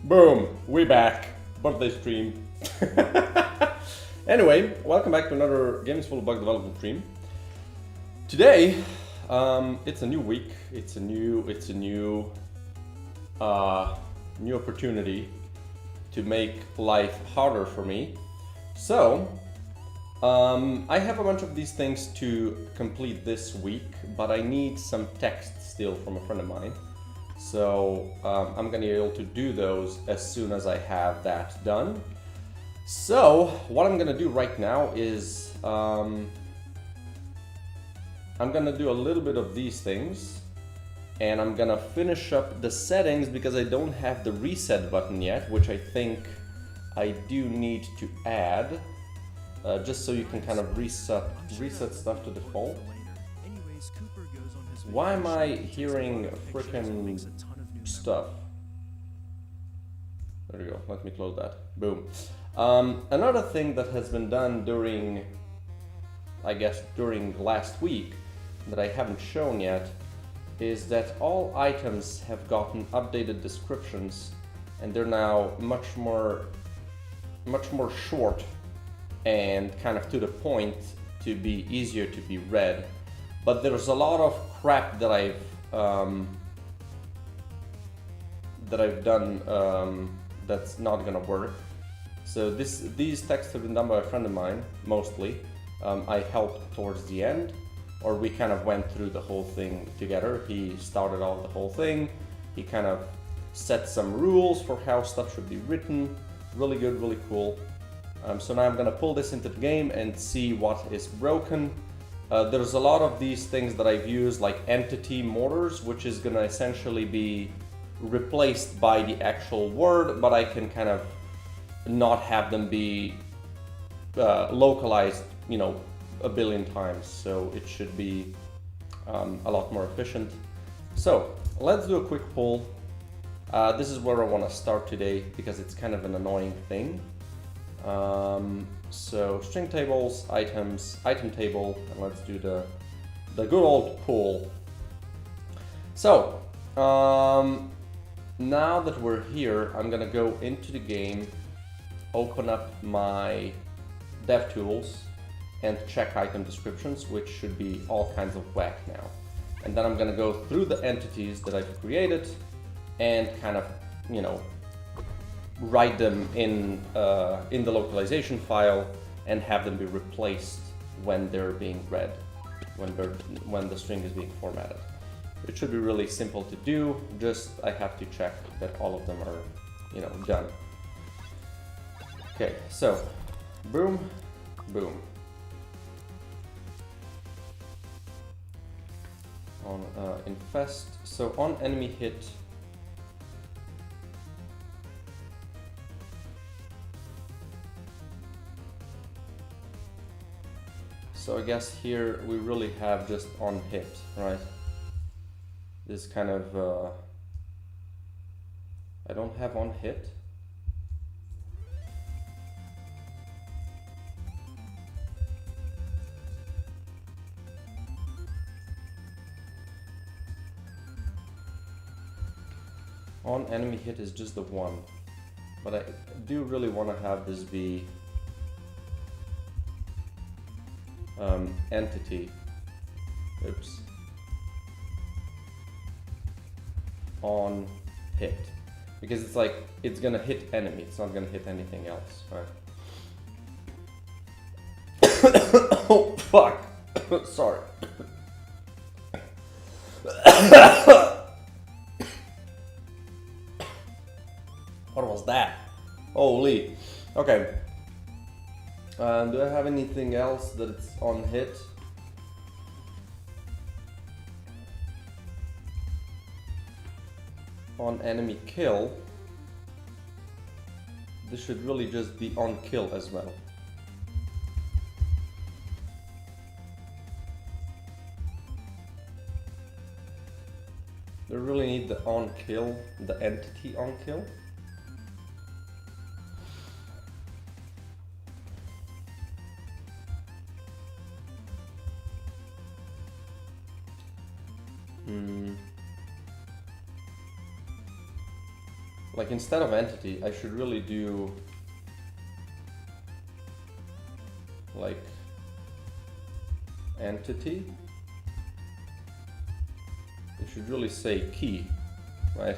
Boom, we back. Birthday stream. Anyway, welcome back to another Games Full of Bug development stream. Today, it's a new week. It's a new opportunity to make life harder for me. So, I have a bunch of these things to complete this week, but I need some text still from a friend of mine. So I'm gonna be able to do those as soon as I have that done. So what I'm gonna do right now is I'm gonna do a little bit of these things, and I'm gonna finish up the settings because I don't have the reset button yet, which I think I do need to add, just so you can kind of reset stuff to default. Why am I hearing frickin' stuff? There we go, let me close that. Boom. Another thing that has been done during last week that I haven't shown yet is that all items have gotten updated descriptions, and they're now much more short and kind of to the point to be easier to be read. But there's a lot of crap that I've done that's not gonna work. So these texts have been done by a friend of mine, mostly. I helped towards the end, or we kind of went through the whole thing together. He started out the whole thing. He kind of set some rules for how stuff should be written. Really good, really cool. So now I'm gonna pull this into the game and see what is broken. There's a lot of these things that I've used, like entity mortars, which is gonna essentially be replaced by the actual word, but I can kind of not have them be localized, a billion times. So it should be a lot more efficient. So let's do a quick pull. This is where I want to start today because it's kind of an annoying thing. So string tables, items, item table, and let's do the good old pull. So now that we're here, I'm gonna go into the game, open up my DevTools, and check item descriptions, which should be all kinds of whack now. And then I'm gonna go through the entities that I've created and kind of, write them in the localization file and have them be replaced when they're being read, when the string is being formatted. It should be really simple to do. Just I have to check that all of them are, done. Okay, so boom, boom. On infest. So on enemy hit. So I guess here we really have just on hit, right? This kind of, I don't have on hit. On enemy hit is just the one, but I do really want to have this be entity, oops, on hit, because it's like, it's gonna hit enemy, it's not gonna hit anything else, right? Oh, fuck, sorry. What was that? Holy, okay. Do I have anything else that it's on hit? On enemy kill, this should really just be on kill as well. Do I really need the on kill, the entity on kill? like instead of entity, I should really do like entity. It should really say key, right?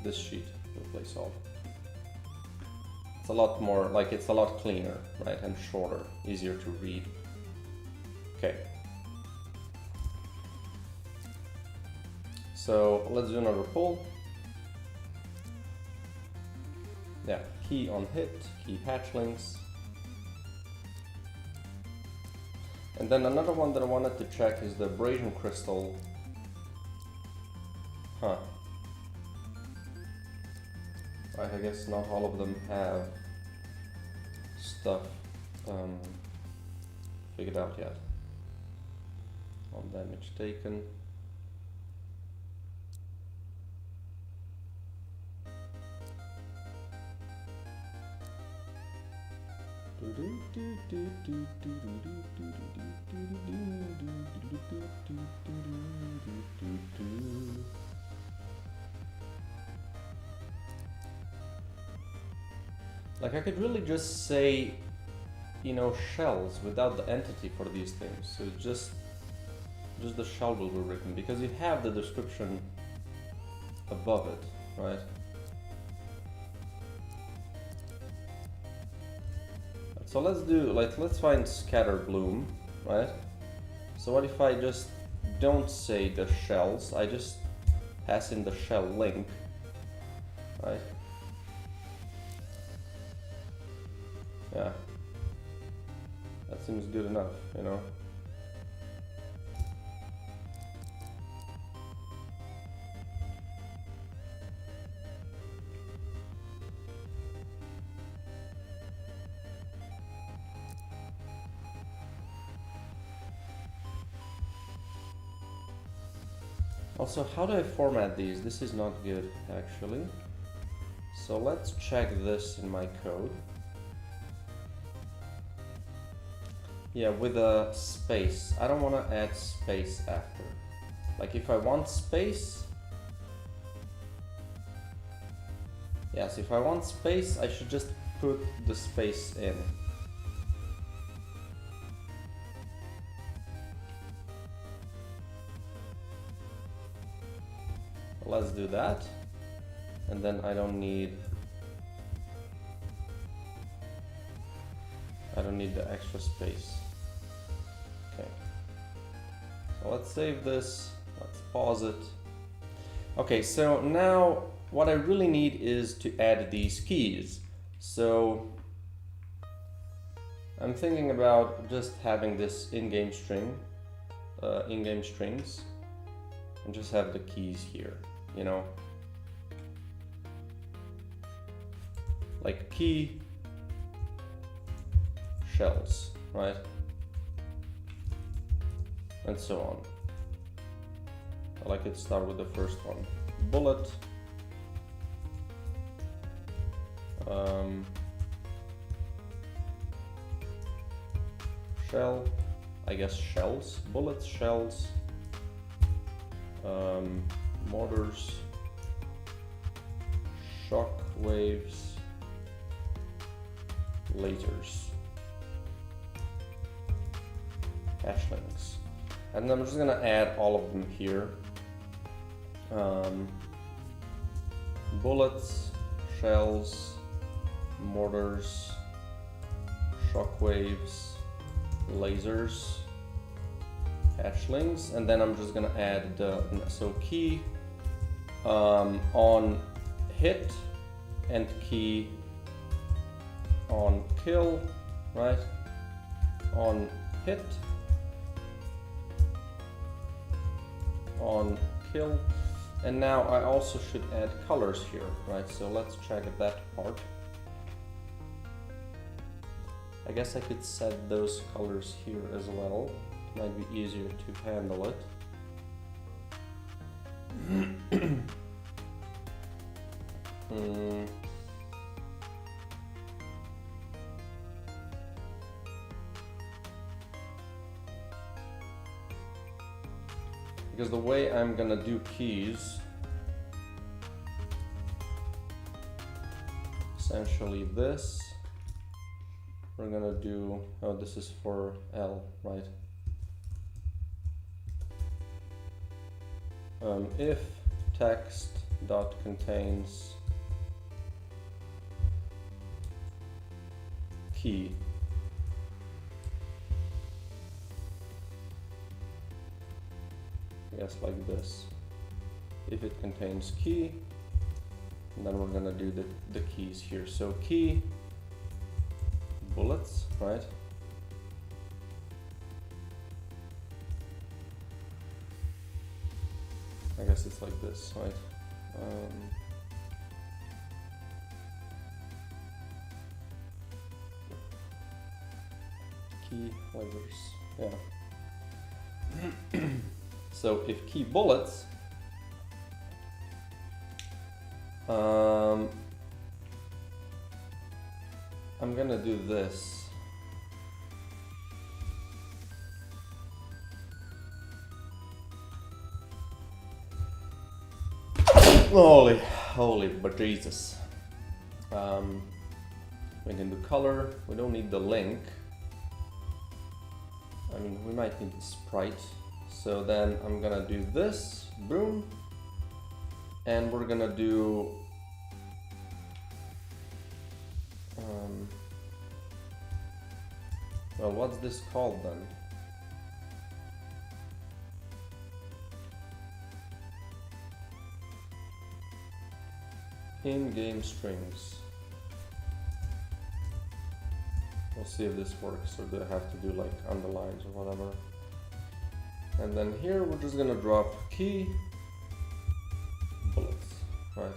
This sheet, replace all. It's a lot more, like it's a lot cleaner, right? And shorter, easier to read. Okay. So let's do another pull. Yeah, key on hit, key hatchlings. And then another one that I wanted to check is the abrasion crystal. Huh. Right, I guess not all of them have stuff figured out yet. On damage taken. Like I could really just say, you know, shells without the entity for these things. So just the shell will be written because you have the description above it, right? So let's do, like, let's find scatter bloom, right? So what if I just don't say the shells, I just pass in the shell link, right? Yeah, that seems good enough, you know? Also, how do I format these? This is not good, actually. So let's check this in my code. Yeah, with a space. I don't want to add space after. Like if I want space... Yes, if I want space, I should just put the space in. Let's do that. And then I don't need the extra space. Okay. So let's save this. Let's pause it. Okay, so now what I really need is to add these keys. So I'm thinking about just having this in-game string, in-game strings, and just have the keys here, you know? Like key shells, right? And so on. I like it to start with the first one. Bullet. Shell. I guess shells. Bullets, shells. Mortars. Shock waves. Lasers. Hatchlings. And I'm just gonna add all of them here. Bullets, shells, mortars, shockwaves, lasers, hatchlings, and then I'm just gonna add the key on hit and key on kill, right? On hit, on kill, and now I also should add colors here, right? So let's check that part. I guess I could set those colors here as well. It might be easier to handle it. Because the way I'm gonna do keys essentially this. We're gonna do, oh, this is for L, right? If text dot contains key, I guess like this. If it contains key, and then we're gonna do the keys here. So key bullets, right? I guess it's like this, right? Key letters, yeah. So if key bullets, I'm gonna do this. Holy but Jesus. We can do color. We don't need the link. I mean, we might need the sprite. So then I'm gonna do this, boom. And we're gonna do well, what's this called then? In-game strings. We'll see if this works, or do I have to do like underlines or whatever. And then here we're just gonna drop key bullets, right?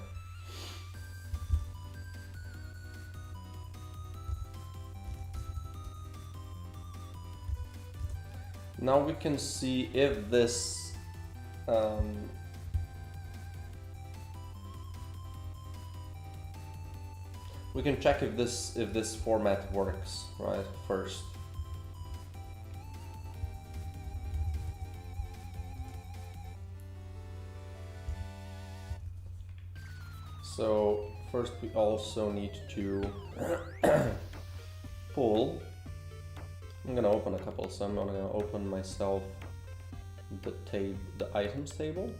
Now we can see if this we can check if this format works, right? First. So first we also need to pull. I'm gonna open a couple, so I'm gonna open myself the items table,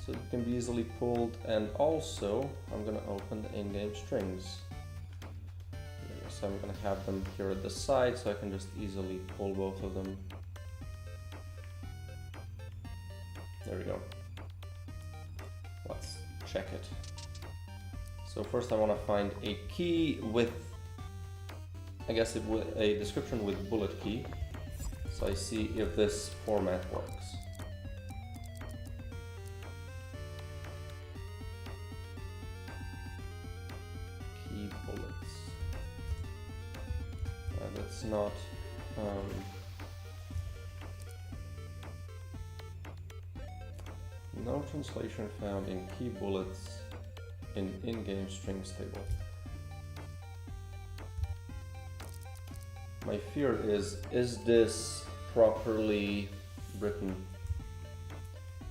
so it can be easily pulled, and also I'm gonna open the in-game strings. So I'm gonna have them here at the side, so I can just easily pull both of them. There we go. Let's check it. So first I want to find a key with, I guess it with a description with bullet key, so I see if this format works. Key bullets. That's not. No translation found in key bullets in in-game strings table. My fear is this properly written?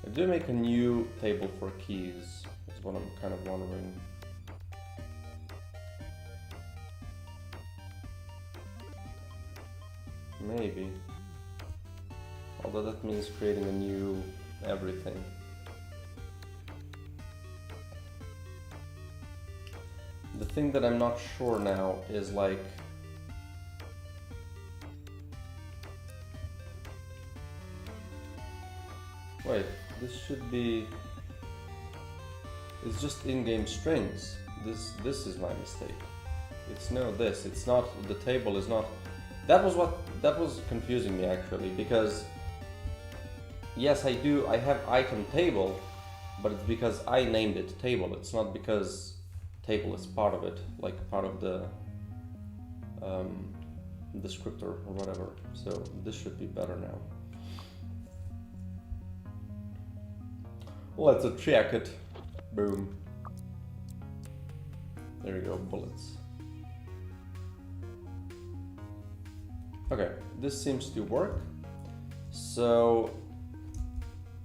I do make a new table for keys, is what I'm kind of wondering. Maybe. Although that means creating a new everything. The thing that I'm not sure now is like, wait, this should be, it's just in-game strings. This is my mistake. It's no this, it's not, the table is not, that was confusing me actually, because yes, I have item table, but it's because I named it table. It's not because table is part of it, like part of the descriptor or whatever. So this should be better now. Let's check it. Boom. There you go, bullets. Okay, this seems to work. So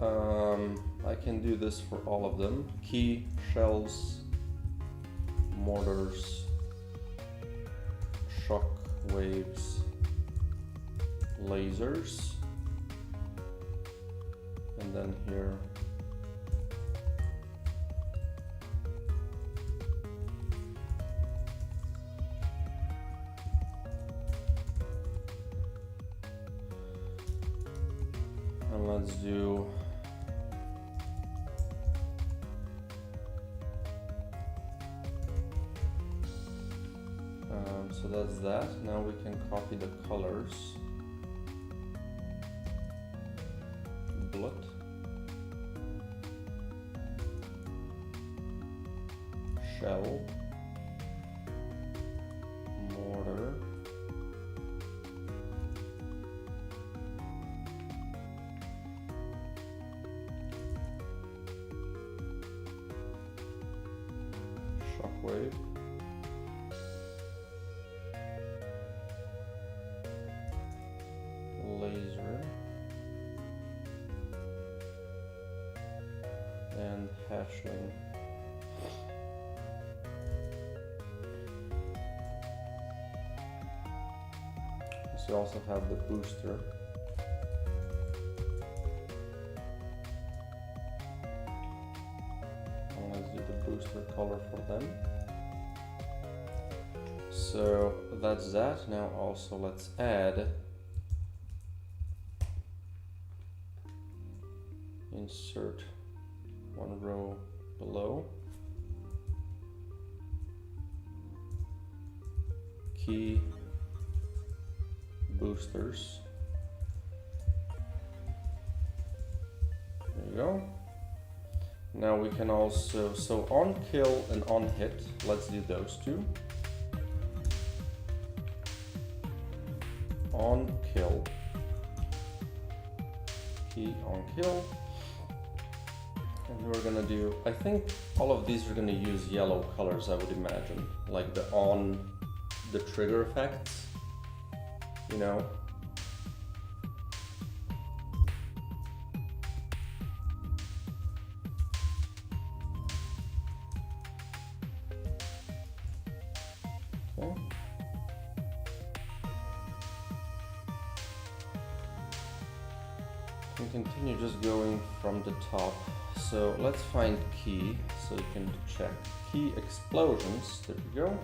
I can do this for all of them. Key, shells, mortars, shock waves, lasers, and then here and let's do so that's that. Now we can copy the colors. Blood, shell, mortar, shockwave, laser, and hatchling. So you also have the booster. And let's do the booster color for them. So that's that. Now also let's add, insert one row below, key boosters. There you go. Now we can also, so on kill and on hit, let's do those two. On kill, key on kill. And we're gonna do, I think all of these are gonna use yellow colors, I would imagine. Like the on the trigger effects, you know. Okay. We continue just going from the top. So let's find key so you can check. Key explosions, there we go.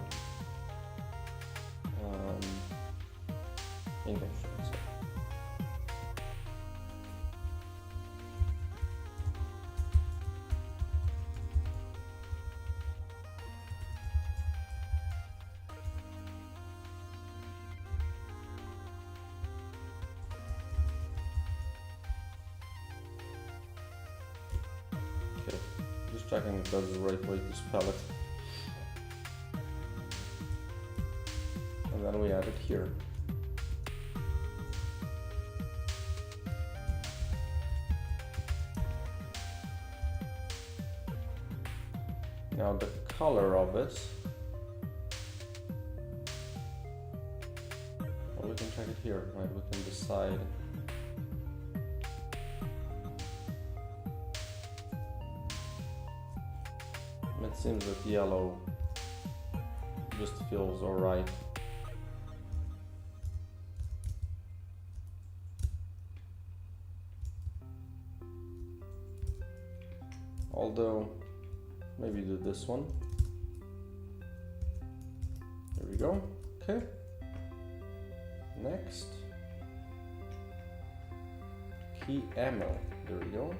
English. So. Okay, just checking if that's the right way to spell it. And then we add it here. Now the color of it, well, we can check it here, right? We can decide. It seems that yellow just feels alright. Although, maybe do this one. There we go. Okay. Next. Key ammo. There we go.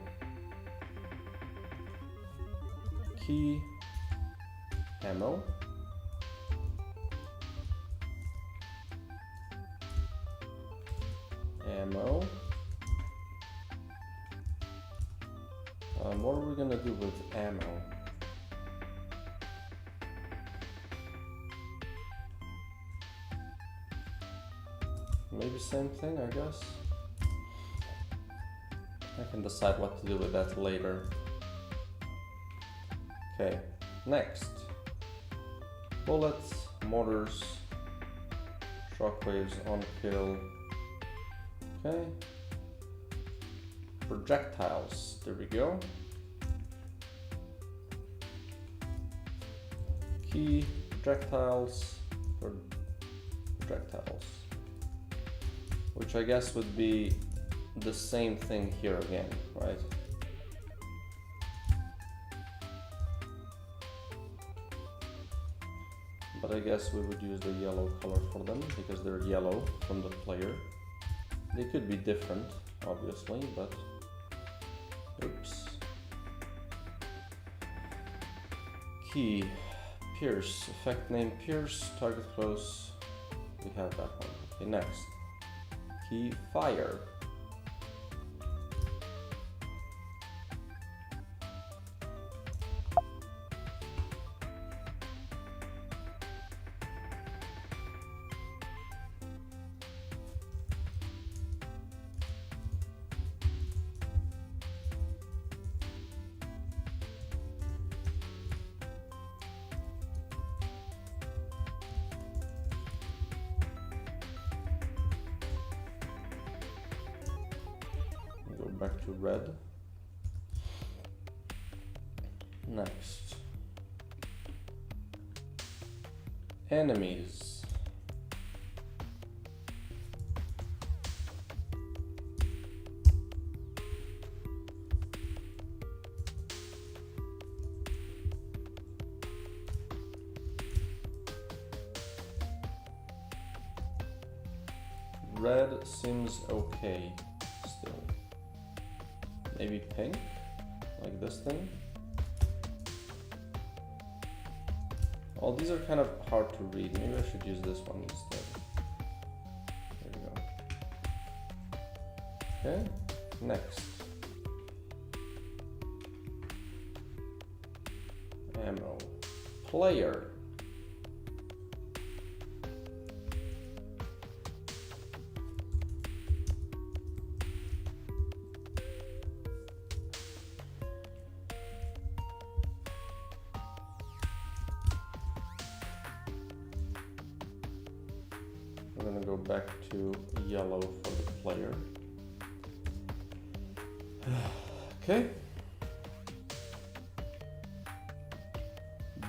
Key ammo. Ammo. What are we gonna do with ammo? Maybe same thing, I guess. I can decide what to do with that later. Okay, next. Bullets, mortars, shockwaves on kill. Okay. Projectiles, there we go. Key key projectiles for projectiles, which I guess would be the same thing here again, right? But I guess we would use the yellow color for them because they're yellow from the player. They could be different, obviously, but oops. Key, Pierce, effect name Pierce, target close, we have that one. Okay, next. Key, Fire. Go back to red. Next. Enemies. Red seems okay still. Maybe pink, like this thing. All these are kind of hard to read. Maybe I should use this one instead. There we go. Okay, next. Ammo. Player. I'm gonna go back to yellow for the player. Okay.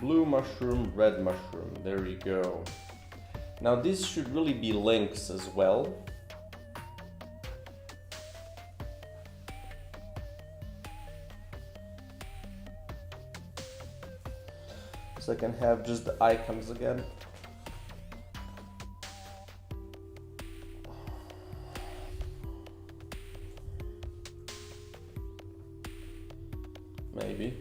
Blue mushroom, red mushroom. There you go. Now these should really be links as well. So I can have just the icons again. Maybe.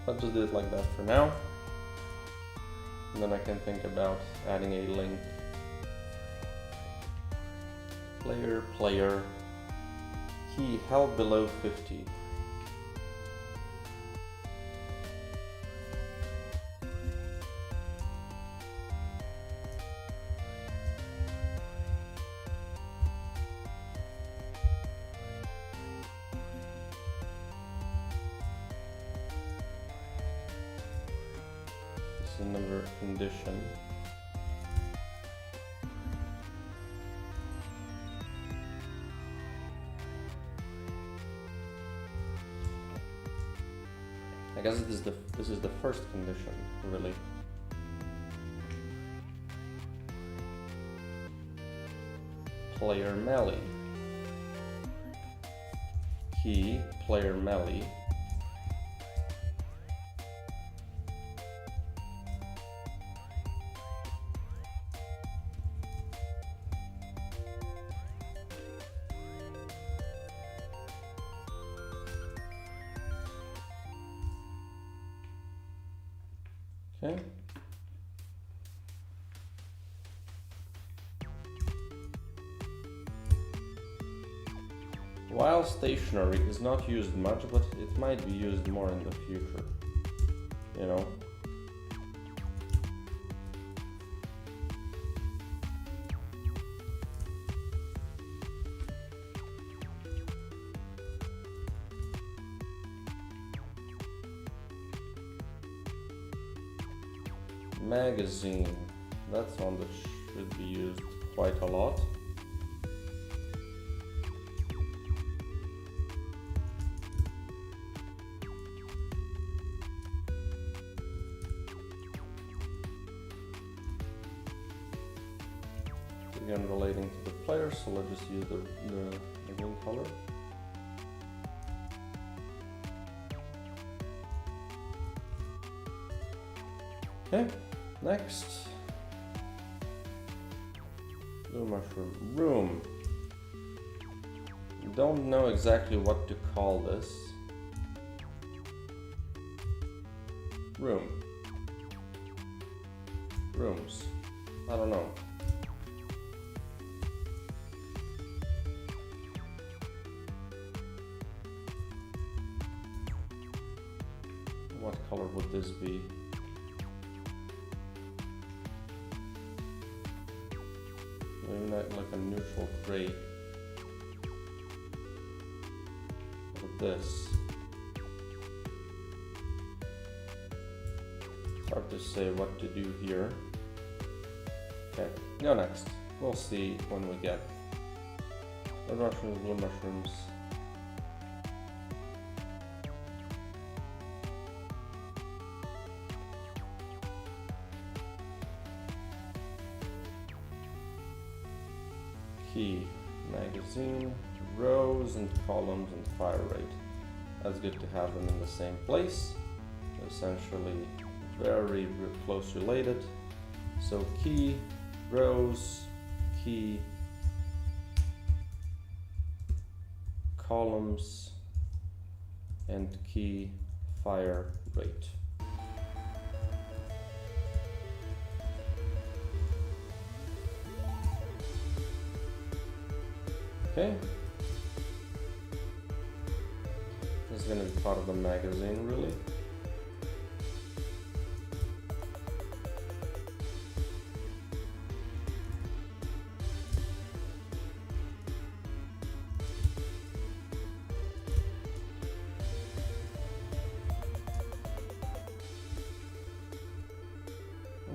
I'll just do it like that for now. And then I can think about adding a link. Player, key held below 50. Another condition. I guess this is the first condition, really. Player melee. Key player melee. Okay. While stationary is not used much, but it might be used more in the future, you know. Magazine, that's one that should be used quite a lot. Again, relating to the player, so let's just use the green color. Okay, next. Blue mushroom. Room. Don't know exactly what to call this. Room. Rooms. I don't know. What color would this be? Maybe not like a neutral gray. With this. It's hard to say what to do here. Okay, go next. We'll see when we get red mushrooms, blue mushrooms. Key, magazine, rows and columns and fire rate. That's good to have them in the same place. Essentially very close related. So key, rows, key, columns, and key, fire rate. Okay, this is going to be part of the magazine, really.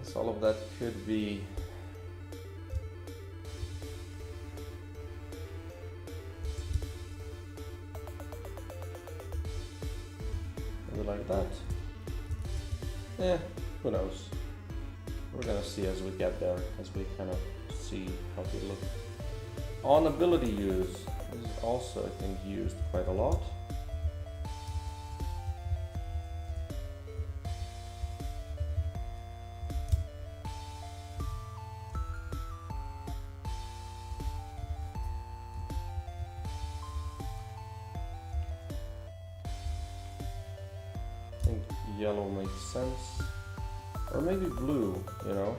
So all of that could be like that. Yeah, who knows? We're gonna see as we get there, as we kind of see how they look. On ability use, this is also I think used quite a lot. I think yellow makes sense, or maybe blue, you know,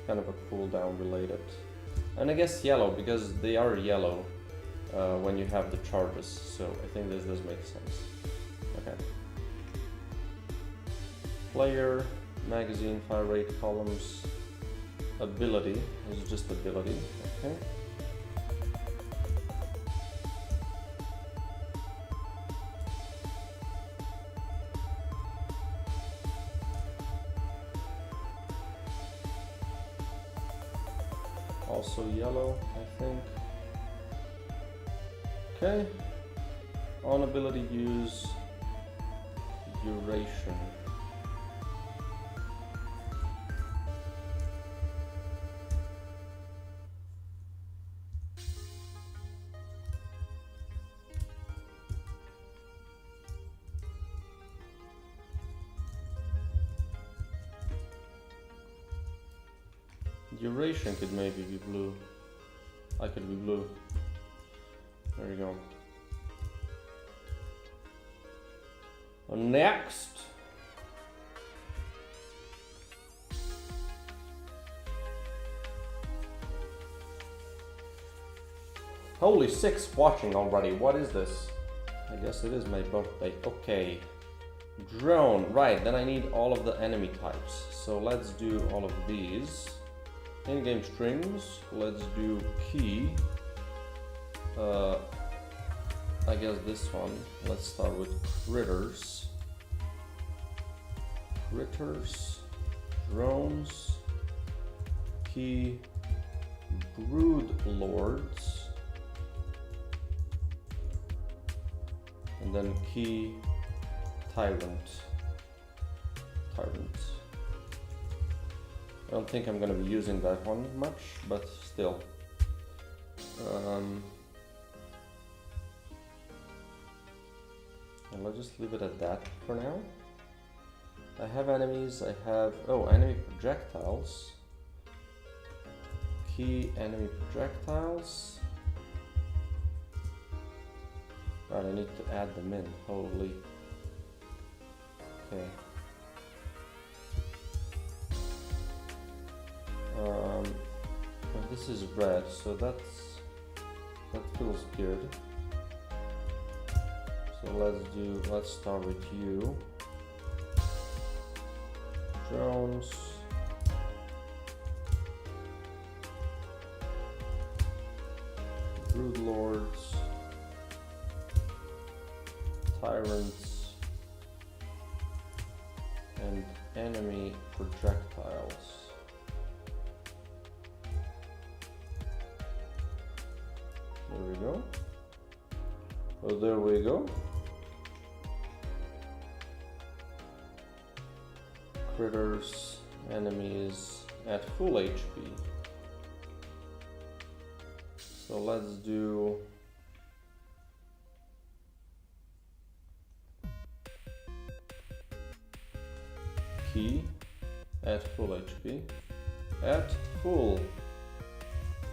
kind of a cooldown related, and I guess yellow because they are yellow when you have the charges, so I think this does make sense. Okay, player, magazine, fire rate, columns, ability, this is just ability. Okay. Also yellow, I think. Okay. On ability use, duration. Duration could maybe be blue. I could be blue. There you go. Next. Holy, 6 watching already. What is this? I guess it is my birthday. Okay. Drone. Right, then I need all of the enemy types. So let's do all of these. In-game strings. Let's do key. I guess this one. Let's start with critters. Critters. Drones. Key. Brood lords. And then key tyrant. I don't think I'm gonna be using that one much, but still. And let's just leave it at that for now. I have enemies, I have, enemy projectiles. Key enemy projectiles. Right, I need to add them in, holy. Okay. This is red, so that feels good. So let's start with you. Drones. Brood lords. Tyrants. And enemy projectiles. There we go. Oh, there we go. Critters, enemies at full HP. So let's do key at full HP at full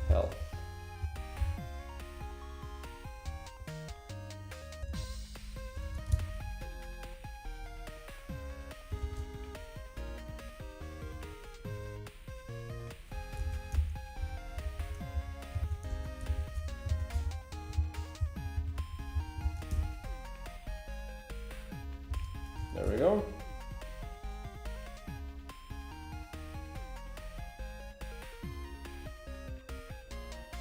health. There we go.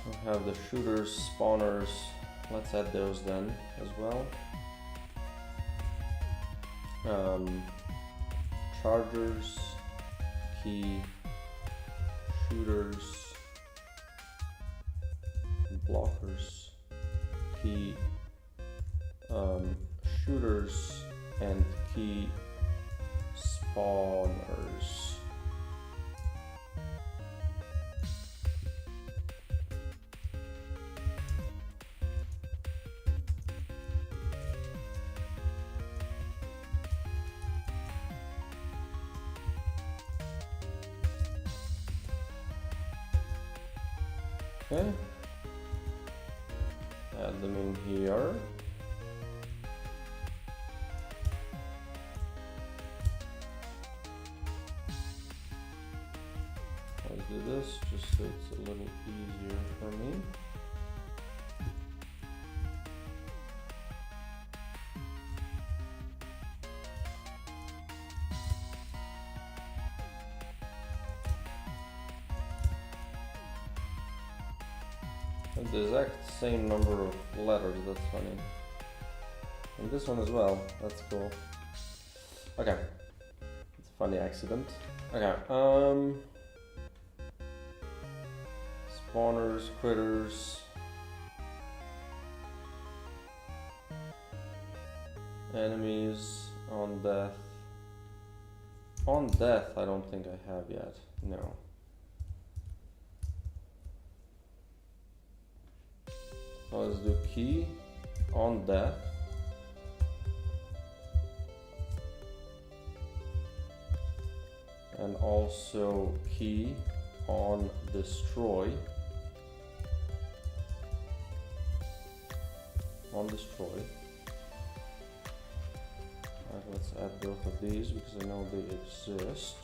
We'll have the shooters, spawners. Let's add those then as well. Chargers, key, shooters, blockers, key, shooters, and key spawners. Okay, add them in here. Let's do this just so it's a little easier for me. And the exact same number of letters, that's funny. And this one as well, that's cool. Okay, it's a funny accident. Okay, spawners, critters, enemies, on death. On death, I don't think I have yet, no. Let's do key on death. And also key on destroy. On destroy. Right, add both of these because I know they exist.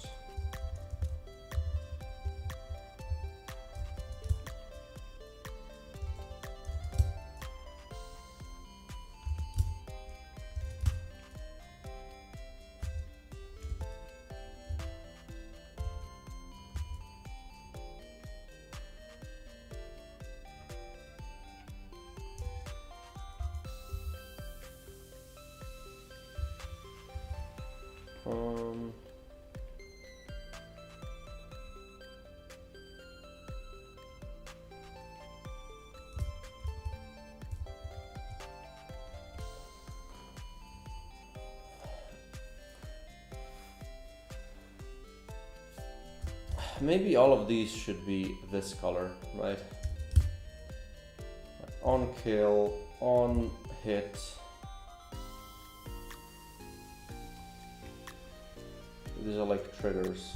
Maybe all of these should be this color, right? On kill, on hit. These are like triggers.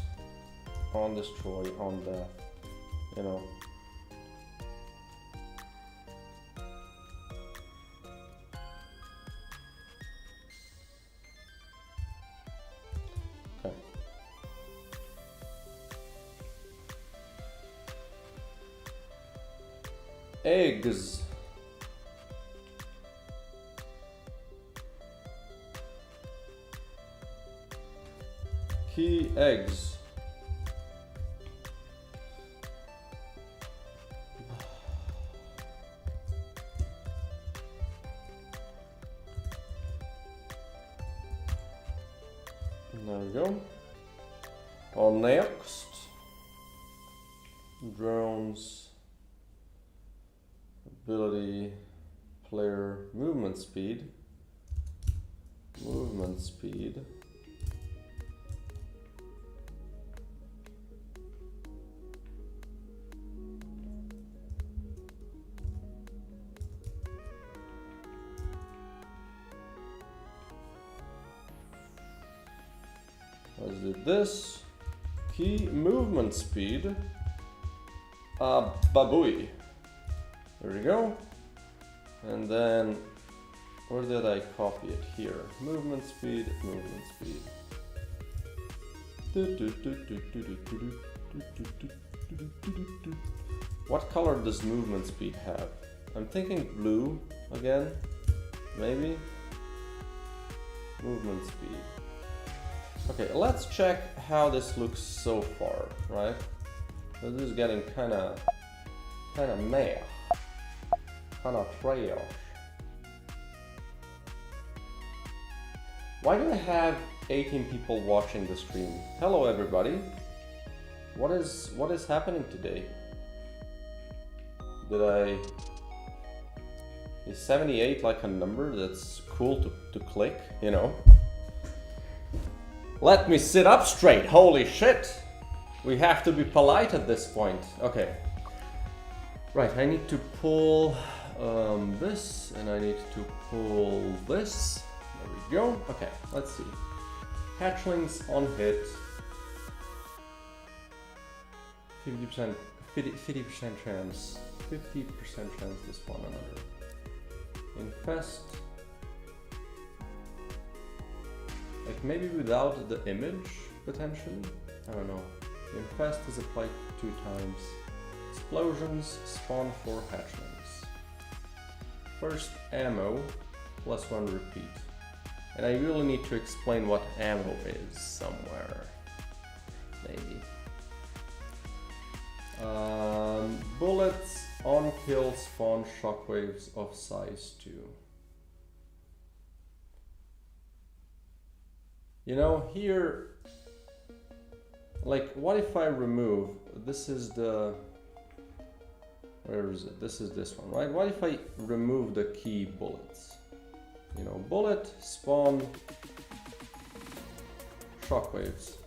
On destroy, on death, you know. Okay. Eggs. Key eggs. There we go. On next, drones, ability, player, movement speed. Movement speed. Let's do this. Key movement speed. Babooey. There we go. And then, where did I copy it? Here. Movement speed, movement speed. What color does movement speed have? I'm thinking blue again. Maybe. Movement speed. Okay, let's check how this looks so far, right? This is getting kinda meh, kinda trash. Why do I have 18 people watching the stream? Hello everybody. What is happening today? Is 78 like a number that's cool to click, you know? Let me sit up straight, holy shit! We have to be polite at this point. Okay. Right, I need to pull this, and I need to pull this. There we go. Okay, let's see. Hatchlings on hit. 50% chance. 50% chance to spawn another. Infest. Like maybe without the image, potentially? I don't know. Infest is applied 2 times. Explosions spawn 4 hatchlings. First ammo, +1 repeat. And I really need to explain what ammo is somewhere. Maybe. Bullets on kill spawn shockwaves of size 2. You know, here, like, what if I remove, this is the, where is it? This is this one, right? What if I remove the key bullets? You know, bullet, spawn, shockwaves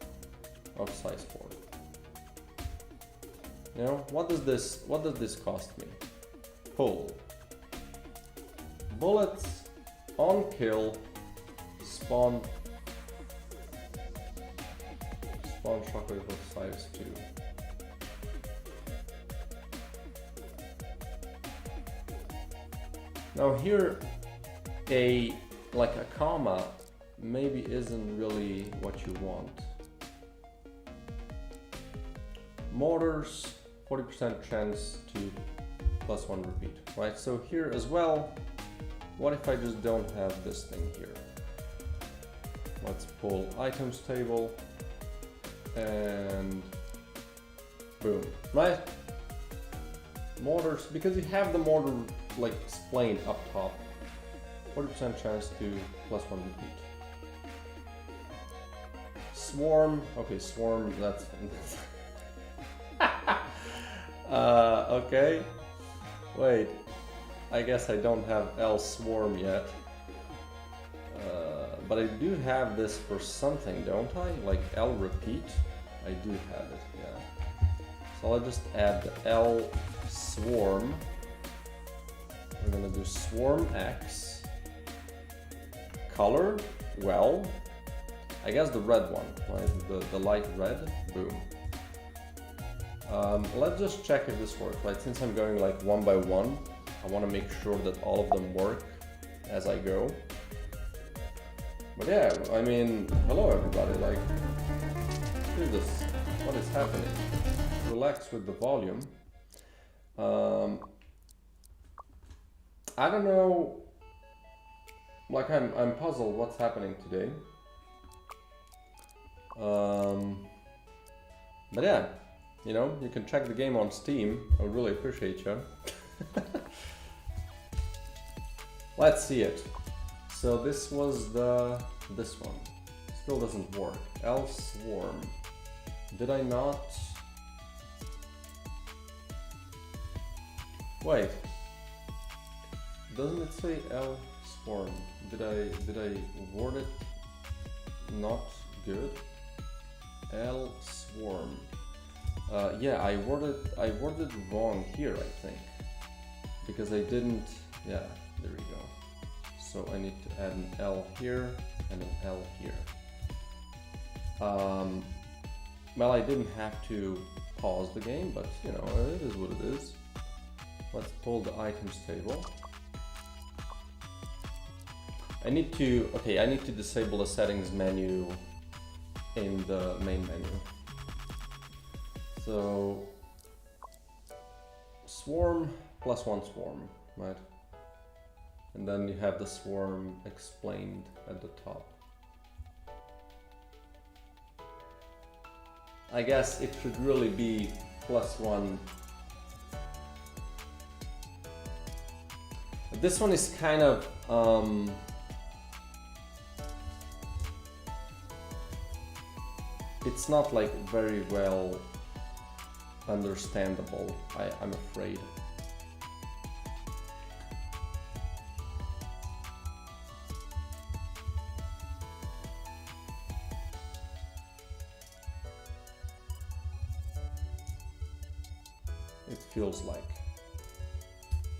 of size 4. You know, what does this cost me? Pull. Bullets, on kill, spawn shockwave of size 2. Now here, like a comma maybe isn't really what you want. Mortars, 40% chance to +1 repeat, right? So here as well, what if I just don't have this thing here? Let's pull items table and boom, right? Mortars, because you have the mortar like explained up top, 40% chance to +1 repeat. Swarm, okay, swarm, that's okay. Wait, I guess I don't have L swarm yet. But I do have this for something, don't I? Like L repeat? I do have it, yeah. So I'll just add the L swarm. We're gonna do swarm X. Color, well, I guess the red one, right? The light red, boom. Let's just check if this works, right? Since I'm going like one by one, I want to make sure that all of them work as I go. But yeah, I mean, hello everybody, like, what is this? What is happening? Relax with the volume. I don't know, like I'm puzzled what's happening today. But yeah, you know, you can check the game on Steam. I would really appreciate you. Let's see it. So this was this one. Still doesn't work. L swarm. Did I not? Wait. Doesn't it say L swarm? Did I word it not good? L swarm. Yeah, I worded wrong here, I think, because I didn't. Yeah, there we go. So I need to add an L here and an L here. Well, I didn't have to pause the game, but you know, it is what it is. Let's pull the items table. I need to disable the settings menu in the main menu. So swarm +1 swarm, right? And then you have the swarm explained at the top. I guess it should really be +1. This one is kind of it's not like very well understandable, I'm afraid. It feels like.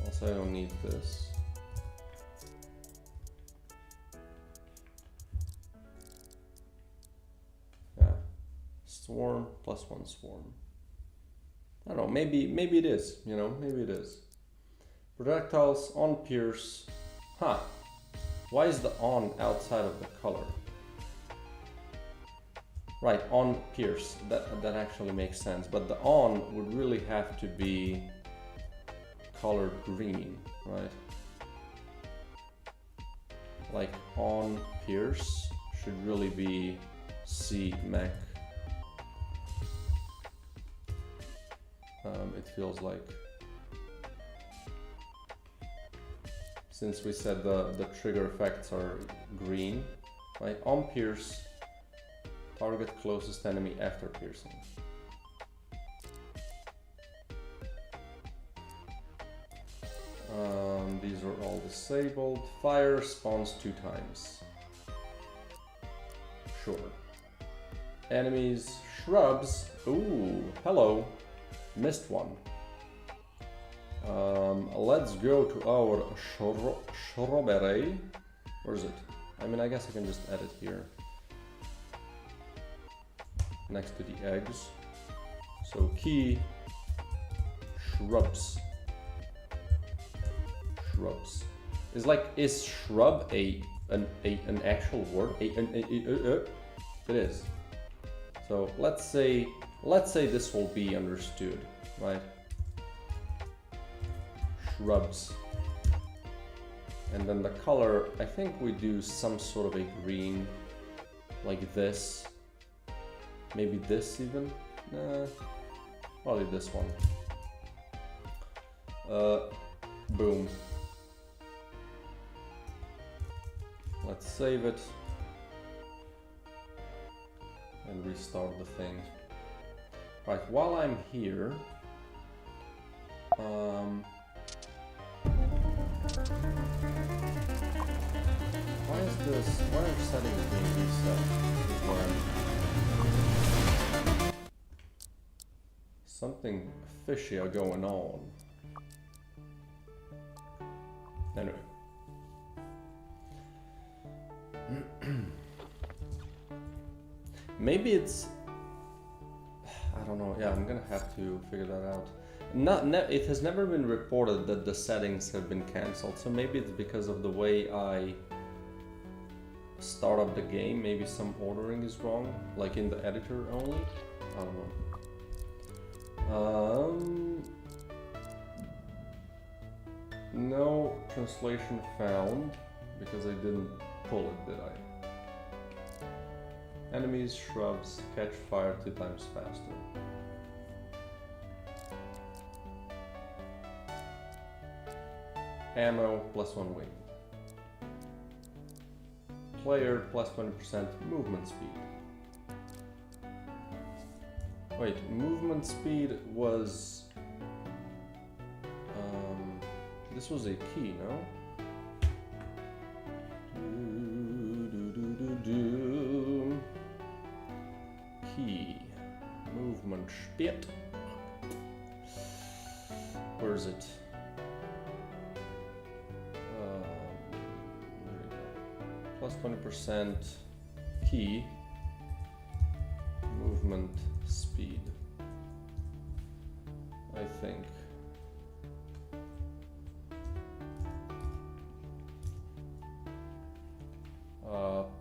Also, I don't need this. Yeah, swarm +1 swarm. I don't know, maybe it is, you know, maybe it is. Projectiles on pierce. Huh. Why is the on outside of the color? Right, on pierce. That actually makes sense. But the on would really have to be colored green, right? Like on pierce should really be C mech. It feels like, since we said the trigger effects are green, right? On pierce, target closest enemy after piercing. These are all disabled. Fire spawns 2 times. Sure. Enemies, shrubs. Ooh, hello. Missed one. Let's go to our shrubbery. Where is it? I mean, I guess I can just add it here. Next to the eggs. So key, shrubs. Shrubs. Is shrub a an actual word? It is. So let's say this will be understood, right? Shrubs. And then the color, I think we do some sort of a green, like this. Maybe this even? Nah, probably this one. Boom. Let's save it. And restart the thing. Right, while I'm here, why are settings being reset? Something fishy are going on. Anyway. Maybe it's... I don't know, yeah, I'm gonna have to figure that out. It has never been reported that the settings have been cancelled, so maybe it's because of the way I start up the game. Maybe some ordering is wrong, like in the editor only. I don't know. No translation found, because I didn't pull it, did I? Enemies, shrubs, catch fire 2 times faster. Ammo, +1 wing. Player, +20% movement speed. Wait, movement speed was... this was a key, no? Key. Movement speed. Where is it? +20% key. Movement speed. I think.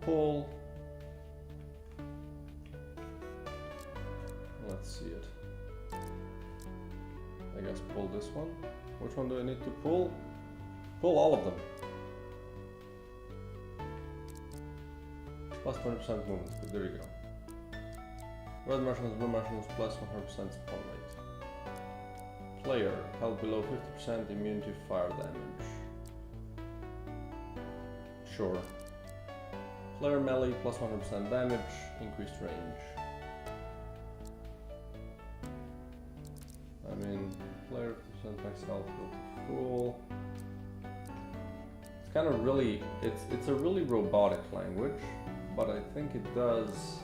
Pull. Let's see it. I guess pull this one. Which one do I need to pull? Pull all of them. +20% movement speed. There you go. Red mushrooms, blue mushrooms, +100% spawn rate. Player, health below 50%, immune to fire damage. Sure. Player melee, +100% damage, increased range. I mean, player 50% max health, go to full. It's kind of really, it's a really robotic language, but I think it does.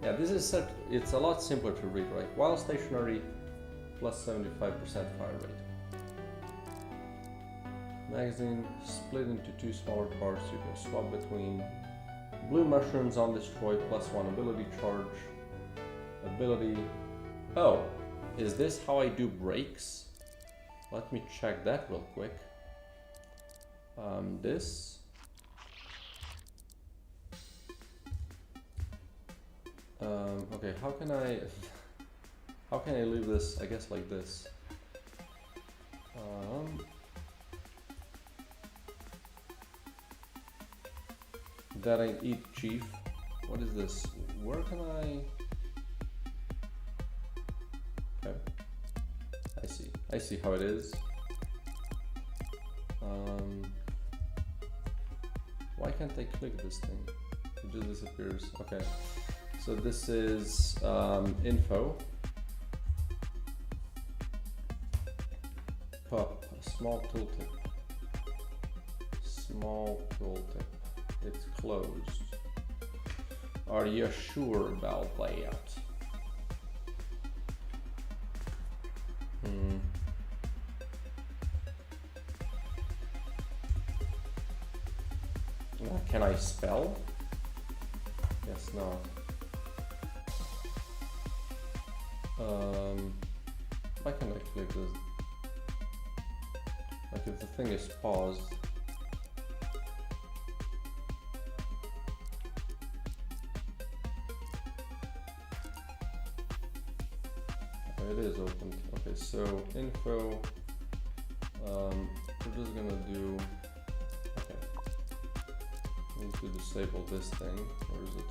Yeah, this is set. It's a lot simpler to read, right? While stationary, +75% fire rate. Magazine split into 2 smaller parts. You can swap between. Blue mushrooms on destroy, +1 ability charge. Ability. Oh, is this how I do breaks? Let me check that real quick. This. Okay, how can I leave this, I guess, like this? That I eat chief. What is this? Where can I... Okay. I see how it is. Why can't I click this thing? It just disappears. Okay. So this is info. Pup, small tooltip. Small tooltip. It's closed. Are you sure about layout? Can I spell? Guess not. Why can't I click this? Like if the thing is paused. it is opened. Okay, so info, we're just gonna do, okay. I need to disable this thing. Where is it?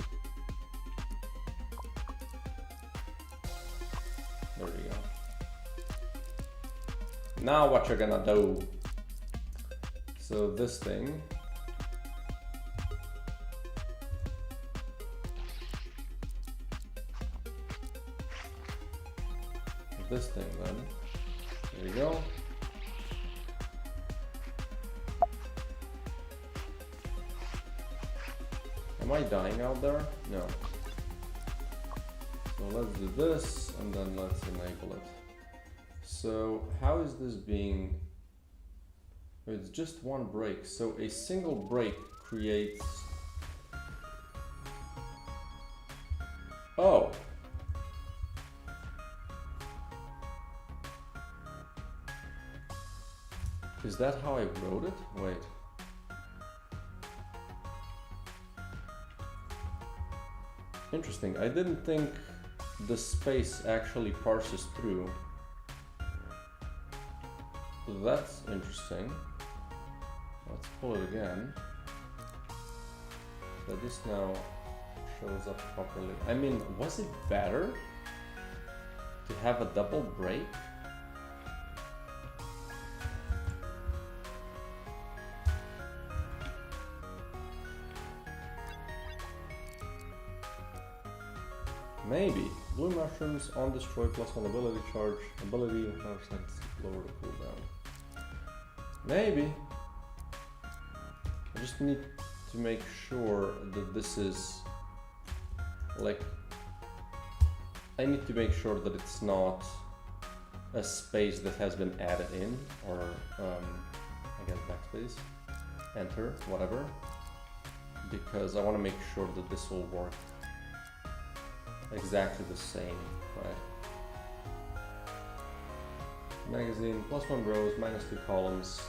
There we go. Now what you're gonna do? So this thing. This thing then. There we go. Am I dying out there? No. So let's do this and then let's enable it. So how is this being? It's just one break. So a single break creates. Oh. Is that how I wrote it? Wait. Interesting. I didn't think the space actually parses through. That's interesting. Let's pull it again. So this now shows up properly. I mean, was it better to have a double break? Maybe. Blue mushrooms on destroy +1 ability charge. Ability 100% lower the cooldown. Maybe. I just need to make sure that this is like, I need to make sure that it's not a space that has been added in, or I guess backspace, enter, whatever, because I want to make sure that this will work exactly the same, right? Magazine, +1 rows, -2 columns,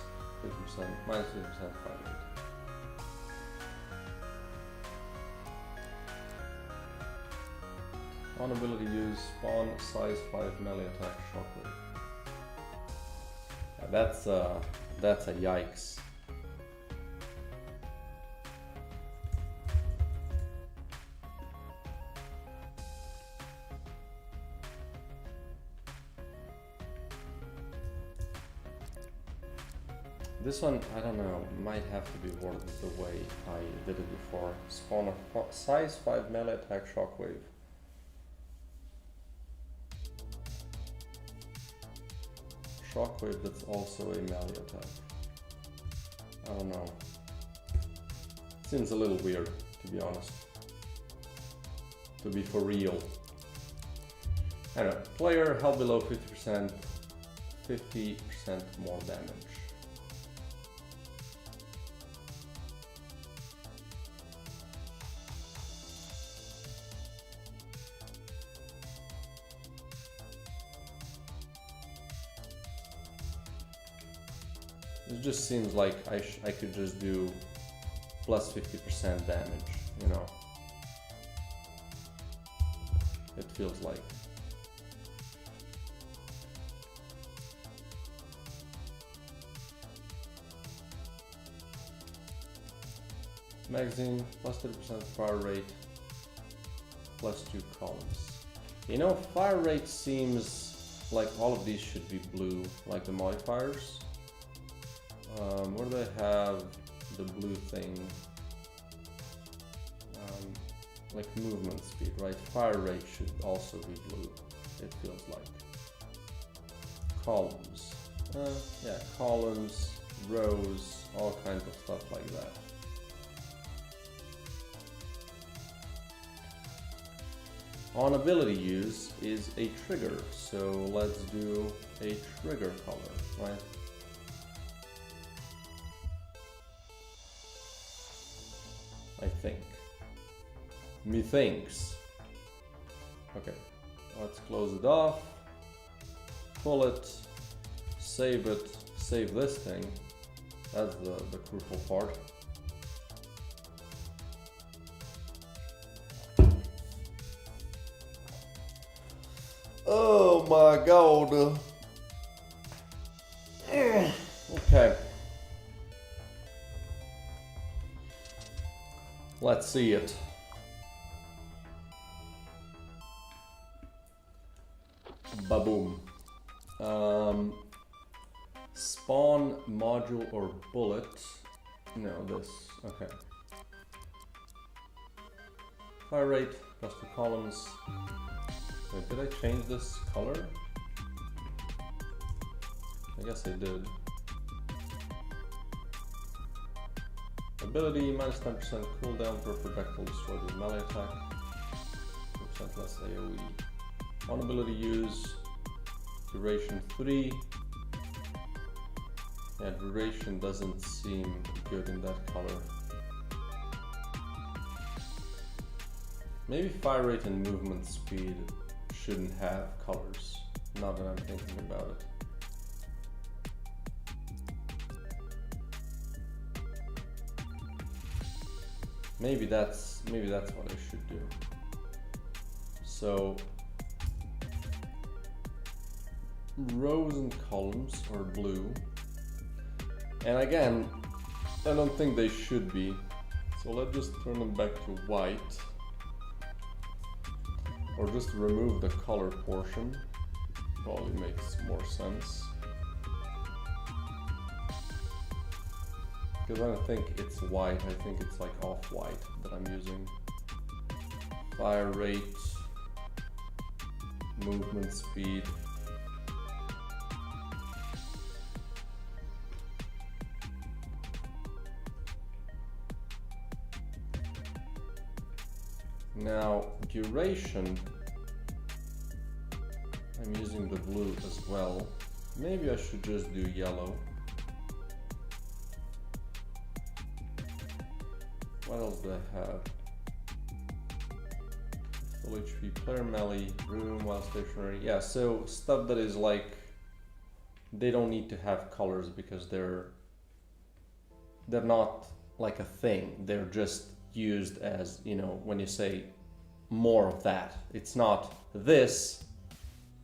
50%, -50% fire rate. On ability use, spawn, size 5 melee attack, shockwave. Yeah, that's a yikes. This one, I don't know, might have to be worded the way I did it before. Spawn of size 5 melee attack, shockwave. Shockwave that's also a melee attack. I don't know. Seems a little weird, to be honest. To be for real. I don't know. Player held below 50%, 50% more damage. It just seems like I could just do plus 50% damage, you know. It feels like. Magazine, plus 30% fire rate, plus 2 columns. You know, fire rate seems like all of these should be blue, like the modifiers. Where do they have the blue thing? Like movement speed, right? Fire rate should also be blue, it feels like. Columns. Yeah, columns, rows, all kinds of stuff like that. On ability use is a trigger, so let's do a trigger color, right? I think. Methinks. Okay, let's close it off, pull it, save this thing. That's the crucial part. Oh my god. Okay. Let's see it. Ba-boom. Spawn module or bullet. No, this. Okay. Fire rate, plus 2 columns. Wait, did I change this color? I guess I did. Ability, minus 10% cooldown per projectile destroyed with melee attack. 2% less AoE. One ability use, duration 3. Yeah, duration doesn't seem good in that color. Maybe fire rate and movement speed shouldn't have colors, now that I'm thinking about it. Maybe that's what I should do. So rows and columns are blue. And again, I don't think they should be. So let's just turn them back to white. Or just remove the color portion. Probably makes more sense. Because I don't think it's white, I think it's like off-white that I'm using. Fire rate, movement speed. Now, duration, I'm using the blue as well. Maybe I should just do yellow. What else do I have? Full HP, player melee, room while stationary. Yeah, so stuff that is like, they don't need to have colors because they're not like a thing. They're just used as, you know, when you say more of that, it's not this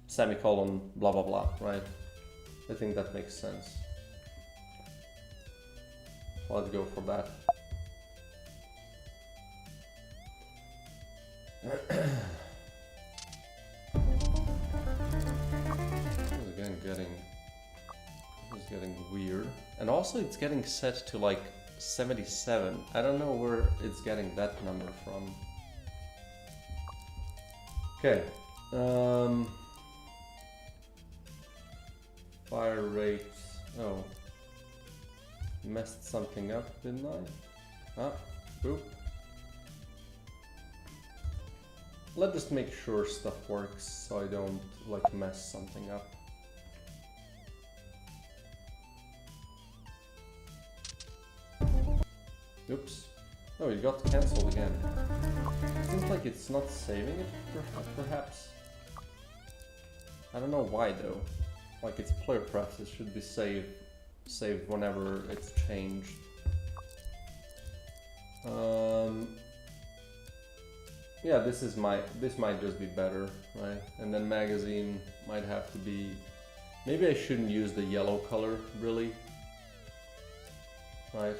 semicolon blah blah blah, right? I think that makes sense. Let's go for that. This is getting weird, and also it's getting set to like 77. I don't know where it's getting that number from. Okay. Fire rate. Oh. Messed something up, didn't I? Ah, boop. Let's just make sure stuff works so I don't like mess something up. Oops. Oh, it got cancelled again. Seems like it's not saving it, perhaps. I don't know why though. Like it's player prefs, it should be saved whenever it's changed. Yeah, this might just be better, right? And then magazine might have to be. Maybe I shouldn't use the yellow color, really. Right?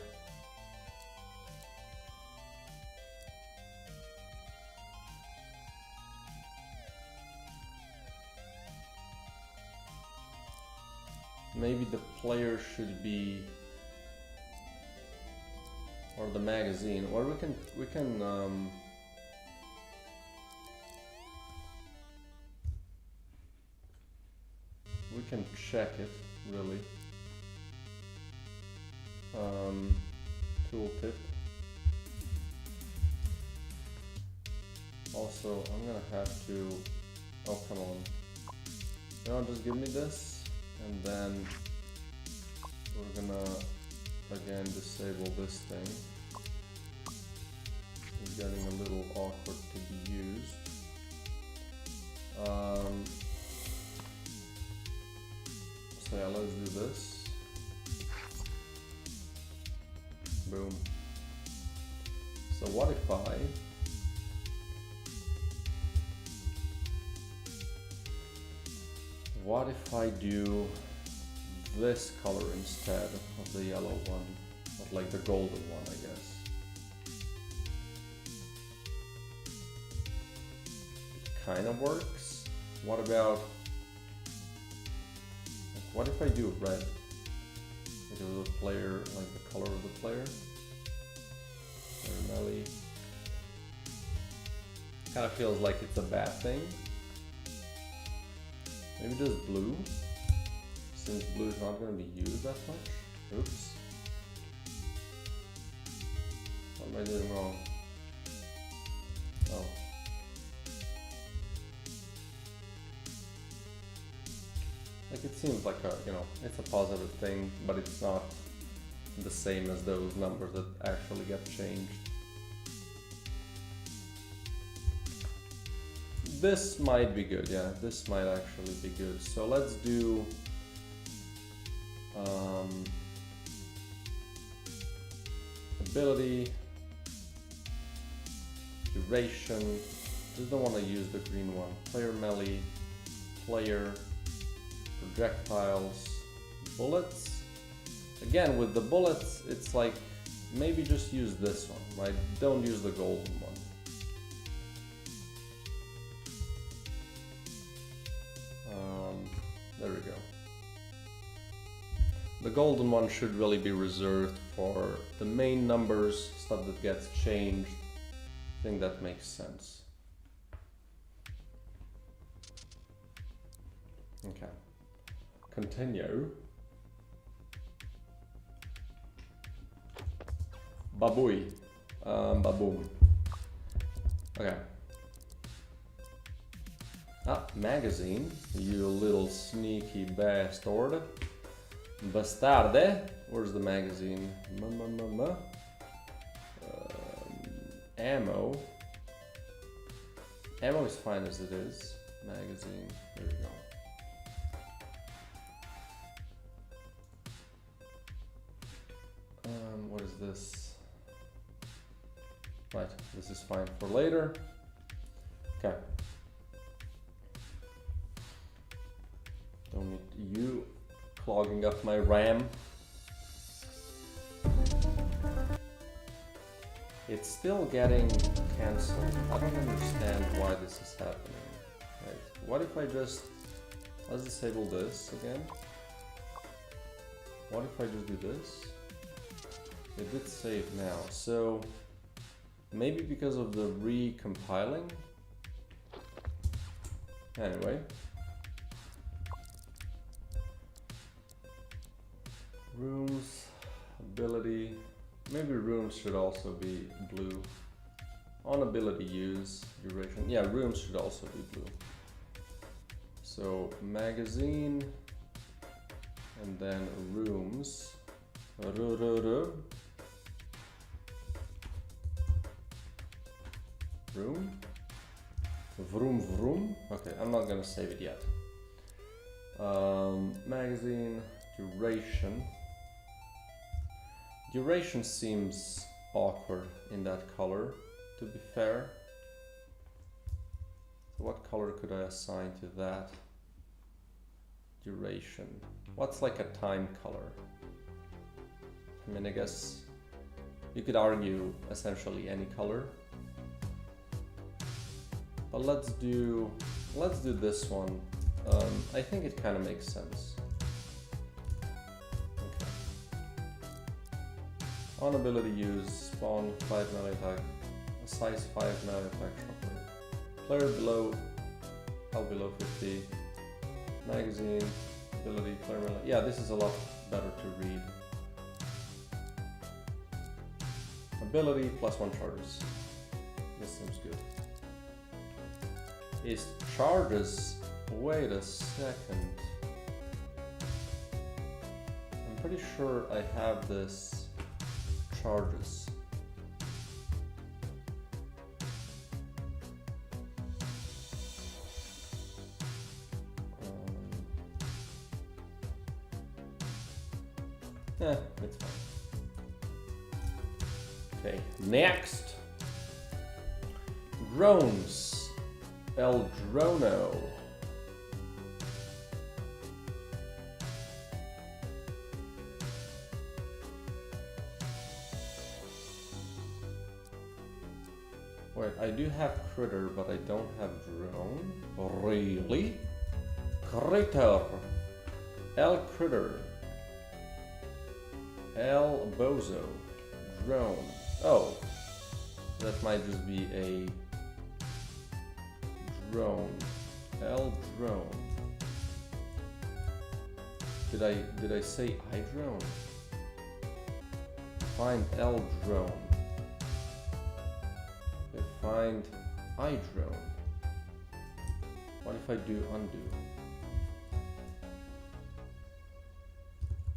Maybe the player should be, or the magazine, or we can check it, really. Tooltip. Also, I'm gonna have to, oh come on. You know, just give me this. And then we're gonna again disable this thing. It's getting a little awkward to be used. So yeah, let's do this. Boom. So what if I What if I do this color instead of the yellow one? Of like the golden one, I guess. It kind of works. What about... What if I do red? Because of the player, like the color of the player. Player melee. Kind of feels like it's a bad thing. Maybe just blue, since blue is not going to be used that much. Oops. What am I doing wrong? Oh. Like it seems like a, you know, it's a positive thing, but it's not the same as those numbers that actually get changed. This might be good, yeah, this might actually be good. So let's do ability, duration, just don't want to use the green one. Player melee, player, projectiles, bullets. Again, with the bullets, it's like, maybe just use this one, right? Don't use the golden one. There we go. The golden one should really be reserved for the main numbers, stuff that gets changed. I think that makes sense. Okay. Continue. Babui. Baboom. Okay. Ah, magazine, you little sneaky bastard. Bastarde. Where's the magazine? Ammo. Ammo is fine as it is. Magazine. There we go. What is this? Right, this is fine for later. Okay. Don't need you clogging up my RAM. It's still getting cancelled. I don't understand why this is happening. Right. What if I just... Let's disable this again. What if I just do this? It did save now, so maybe because of the recompiling? Anyway. Rooms, ability, maybe rooms should also be blue. On ability use, duration, yeah, rooms should also be blue. So magazine, and then rooms, room, vroom vroom, okay, I'm not gonna save it yet. Magazine, duration. Duration seems awkward in that color, to be fair. So what color could I assign to that? Duration. What's like a time color? I mean, I guess you could argue essentially any color. But let's do this one. I think it kind of makes sense. On ability use, spawn 5 melee attack, size 5 melee attack shockwave. Player below, health below 50. Magazine, ability, player melee. Yeah, this is a lot better to read. Ability, +1 charges. This seems good. Is charges, wait a second. I'm pretty sure I have this. Charges. It's fine. Okay, next. Drones. El Drono. I do have critter, but I don't have drone. Really? Critter. L critter. L bozo. Drone. Oh. That might just be a drone. L drone. Did I say I drone? Find L drone. Okay, find I drone. What if I do undo?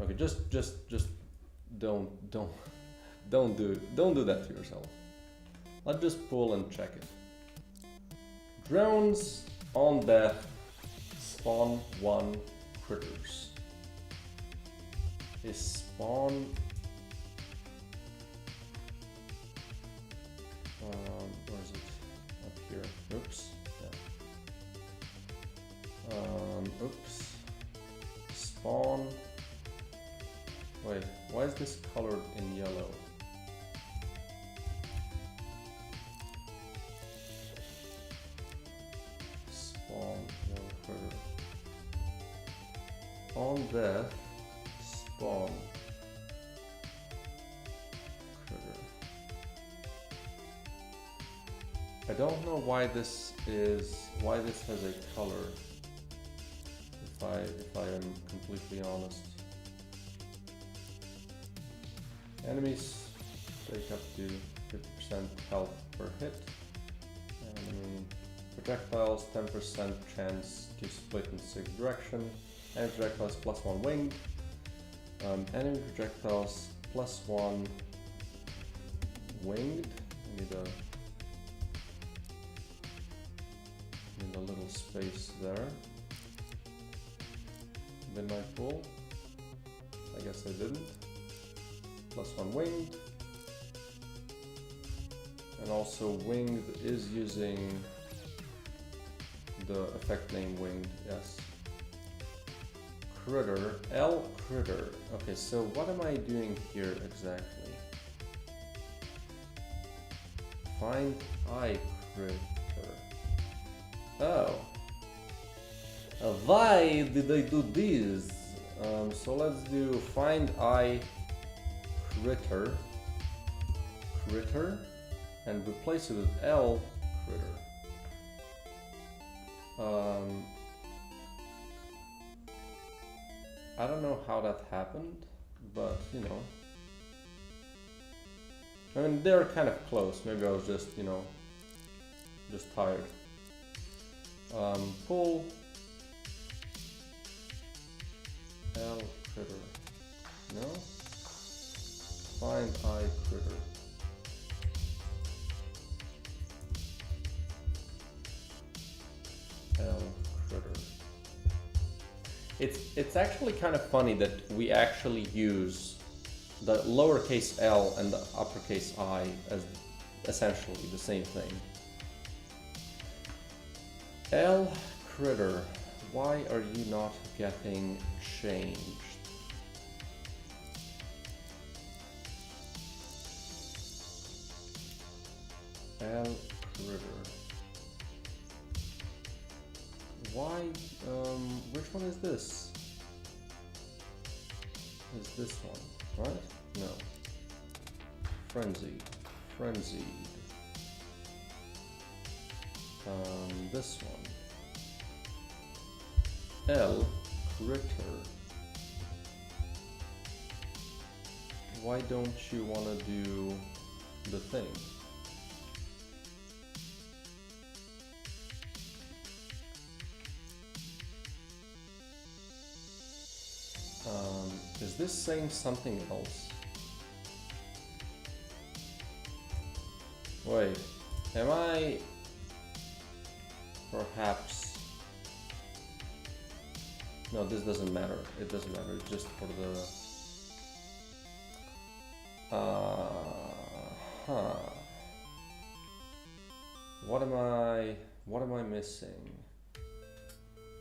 Okay, just don't do that to yourself. Let's just pull and check it. Drones on death spawn 1 critters. Is spawn where is it? Up here. Oops. Yeah. Oops. Spawn. Wait, why is this colored in yellow? Spawn 1 critter. On death, spawn critter. I don't know why this has a color. If I am completely honest. Enemies take up to 50% health per hit. Enemy projectiles 10% chance to split in 6 directions. Enemy projectiles +1 winged. Enemy projectiles +1 winged. I need a little space there. Midnight Bull. I guess I didn't. +1 winged. And also winged is using the effect name winged, yes. Critter, L critter. Okay, so what am I doing here exactly? Find I critter. Oh. Why did I do this? So let's do find I critter, and replace it with L critter. I don't know how that happened, but you know. I mean, they're kind of close. Maybe I was just, you know, just tired. Pull L critter. No? Find I critter. L critter. It's actually kind of funny that we actually use the lowercase l and the uppercase I as essentially the same thing. L critter, why are you not getting changed? L critter. Why, which one is this? Is this one, right? No. Frenzied. This one. L critter. Why don't you want to do the thing? Is this saying something else? Wait, am I perhaps... No, this doesn't matter. It doesn't matter. It's just for the... What am I missing?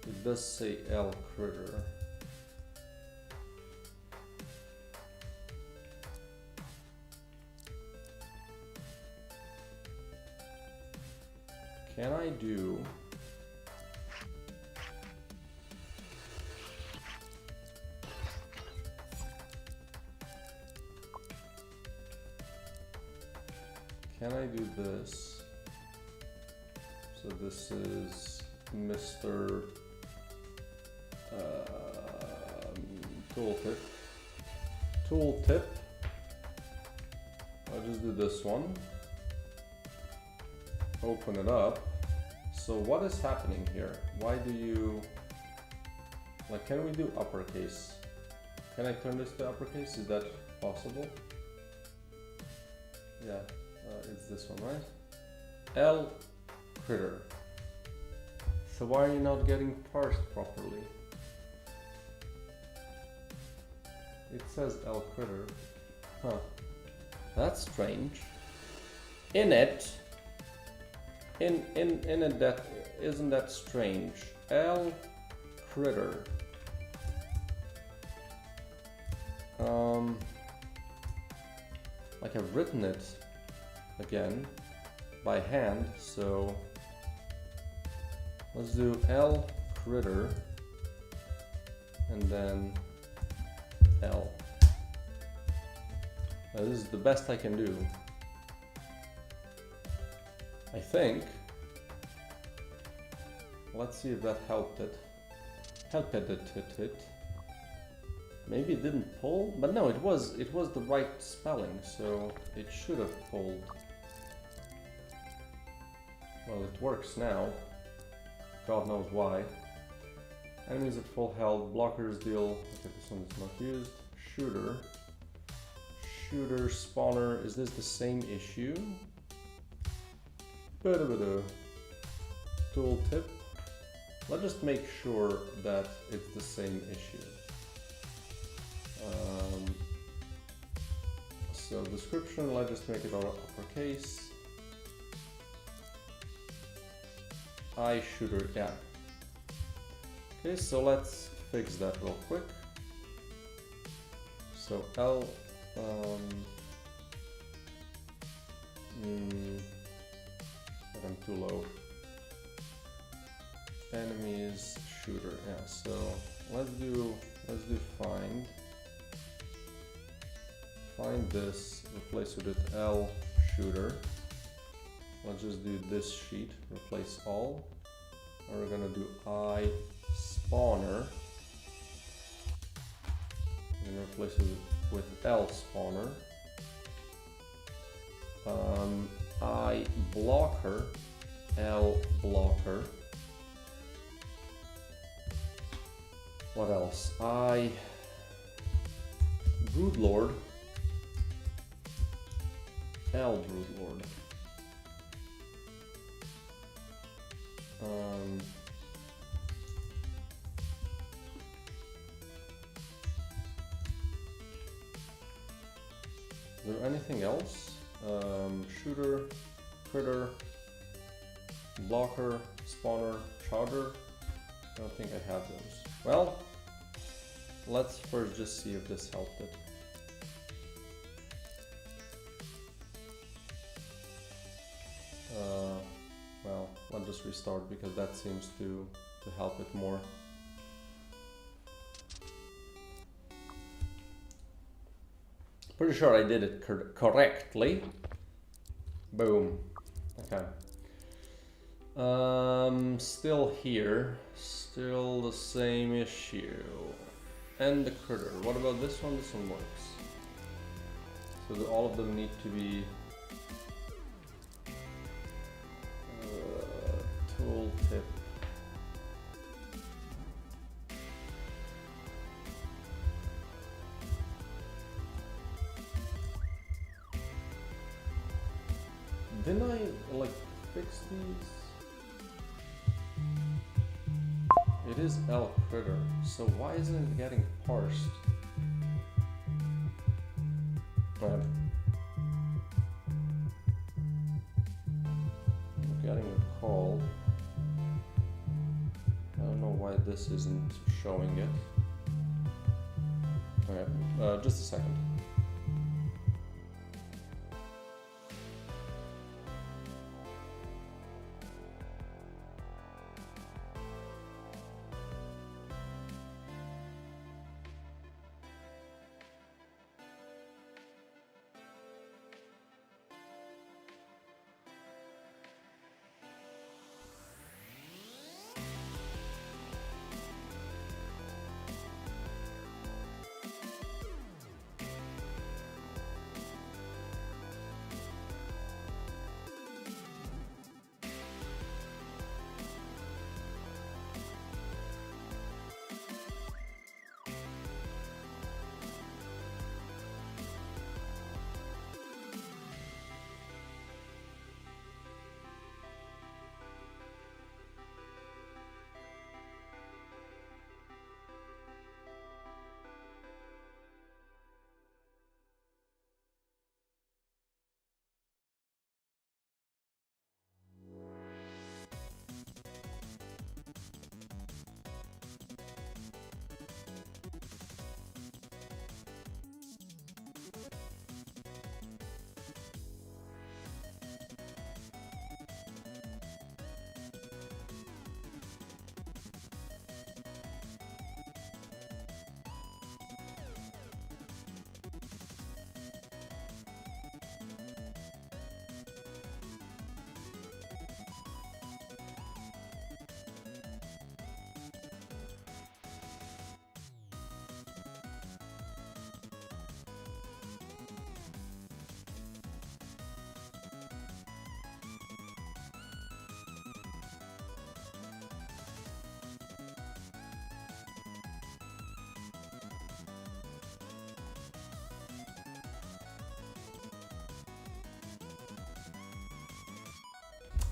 It does say L critter. Can I do... Can I do this? So this is Mr. Tooltip. Tooltip. I'll just do this one. Open it up. So what is happening here? Why do you... Like, can we do uppercase? Can I turn this to uppercase? Is that possible? Yeah, it's this one, right? L critter. So why are you not getting parsed properly? It says L critter. Huh. That's strange. In it, that isn't that strange? L critter. Like I've written it again by hand, so let's do L critter and then L. Now, this is the best I can do, I think. Let's see if that helped it. Maybe it didn't pull, but no, it was the right spelling, so it should have pulled. Well, it works now. God knows why. Enemies at full health, blockers deal. Okay, this one is not used. Shooter, spawner. Is this the same issue? Tooltip. Let's just make sure that it's the same issue. So description, let's just make it all uppercase. Eye shooter, yeah. Okay, so let's fix that real quick. So L, but I'm too low. Enemies shooter, yeah. So let's do find this, replace it with L shooter. Let's just do this sheet, replace all. And we're gonna do I spawner and replace it with L spawner. I blocker, L blocker. What else? I broodlord, L broodlord. Is there anything else? Shooter, critter, blocker, spawner, charger. I don't think I have those. Well, let's first just see if this helped it. Well, I'll just restart because that seems to help it more. Pretty sure I did it correctly. Boom. Okay. Still here. Still the same issue. And the critter. What about this one? This one works. So all of them need to be tooltip. Didn't I like fix these? It is L critter, so why isn't it getting parsed? I'm getting a call. I don't know why this isn't showing it. Okay, just a second.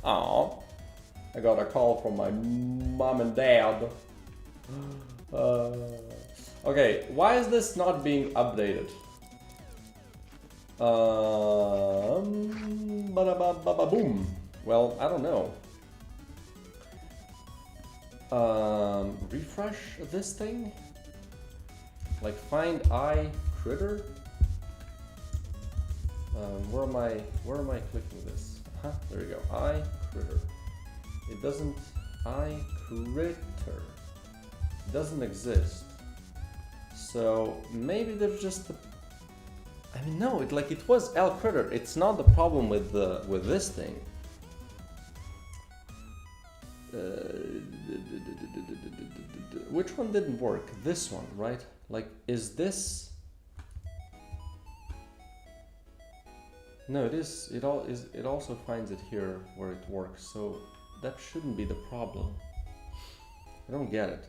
Aw. I got a call from my mom and dad. Okay, why is this not being updated? Boom. Well, I don't know. Refresh this thing? Like find I critter? Where am I clicking this? Huh, there we go. I critter. It doesn't, I critter. It doesn't exist. So maybe there's just the, I mean, no, it was L critter. It's not the problem with this thing. Which one didn't work? This one, right? Like, is this? No, it is. It also finds it here where it works. So that shouldn't be the problem. I don't get it.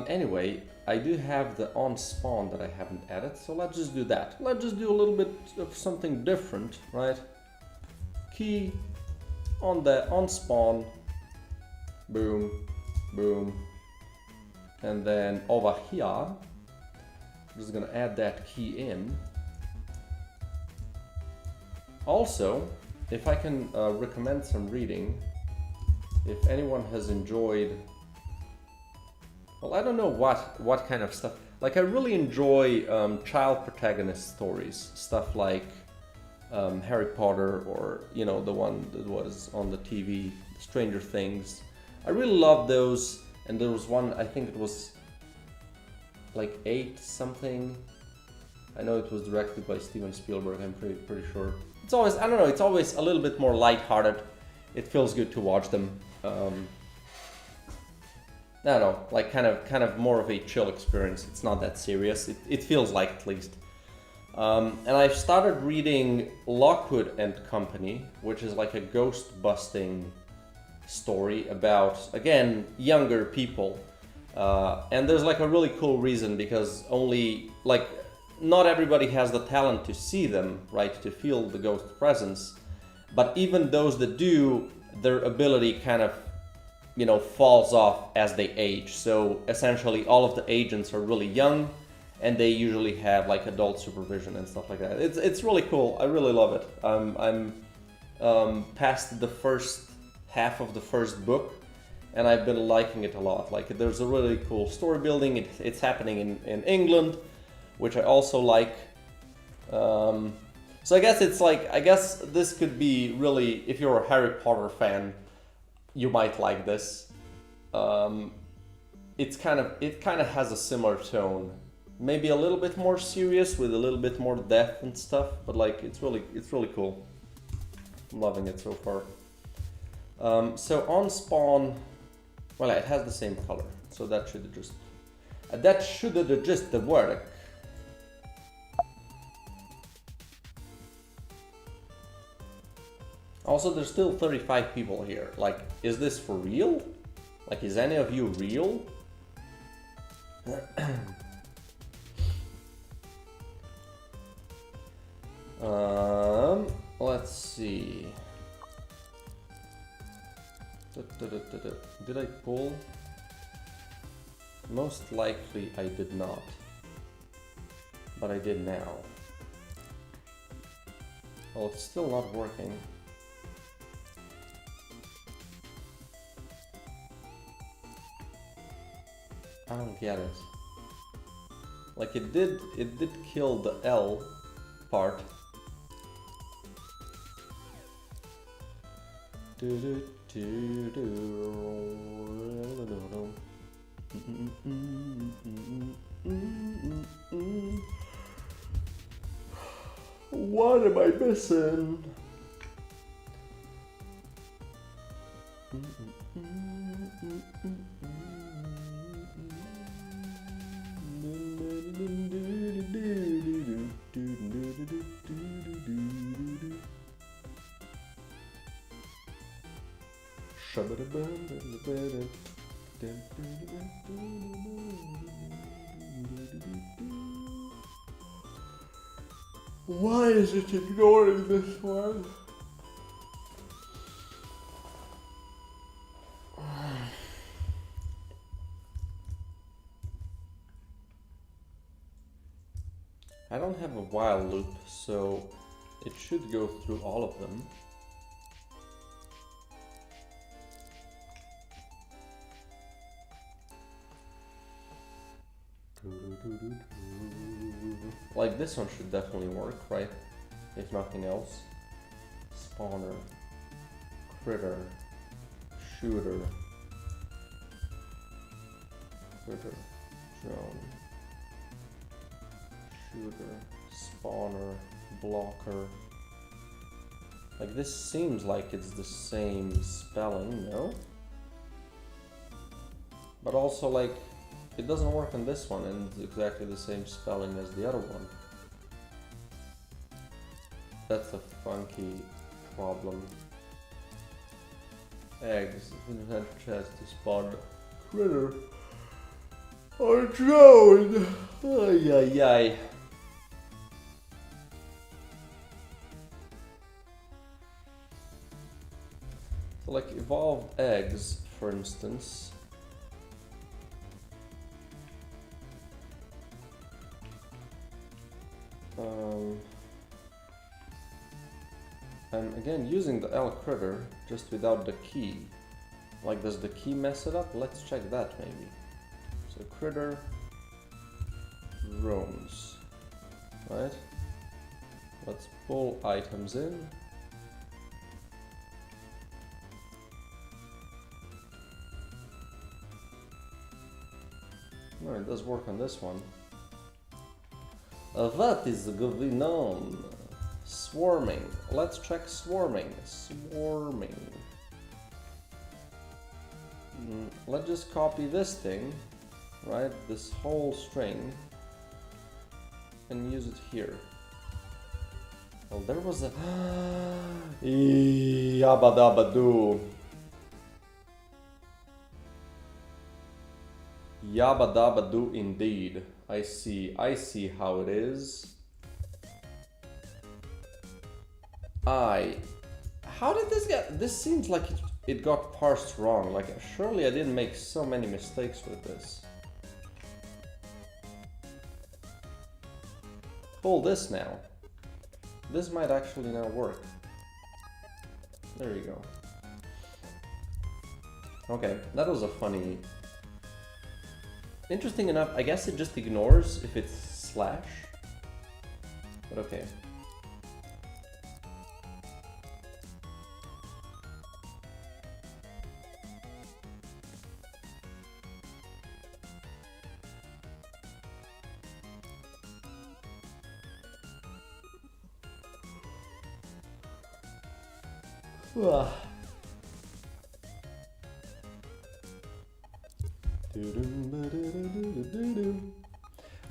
Anyway, I do have the on spawn that I haven't added, so let's just do that. Let's just do a little bit of something different, right? Key on the on spawn. Boom, boom. And then over here, I'm just gonna add that key in. Also, if I can recommend some reading, if anyone has enjoyed, well, I don't know what kind of stuff. Like, I really enjoy child protagonist stories, stuff like Harry Potter, or you know, the one that was on the TV, Stranger Things. I really love those. And there was one, I think it was like 8 something. I know it was directed by Steven Spielberg, I'm pretty sure. It's always, I don't know, it's always a little bit more lighthearted. It feels good to watch them. I don't know, like kind of more of a chill experience. It's not that serious. It feels like, at least. And I've started reading Lockwood and Company, which is like a ghost busting story about, again, younger people. And there's like a really cool reason, because only, like, not everybody has the talent to see them, right, to feel the ghost presence. But even those that do, their ability kind of, you know, falls off as they age. So essentially all of the agents are really young, and they usually have like adult supervision and stuff like that. It's really cool. I really love it. I'm past the first half of the first book, and I've been liking it a lot. Like, there's a really cool story building. It's happening in England, which I also like. So I guess it's like, I guess this could be really, if you're a Harry Potter fan, you might like this. It kind of has a similar tone, maybe a little bit more serious with a little bit more death and stuff, but like it's really cool. I'm loving it so far. So on spawn, well, it has the same color, so that should just work. Also, there's still 35 people here. Like, is this for real? Like, is any of you real? Let's see. Did I pull? Most likely I did not, but I did now. Well, it's still not working. I don't get it. Like, it did kill the L part. What am I missing? Why is it ignoring this one? I don't have a while loop, so it should go through all of them. Like this one should definitely work, right? If nothing else. Spawner, critter, shooter, critter, drone, shooter, spawner, blocker. Like this seems like it's the same spelling, no? But also like it doesn't work on this one and it's exactly the same spelling as the other one. That's a funky problem. Eggs, inventor chance to spawn critter or drone. Ay ay ay. So like evolved eggs, for instance. I'm again using the L critter just without the key. Like, does the key mess it up? Let's check that maybe. So critter roams, right? Let's pull items in. No, it does work on this one. That is going on. Swarming. Let's check swarming. Swarming. Let's just copy this thing, right? This whole string, and use it here. Well, there was a yabba dabba doo. Yabba dabba doo indeed. I see how it is. How did this get? This seems like it got parsed wrong. Like, surely I didn't make so many mistakes with this. Pull this now. This might actually now work. There you go. Okay, that was a funny... Interesting enough, I guess it just ignores if it's slash. But okay.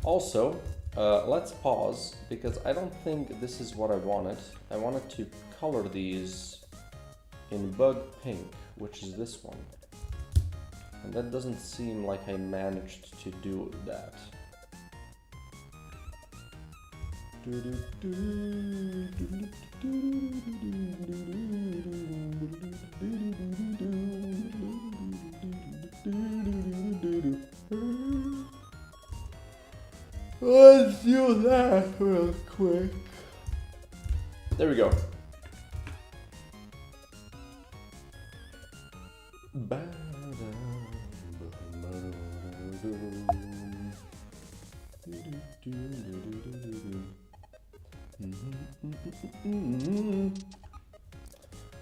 Also, let's pause because I don't think this is what I wanted. I wanted to color these in bug pink, which is this one. And that doesn't seem like I managed to do that. Let's do that real quick. There we go.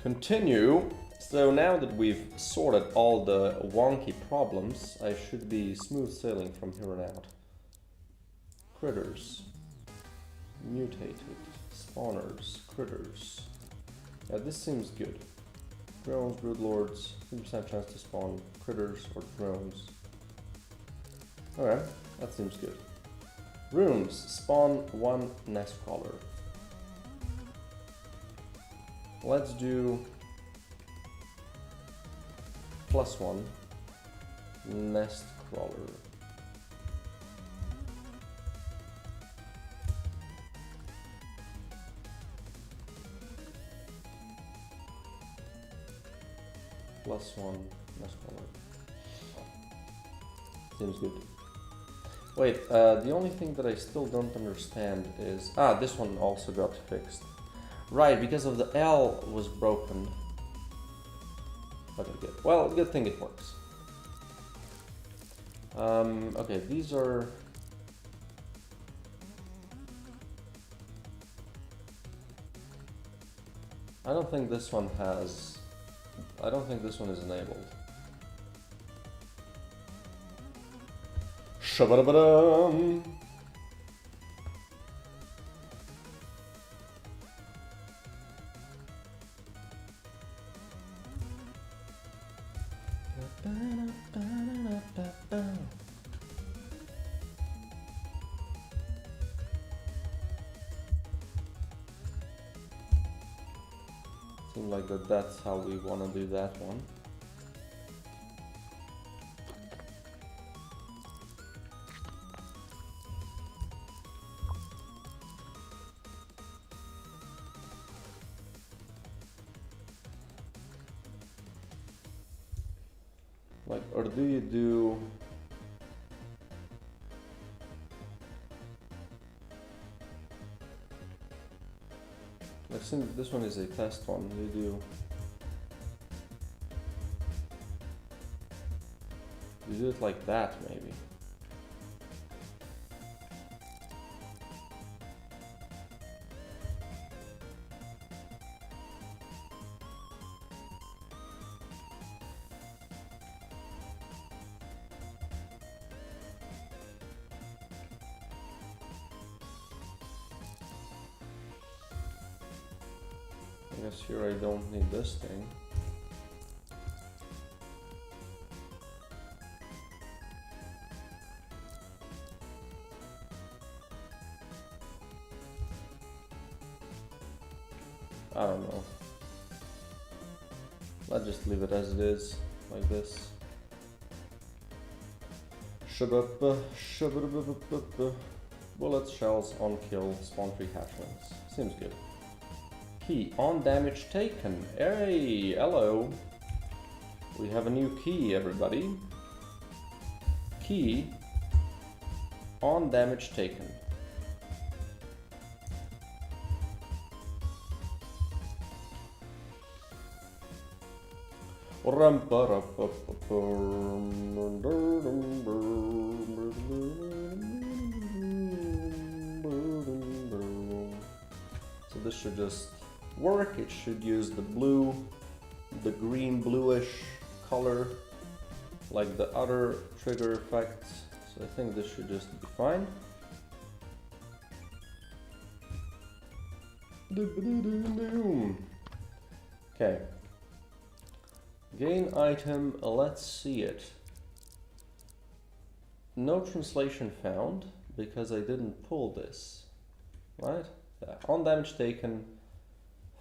Continue. So now that we've sorted all the wonky problems, I should be smooth sailing from here on out. Critters. Mutated. Spawners. Critters. Yeah, this seems good. Drones, broodlords, 50% chance to spawn critters or drones. Alright, that seems good. Rooms. Spawn one nest crawler. Let's do +1 nest crawler. +1 nest crawler. Seems good. Wait, the only thing that I still don't understand is... Ah, this one also got fixed. Right, because of the L was broken. Okay, good. Well, good thing it works. Okay, these are... I don't think this one has... I don't think this one is enabled. Shabadabadam! Seems like that's how we want to do that one. Like, or do you do... Like, since this one is a test one, you do it like that, maybe. I guess here I don't need this thing. I don't know. Let's just leave it as it is, like this. Bullets, shells, on kill, spawn 3 hatchlings. Seems good. Key on damage taken. Hey, hello. We have a new key, everybody. Key on damage taken. So this should just work. It should use the blue, the green bluish color like the other trigger effects. So I think this should just be fine. Okay. Gain item, let's see it. No translation found because I didn't pull this. Right? Yeah. On damage taken,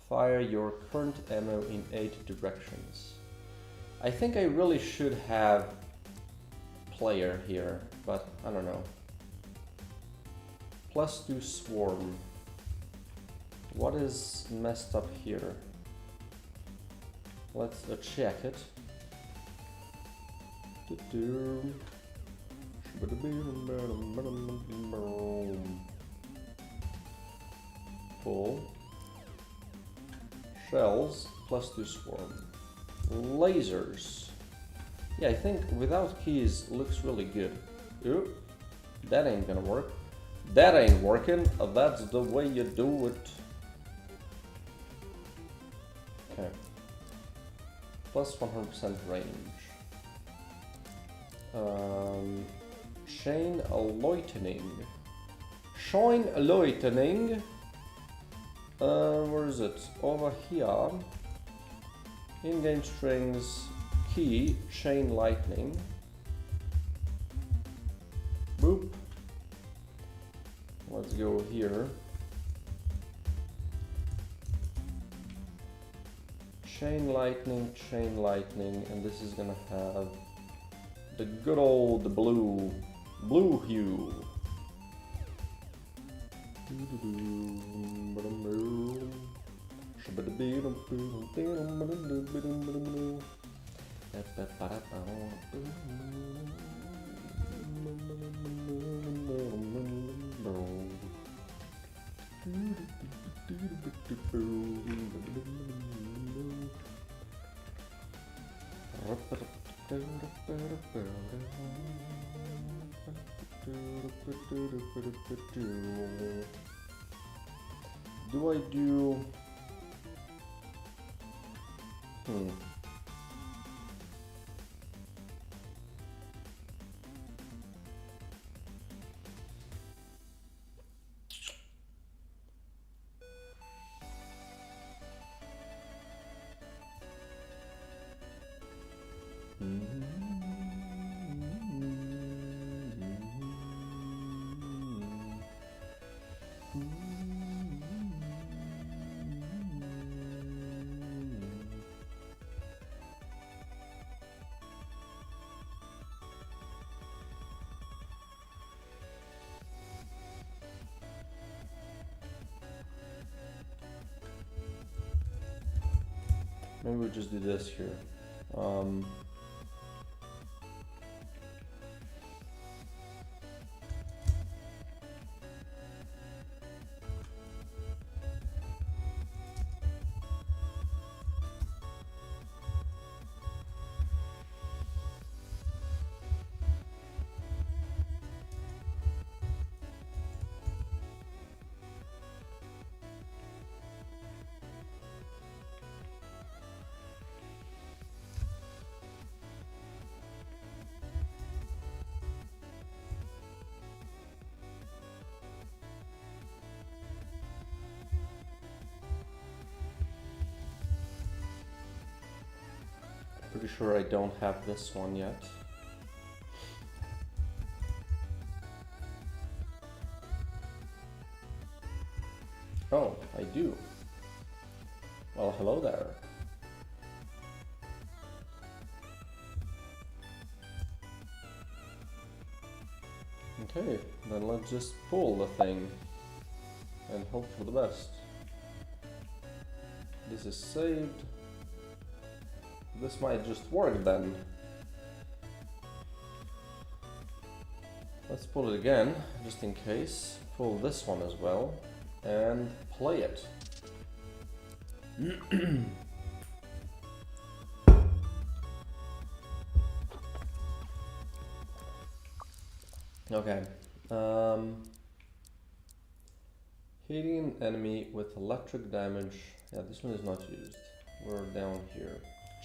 fire your current ammo in 8 directions. I think I really should have player here, but I don't know. +2 swarm. What is messed up here? Let's check it. Pull. Shells, +2 swarm. Lasers. Yeah, I think without keys looks really good. Ooh, that ain't gonna work. That ain't working. That's the way you do it. Okay. +100% range. Chain lightning. Shine lightning. Where is it? Over here. In-game strings. Key. Chain lightning. Boop. Let's go here. Chain lightning, and this is gonna have the good old blue hue. Do I do... Maybe we just do this here. Pretty sure I don't have this one yet. Oh, I do. Well, hello there. Okay, then let's just pull the thing and hope for the best. This is saved. This might just work then. Let's pull it again, just in case. Pull this one as well, and play it. Okay. Hitting an enemy with electric damage. Yeah, this one is not used. We're down here.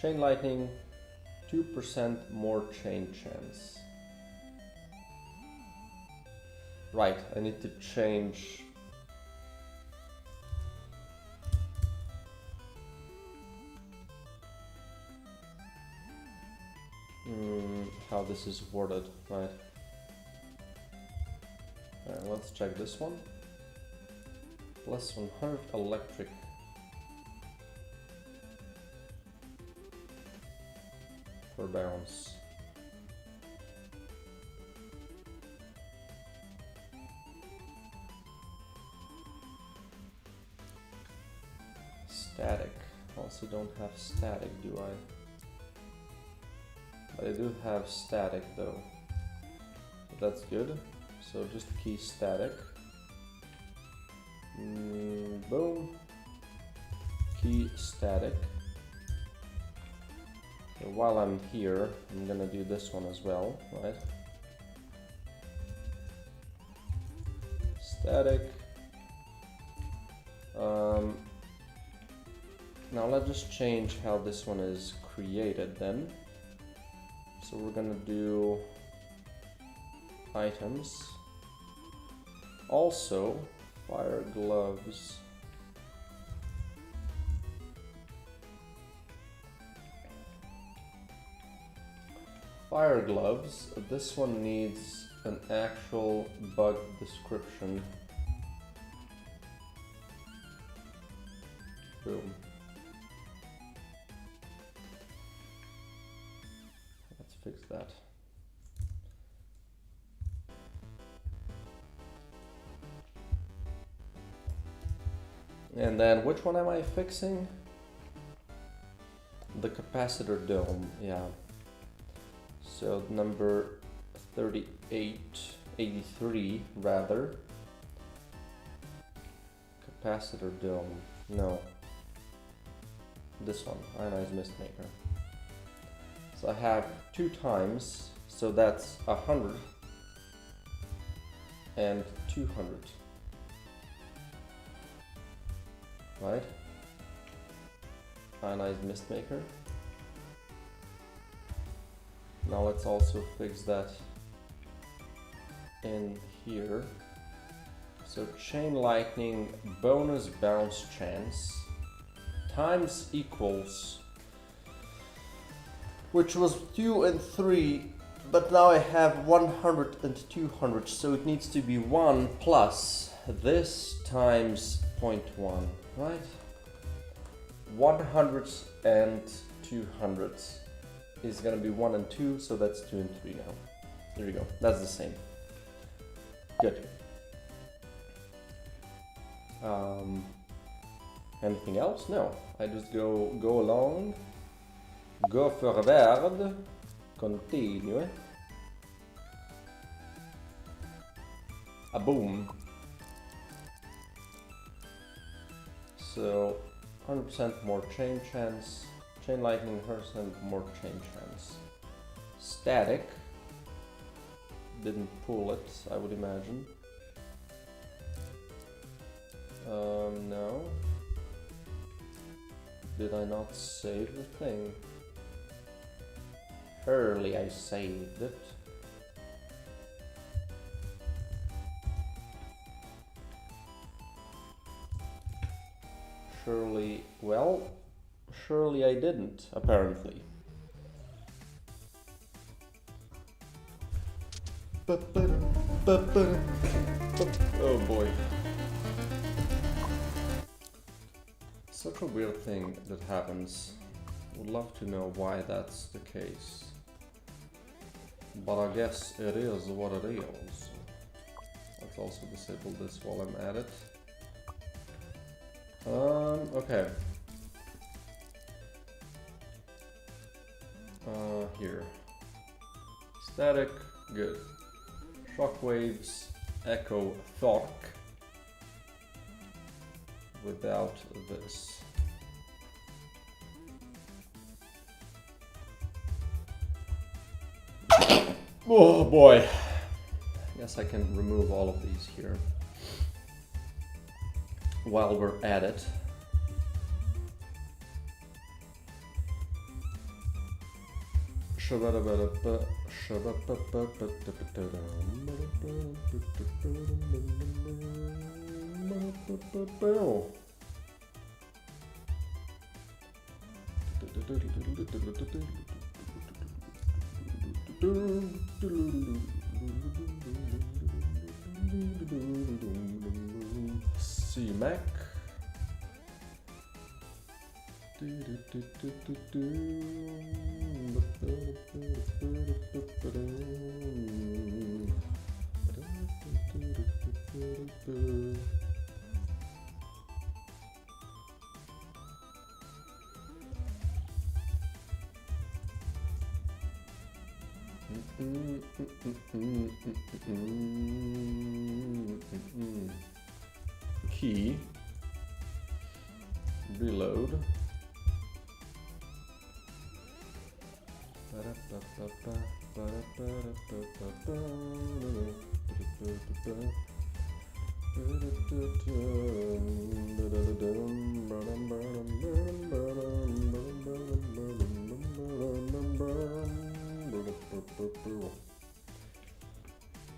Chain lightning, 2% more chain chance. Right, I need to change. How this is worded, right? Let's check this one. Plus 100 electric. For bounce. Static. Also don't have static, do I? But I do have static though. But that's good. So just key static. Boom. Key static. So while I'm here, I'm gonna do this one as well, right? Static. Now let's just change how this one is created then. So we're gonna do items. Also, fire gloves. Fire gloves. This one needs an actual bug description. Boom. Let's fix that. And then which one am I fixing? The capacitor dome, yeah. So number 83 rather. Capacitor dome, no. This one, ionized mist maker. So I have 2 times, so that's 100 and 200. Right? Ionized mist maker. Now let's also fix that in here. So chain lightning bonus bounce chance times equals, which was 2 and 3, but now I have 100 and 200, so it needs to be 1 plus this times 0.1, right? 100s and 200s is gonna be 1 and 2, so that's 2 and 3 now. There you go, that's the same. Good. Anything else? No, I just go along, go forward, continue. A boom. So 100% more chain chance, chain lightning, 100% more chain chance. Static, didn't pull it, I would imagine. No. Did I not save the thing? Surely I saved it. Surely, well, surely I didn't, apparently. Oh boy. Such a weird thing that happens. Would love to know why that's the case. But I guess it is what it is. Let's also disable this while I'm at it. Okay. Here. Static, good. Shockwaves, echo, thok. Without this. Oh boy. I guess I can remove all of these here while we're at it. C-Mac. Key. Reload.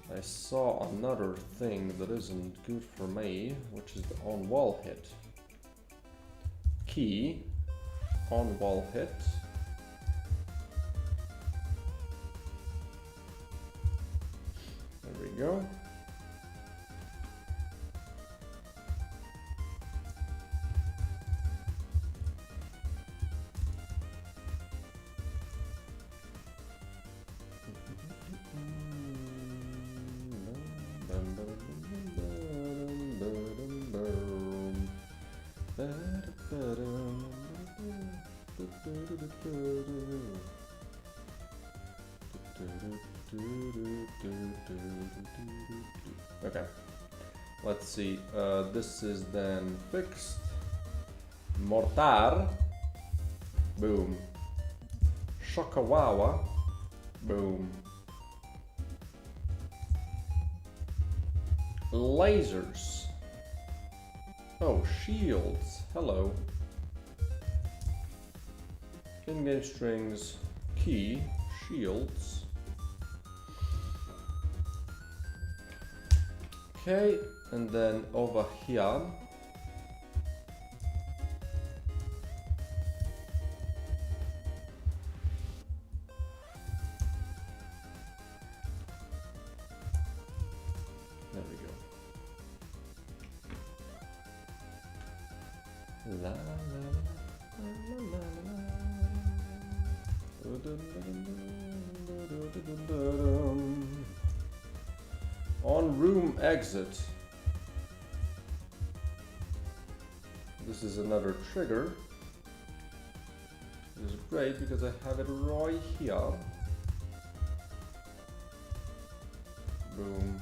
I saw another thing that isn't good for me, which is the on-wall hit. Key, on-wall hit. There we go. Okay, let's see. This is then fixed. Mortar. Boom. Shokawawa. Boom. Lasers. Oh, shields. Hello. In-game strings. Key. Shields. Okay, and then over here. There we go. La, la, la, la, la, la. On room exit. This is another trigger. It is great because I have it right here. Boom.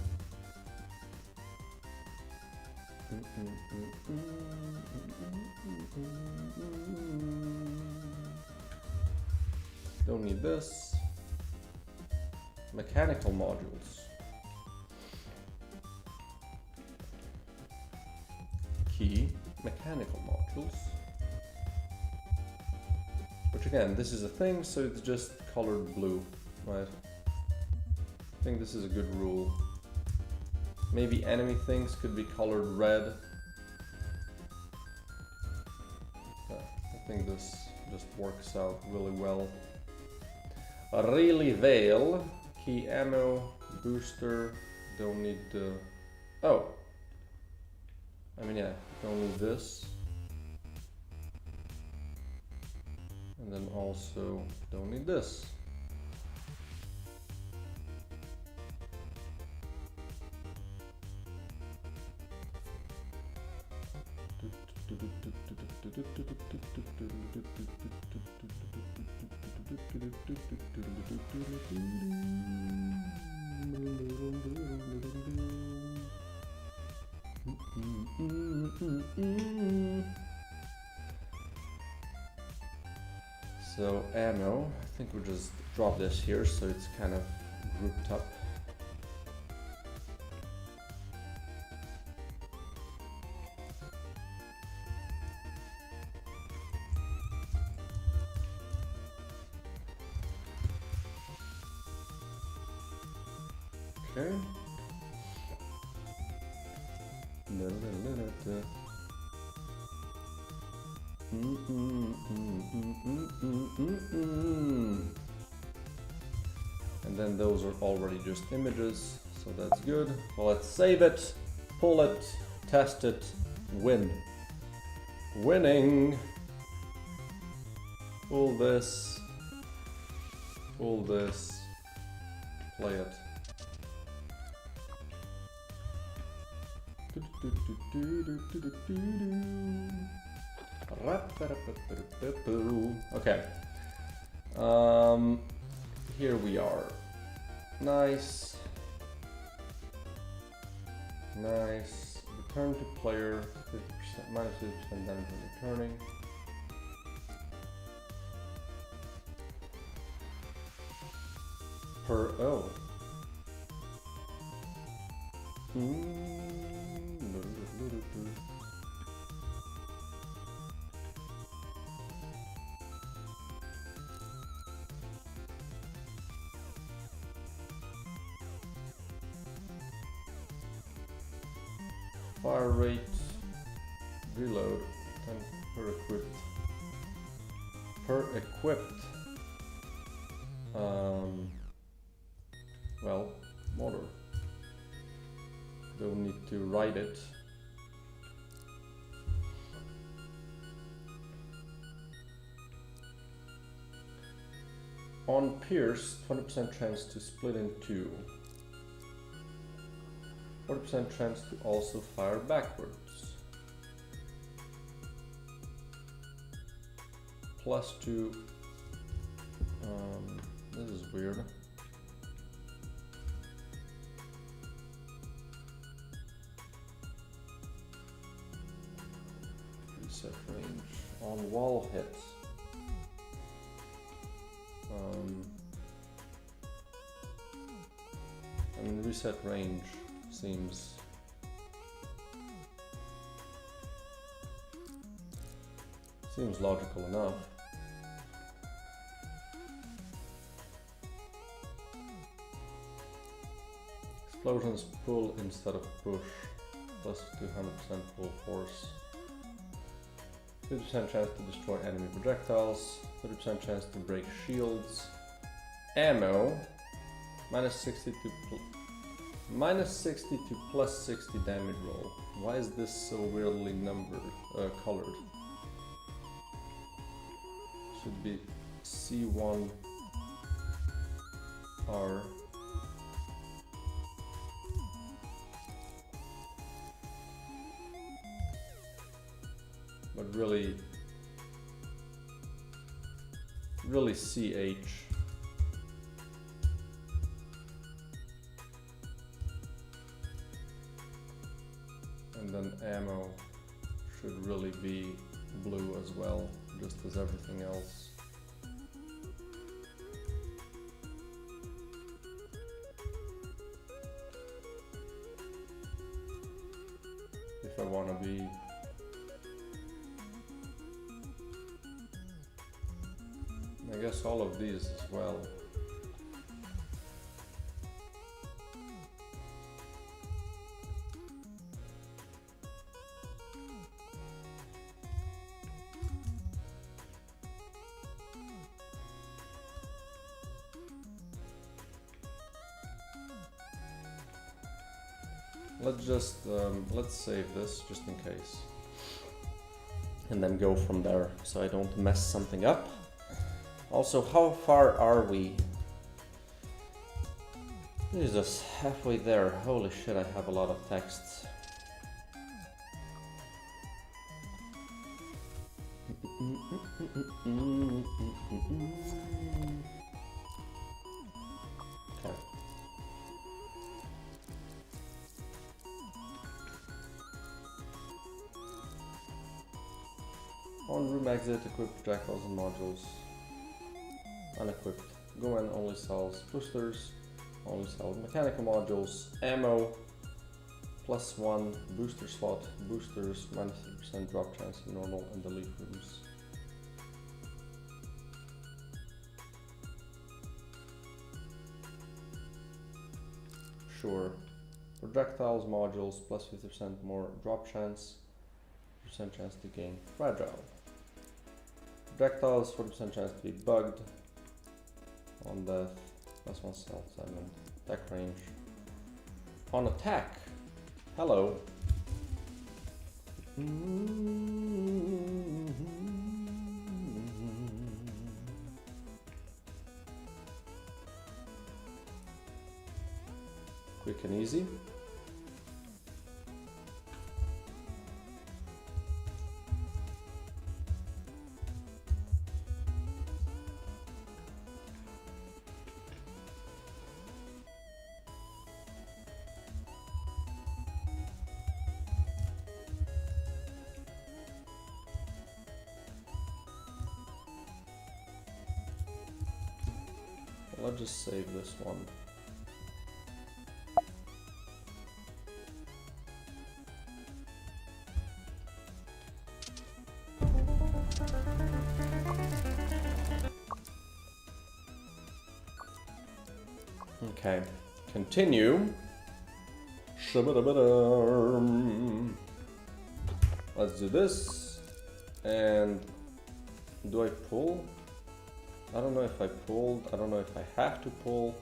Don't need this. Mechanical modules. Key. Mechanical modules. Which again, this is a thing, so it's just colored blue, right? I think this is a good rule. Maybe enemy things could be colored red. I think this just works out really well. Really Veil, key ammo, booster, don't need the... Oh! I mean, yeah, don't need this. And then also don't need this. So ammo, I think we'll just drop this here so it's kind of grouped up. Okay. And then those are already just images, so that's good. Well, let's save it, pull it, test it, win. Winning. Pull this, play it. Okay. Here we are. Nice. Nice. Return to player. 50% minus 50% damage when returning. Oh. Fire rate, reload, time per equipped. Well, motor. Don't need to write it. On pierce, 20% chance to split in two. 40% chance to also fire backwards. +2. This is weird. Reset range on wall hits. reset range seems logical enough. Explosions pull instead of push, plus 200% pull force. 50% chance to destroy enemy projectiles, 30% chance to break shields. Ammo, minus 60 to plus 60 damage roll. Why is this so weirdly colored? Should be C1R. But really CH. And then ammo should really be blue as well, just as everything else. If I want to be I guess all of these as well. Let's save this just in case, and then go from there so I don't mess something up. Also, how far are we? Jesus, halfway there. Holy shit, I have a lot of texts. Okay. On room exit, equip projectiles and modules. Unequipped. Go in, only sells boosters, only sells mechanical modules, ammo, +1 booster slot, boosters, -3% drop chance in normal and elite rooms. Sure. Projectiles, modules, +50% more drop chance, % chance to gain fragile. Projectiles, 40% chance to be bugged. On death, +1 stealth, 7, attack range. On attack, hello. Quick and easy. Let's just save this one. Okay, continue. Let's do this. And do I pull? I don't know if I pulled, I don't know if I have to pull.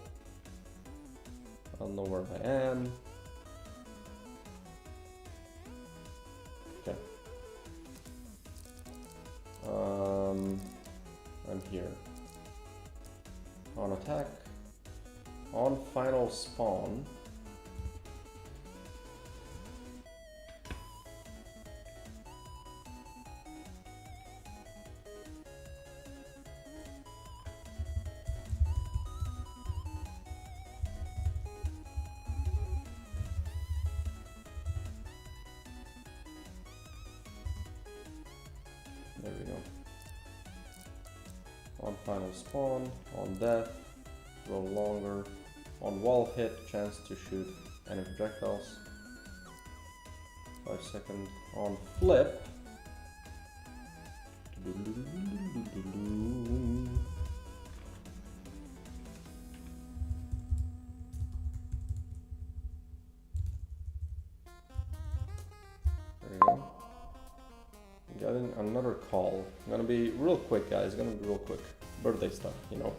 I don't know where I am. Okay. I'm here. On attack. On final spawn. There we go. On final spawn, on death, roll longer, On wall hit, chance to shoot enemy projectiles. 5 second on flip. Okay. Getting another call. Gonna be real quick, guys. Gonna be real quick. Birthday stuff, you know.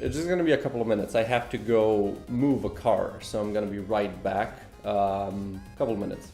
It's just gonna be a couple of minutes. I have to go move a car, so I'm gonna be right back. Couple of minutes.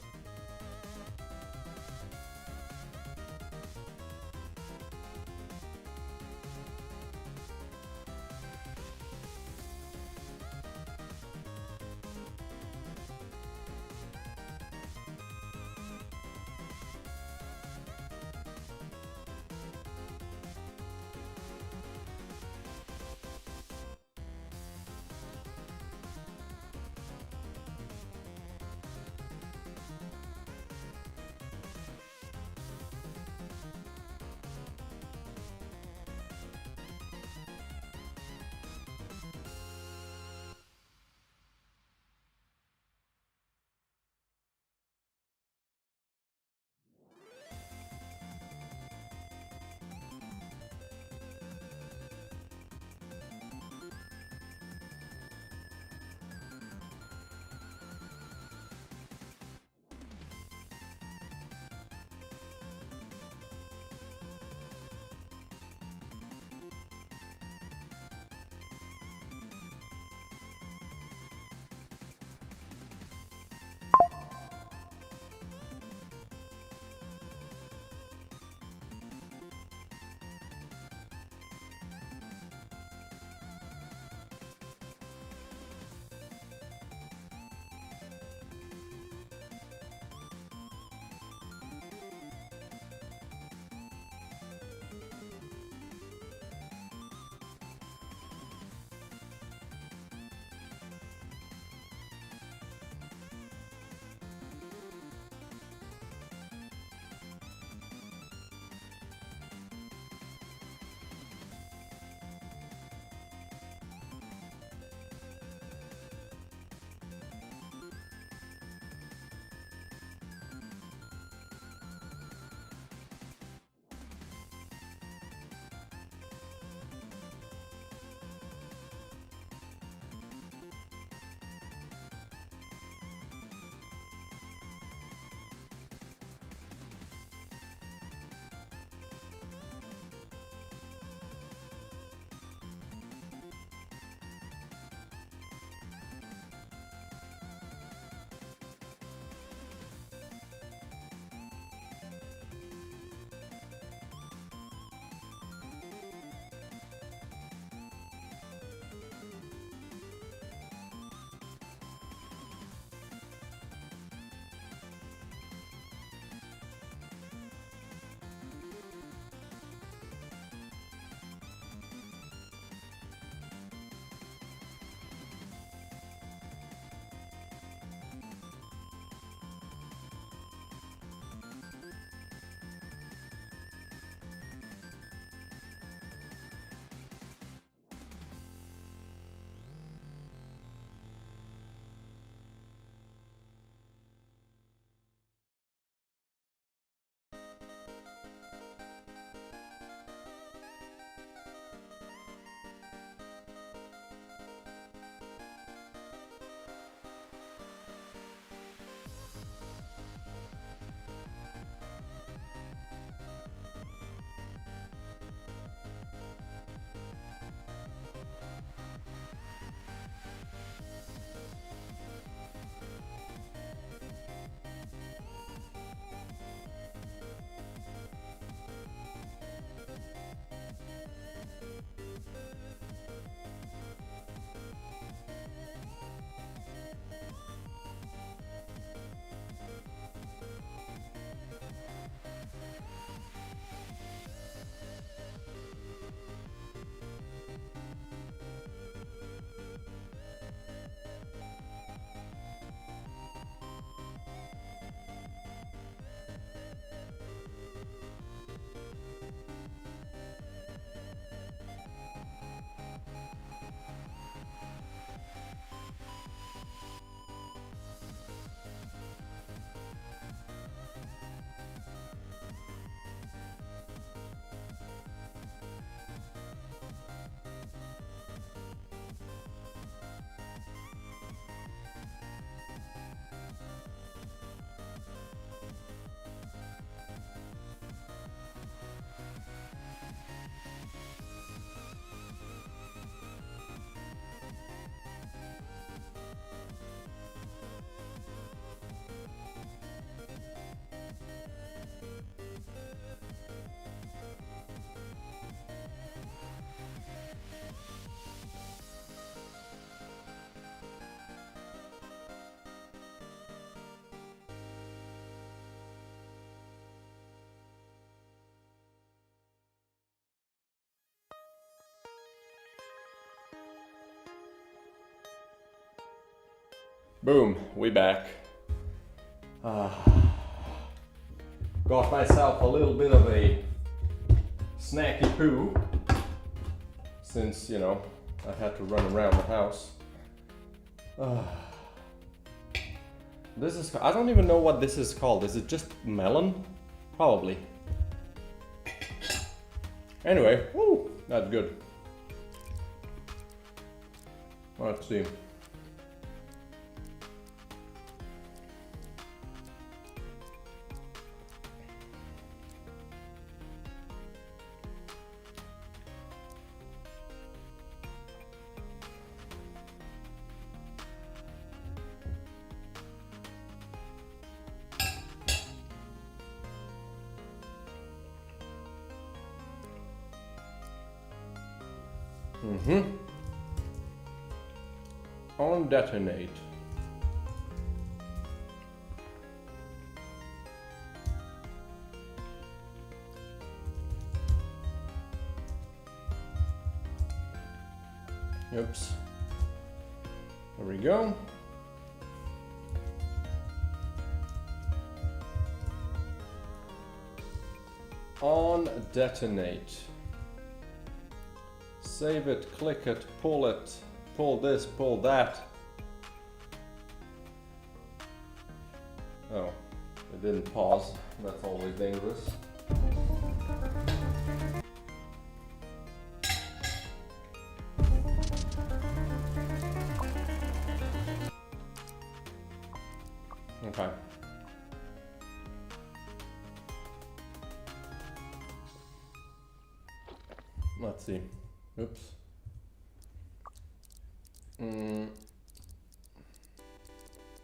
Boom, we back. Got myself a little bit of a snacky poo since, you know, I had to run around the house. This is, I don't even know what this is called. Is it just melon? Probably. Anyway, woo, that's good. Let's see. On detonate. Oops. There we go. On detonate. Save it, click it, pull this, pull that. Oh, it didn't pause. That's always dangerous. Okay. Let's see. Oops.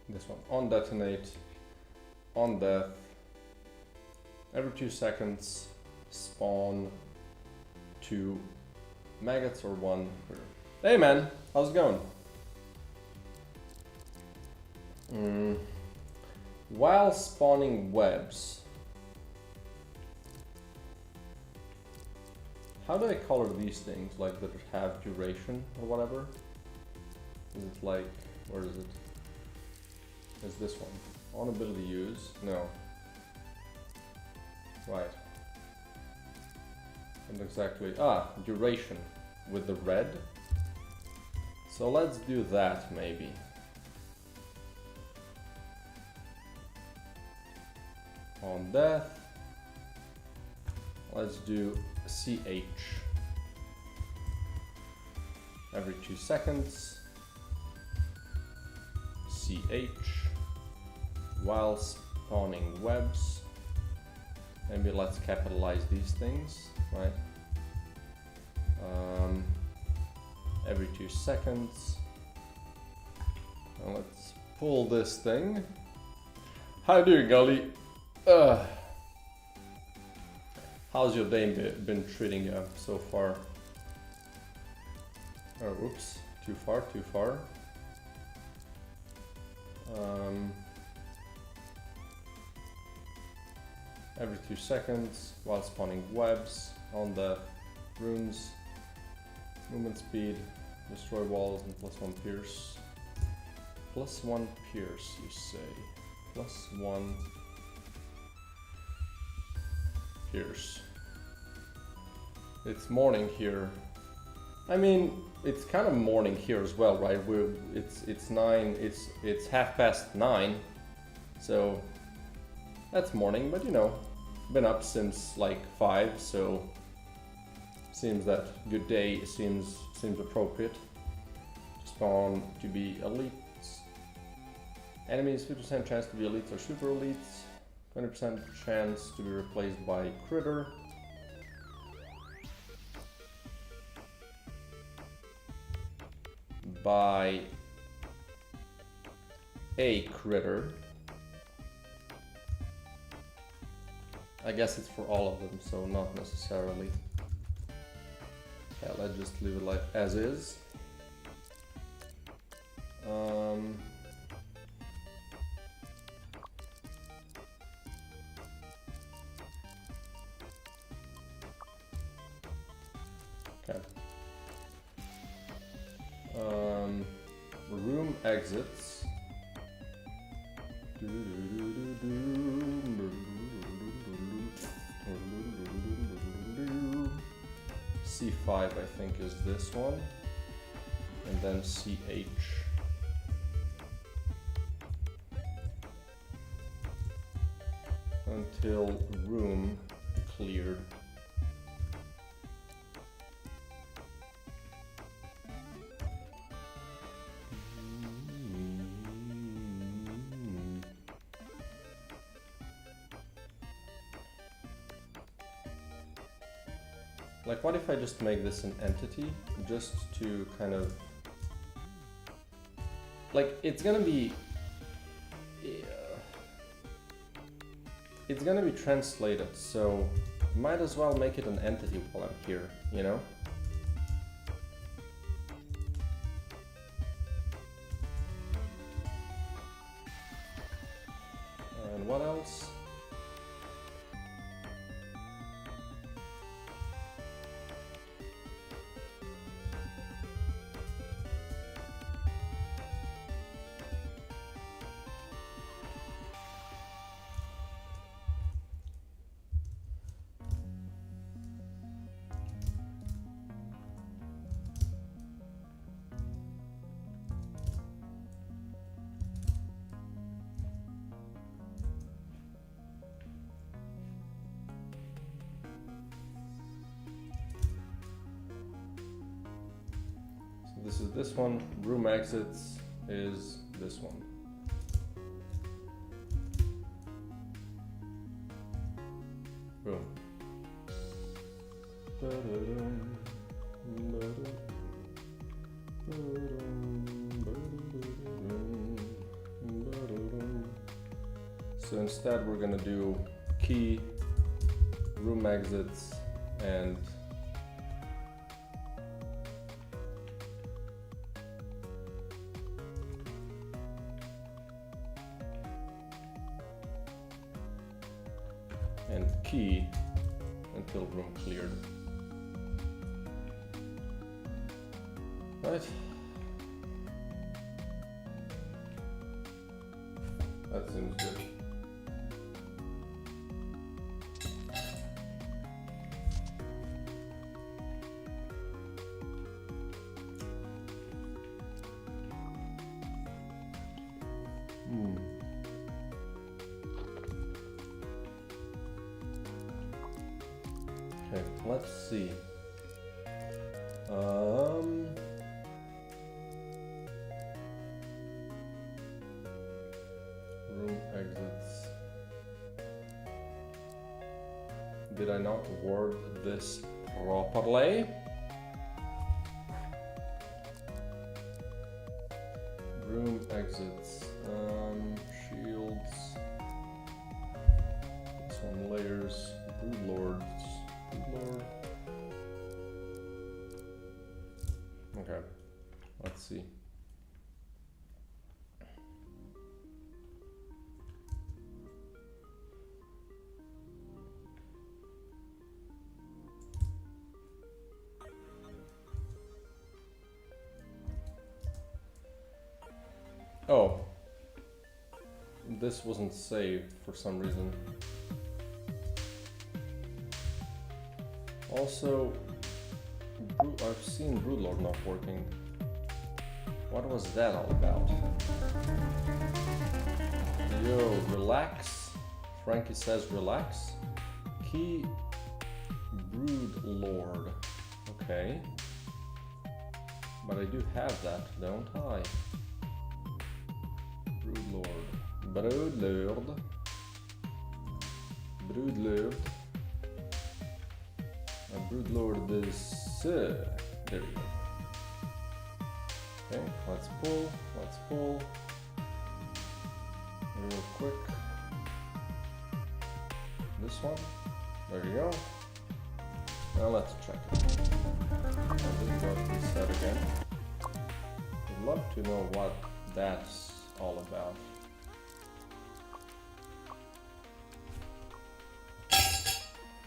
This one. On detonate. On death. Every 2 seconds. Spawn 2 maggots or 1 critter. Hey man, how's it going? While spawning webs. How do I color these things? Like that have duration or whatever? Is it like, where is it? Is this one? On ability use? No. Right. And exactly, duration with the red. So let's do that maybe. On death. Let's do CH. Every 2 seconds. CH. While spawning webs. Maybe let's capitalize these things, right? Every 2 seconds. And let's pull this thing. How you doing, Gully? How's your day been treating you so far? Oh, oops, too far. Every 2 seconds while spawning webs on the runes. Movement speed, destroy walls, and +1 pierce. +1 pierce, you say. +1 pierce. It's morning here. I mean, it's kind of morning here as well, right? It's 9. It's 9:30. So that's morning, but you know, been up since like 5, so seems that good day seems appropriate. Spawn to be elites. Enemies 50% chance to be elites or super elites. 20% chance to be replaced by critter. By a critter. I guess it's for all of them, so not necessarily. Yeah, let's just leave it like as is. Okay. Room exits. C5 I think is this one, and then CH. Until room cleared. Like, what if I just make this an entity, just to kind of... Like, it's gonna be... it's gonna be translated, so might as well make it an entity while I'm here, you know? And what else? This is this one, room exits is this one. Boom. So instead we're gonna do key, room exits, and key until room cleared. Right. That seems good. Okay, let's see. Room exits. Did I not word this properly? Room exits. Shields. This one layers. Broodlords. Broodlord. Okay. Let's see. Oh, this wasn't saved for some reason. Also, I've seen Broodlord not working. What was that all about? Yo, relax. Frankie says relax. Key Broodlord. Okay. But I do have that, don't I? Broodlord. Broodlord. Broodlord. And Broodlord is... there we go. Okay, let's pull. Real quick. This one. There you go. Now let's check it. I just got reset again. I'd love to know what that's all about.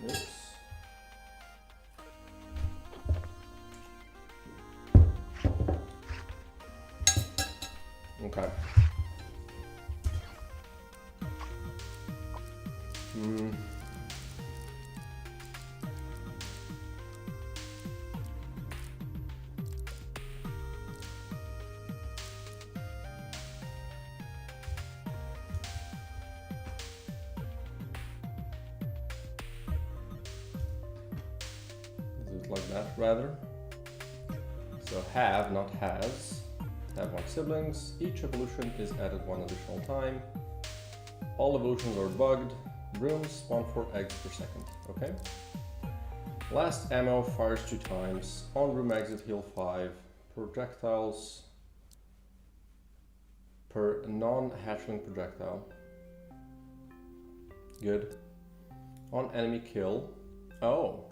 Oops. Okay. Like that rather. So have, not has. Have 1 siblings. Each evolution is added 1 additional time. All evolutions are bugged. Rooms spawn 4 eggs per second. Okay. Last ammo fires 2 times. On room exit heal 5. Projectiles per non-hatchling projectile. Good. On enemy kill. Oh.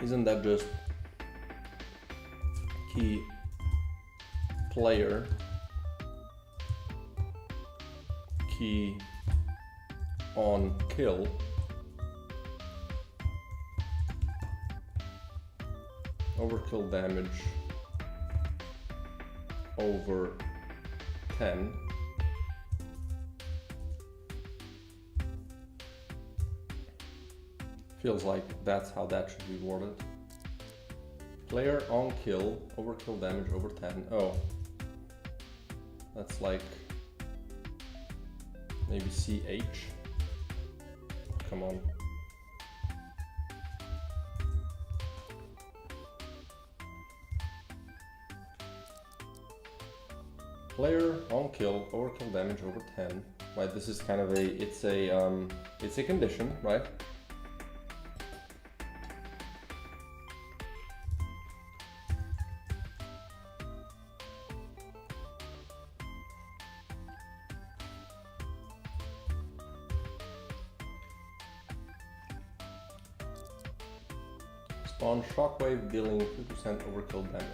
Isn't that just key player key on kill overkill damage over 10 feels like that's how that should be worded. Player on kill, overkill damage over 10. Oh. That's like maybe CH. Come on. Player on kill, overkill damage over 10. Right, this is kind of a it's a condition, right? Spawn shockwave dealing 2% overkill damage.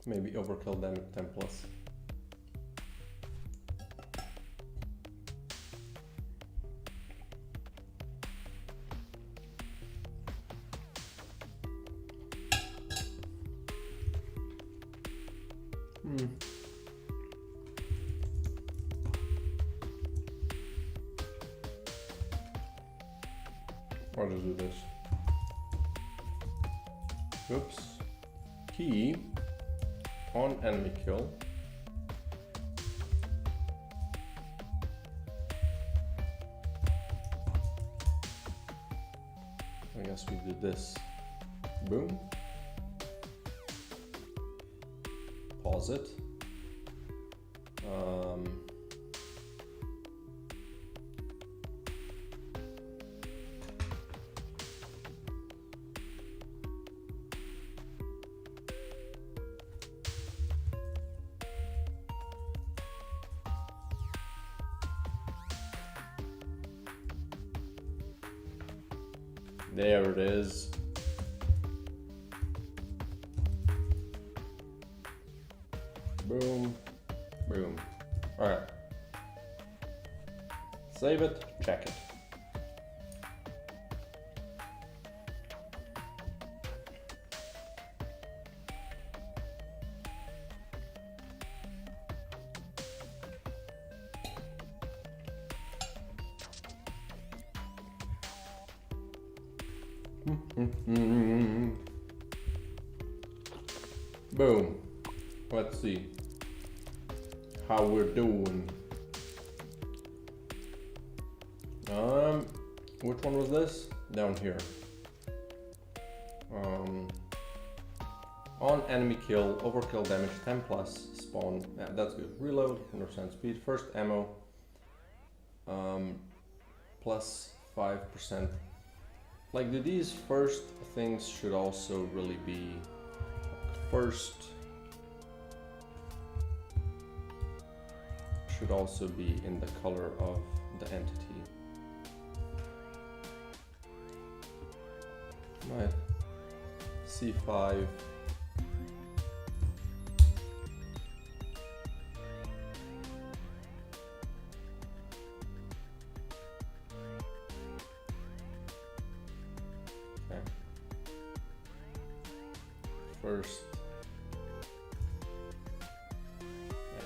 Maybe overkill damage 10 plus. I'll just do this. Oops. Key on enemy kill. I guess we did this. Boom. Pause it. There it is. Boom, boom. All right. Save it, check it. Boom. Let's see how we're doing. Which one was this? Down here. On enemy kill, overkill damage 10 plus, spawn, yeah, that's good. Reload, 100% speed, first ammo, plus 5%. Like, do these first things should also really be first, should also be in the color of the entity. Right, C5. First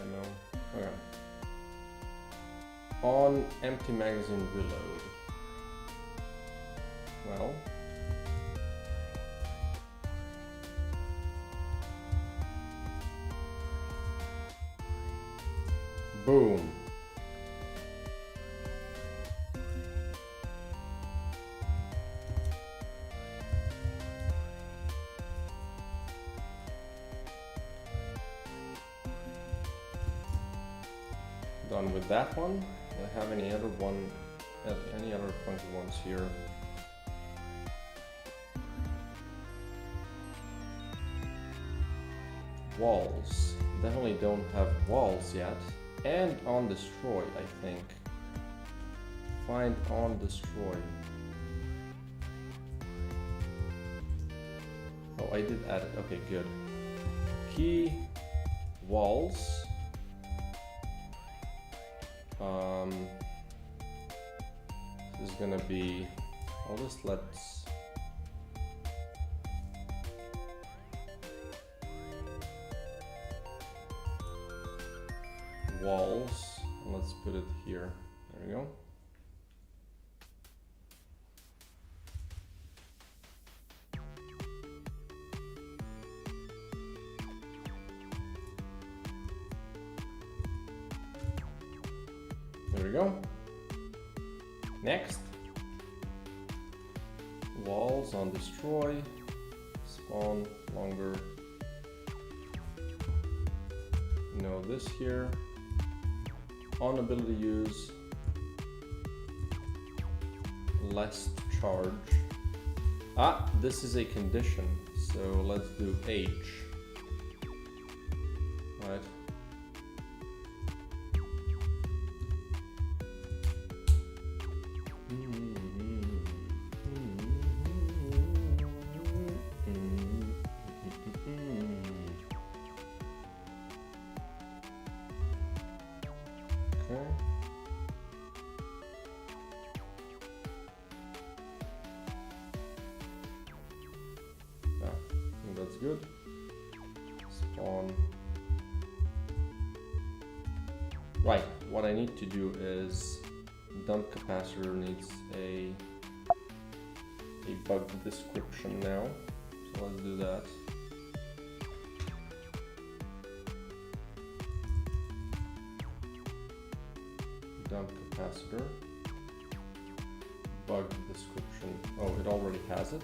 ammo. Okay. On empty magazine reload. Well, boom. Done with that one. Do I have any other any other funky ones here? Walls. Definitely don't have walls yet. And on destroy, I think. Find on destroy. Oh, I did add it. Okay, good. Key walls. This is gonna be, I'll just let's walls, and let's put it here. There we go. There we go. Next, walls on destroy, spawn longer. No, this here. On ability use, less charge. Ah, this is a condition, so let's do H. Right. That's good. Spawn. Right, what I need to do is dump capacitor needs a bug description now. So let's do that. Dump capacitor. Bug description. Oh, it already has it.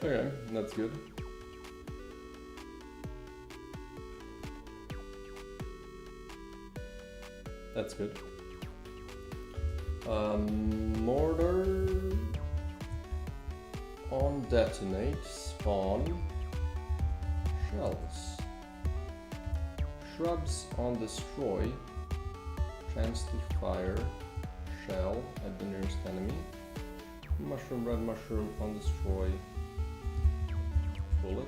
Okay, that's good. That's good. Mortar on detonate, spawn, shells. Shrubs on destroy, chance to fire, shell at the nearest enemy. Mushroom, red mushroom on destroy, bullet.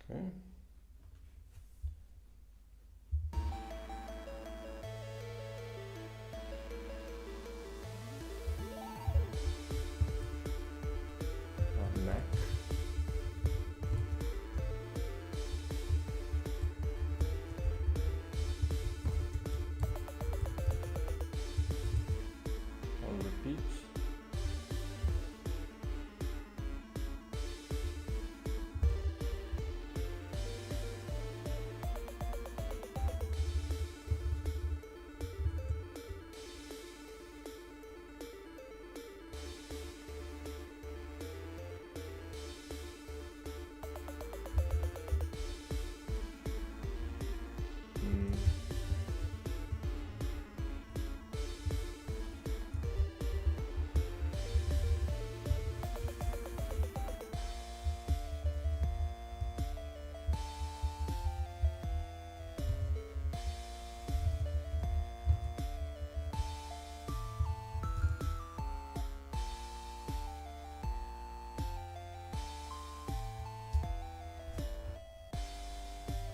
Okay.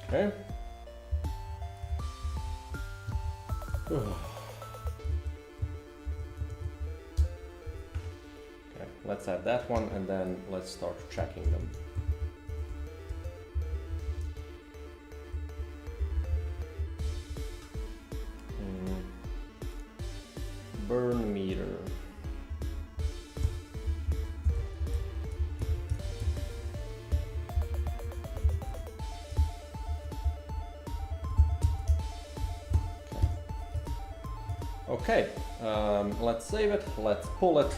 Okay. Okay, let's add that one and then let's start checking them. Burn meter. Okay, let's save it, let's pull it,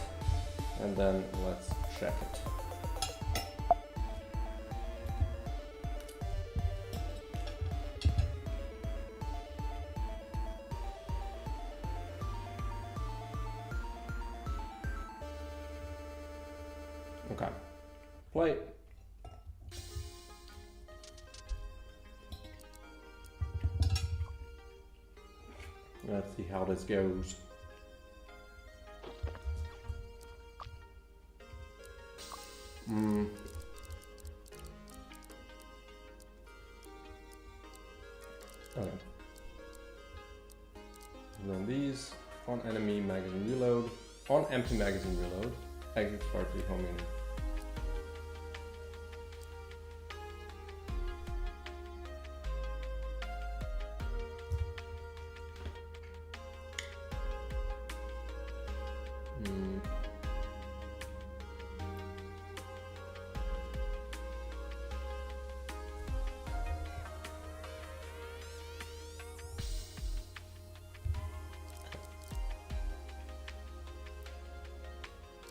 and then let's check it. Okay, play. Let's see how this goes. Okay. Then these, on enemy magazine reload, on empty magazine reload, exit partly homing.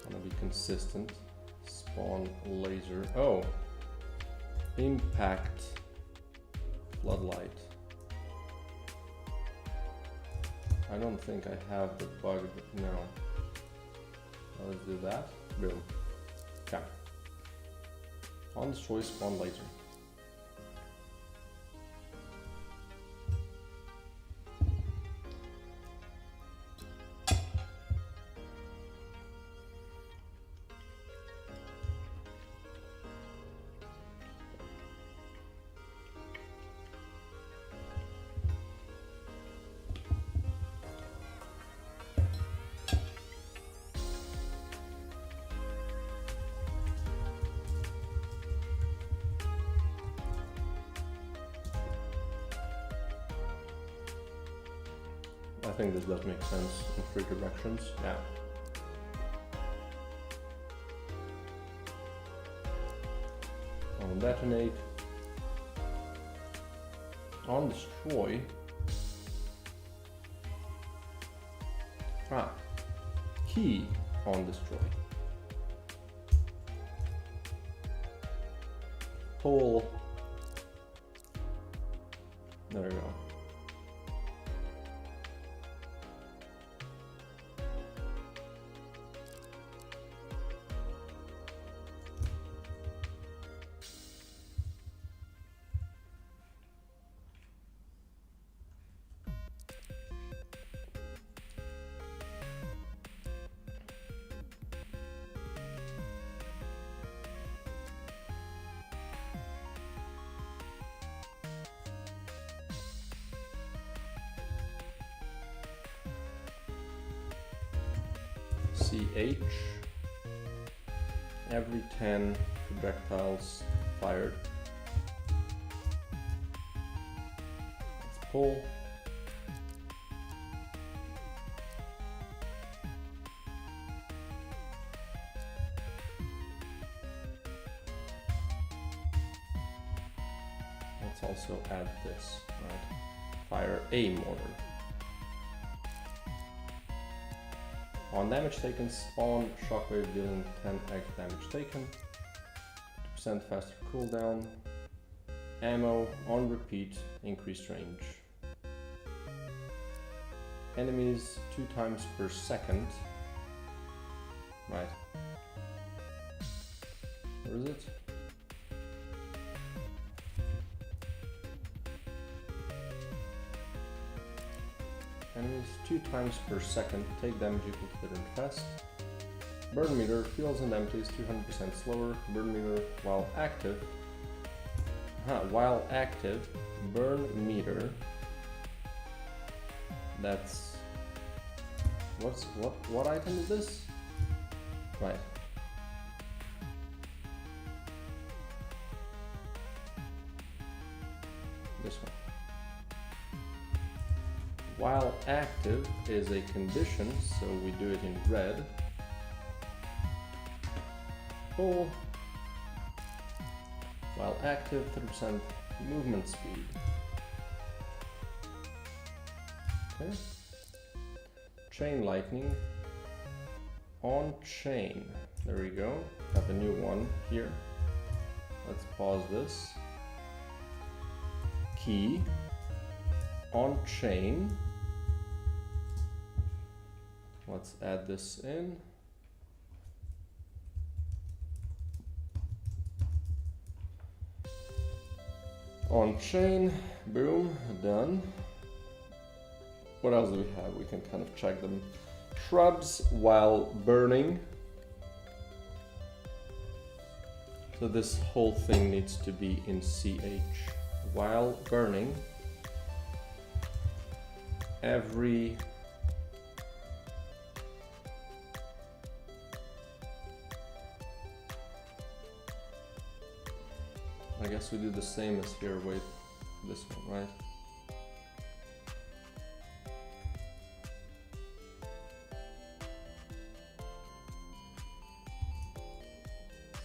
Gonna be consistent. Spawn laser. Oh, impact floodlight. I don't think I have the bug now. Let's do that. Boom. Okay. On destroy spawn laser. I think this does make sense in 3 directions, yeah. On detonate. On destroy. Key on destroy. Pull. There we go. CH, every 10 projectiles fired. Let's pull. Let's also add this, right? Fire a mortar. On damage taken, spawn shockwave dealing 10x damage taken, 2% faster cooldown, ammo on repeat, increased range. Enemies 2 times per second. Right. Where is it? Enemies 2 times per second take damage equal to their infest. Burn meter fills and empties 200% slower. Burn meter while active. burn meter. That's what item is this? Right. This one. While active is a condition, so we do it in red. Pull. While active, 30% movement speed. Okay. Chain lightning. On chain. There we go. Have a new one here. Let's pause this. Key. On chain. Let's add this in. On chain, boom, done. What else do we have? We can kind of check them. Shrubs while burning. So this whole thing needs to be in CH. While burning, every I guess we do the same as here with this one, right?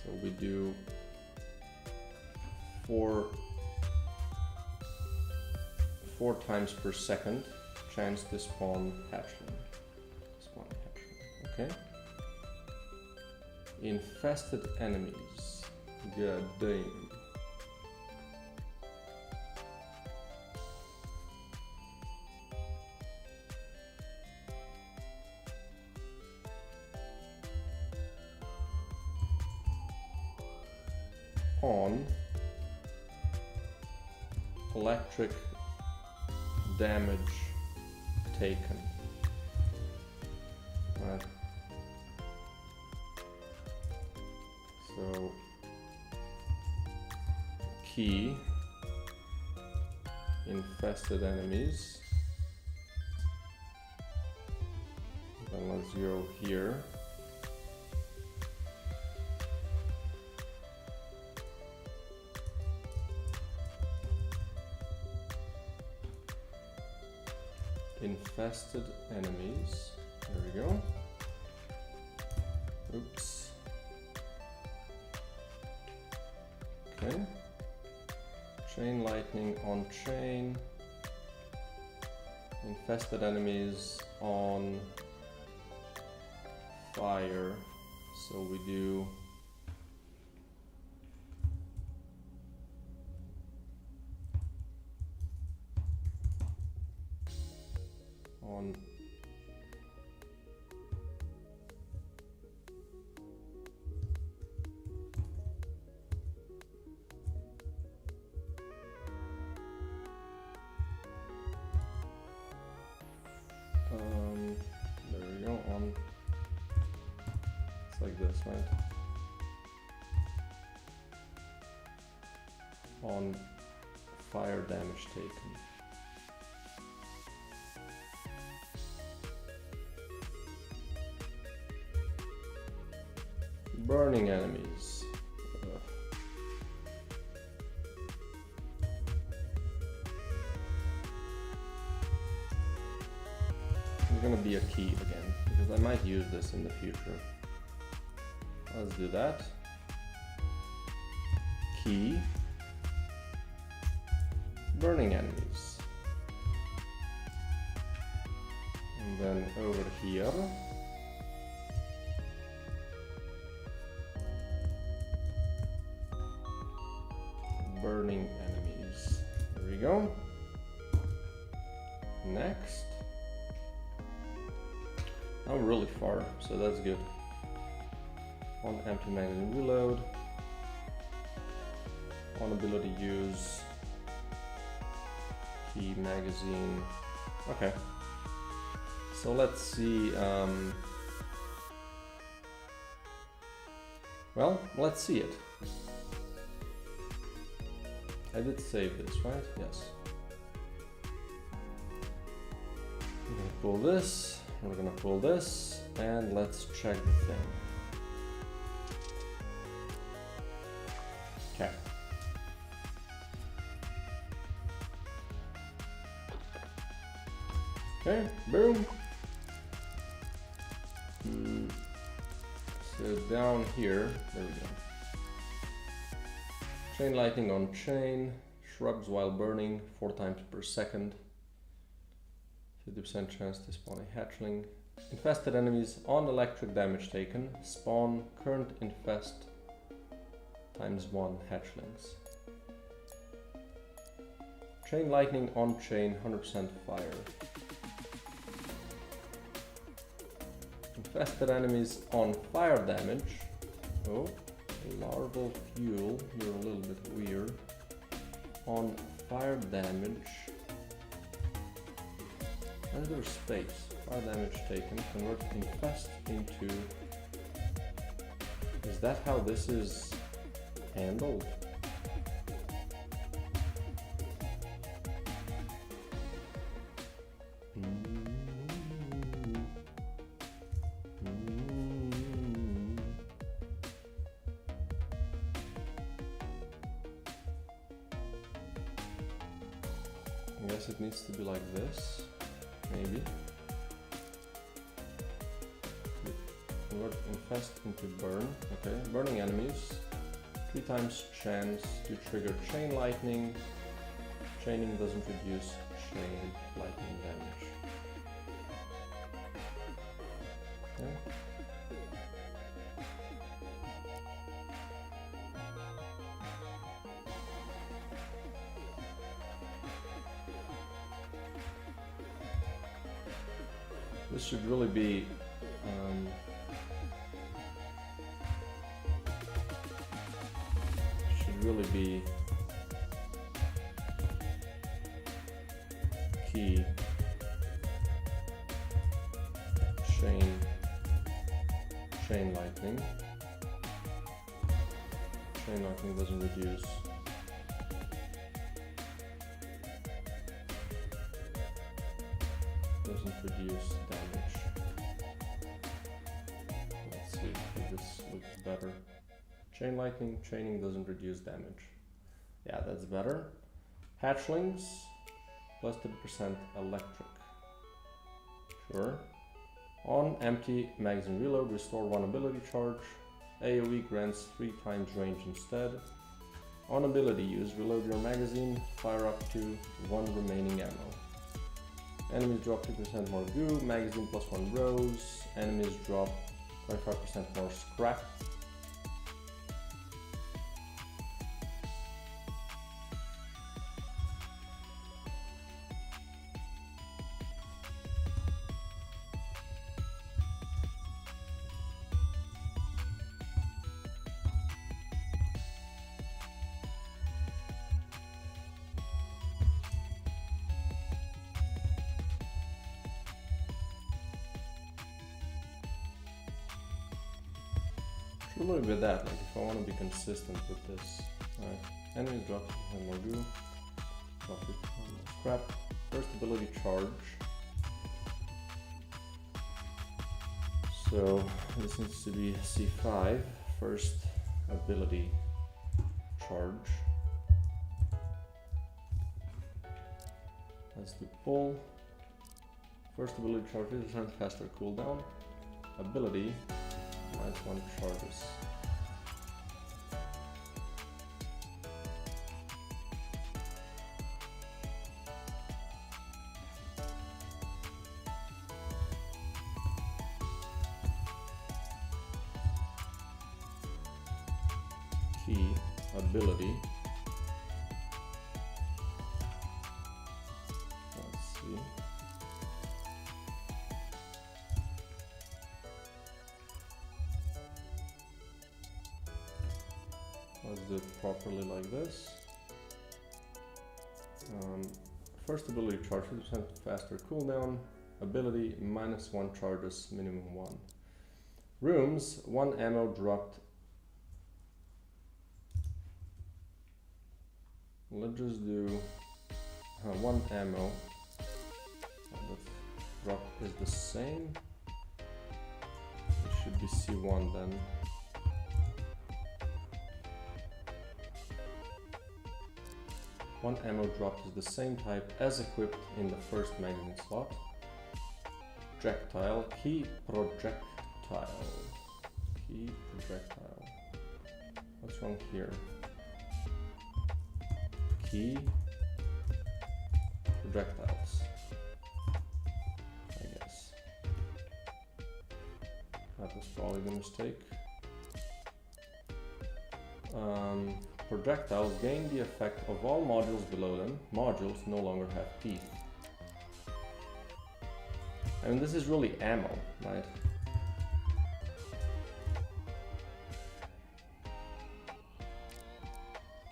So we do 4 times per second chance to spawn hatchling. Okay. Infested enemies. God damn. On electric damage taken. Right. So key infested enemies. Then let's go here. Infested enemies. There we go. Oops. Okay. Chain lightning on chain. Infested enemies on fire. So we do on there we go, on, it's like this, right? On fire damage taken. Burning enemies. It's gonna be a key again, because I might use this in the future. Let's do that. Key. Burning enemies. And then over here. Burning enemies. There we go. Next. I'm really far, so that's good. On empty magazine reload. On ability use. Key magazine. Okay. So let's see. Well, let's see it. I did save this, right? Yes. We're gonna pull this, we're gonna pull this, and let's check the thing. Okay. Okay, boom. So down here, there we go. Chain lightning on chain, shrubs while burning 4 times per second. 50% chance to spawn a hatchling. Infested enemies on electric damage taken. Spawn current infest times 1 hatchlings. Chain lightning on chain, 100% fire. Infested enemies on fire damage. Oh, larval fuel, you're a little bit weird. On fire damage. And there's space. Fire damage taken. Convert infest into. Is that how this is handled? I guess it needs to be like this, maybe. Convert infest into burn. Okay, burning enemies. 3 times chance to trigger chain lightning. Chaining doesn't reduce chain lightning damage. Okay. This should really be key chain lightning. Chain lightning doesn't reduce. Damage. Let's see if this looks better. Chain lightning, chaining doesn't reduce damage. Yeah, that's better. Hatchlings, plus 30% electric. Sure. On empty magazine reload, restore 1 ability charge. AoE grants 3 times range instead. On ability use, reload your magazine, fire up to 1 remaining ammo. Enemies drop 2% more goo, magazine plus 1 rose, enemies drop 25% more scrap. A little bit that, like if I want to be consistent with this. Alright, enemies drop 2% more goo, drop 50% more scrap. First ability charge. So this needs to be C5, first ability charge. That's the pull. First ability charge, 50% faster cooldown. Ability. -1 charges. Key ability. Let's see. Let's do it properly like this. First ability charge, 50% faster cooldown. Ability -1 charges, minimum 1. Rooms, 1 ammo dropped. Let's just do 1 ammo. The drop is the same. It should be C1 then. One ammo drop is the same type as equipped in the first magazine slot. Projectile, key projectile. Key projectile. What's wrong here? Key projectiles, I guess. That was probably the mistake. Projectiles gain the effect of all modules below them. Modules no longer have teeth. I mean, this is really ammo, right?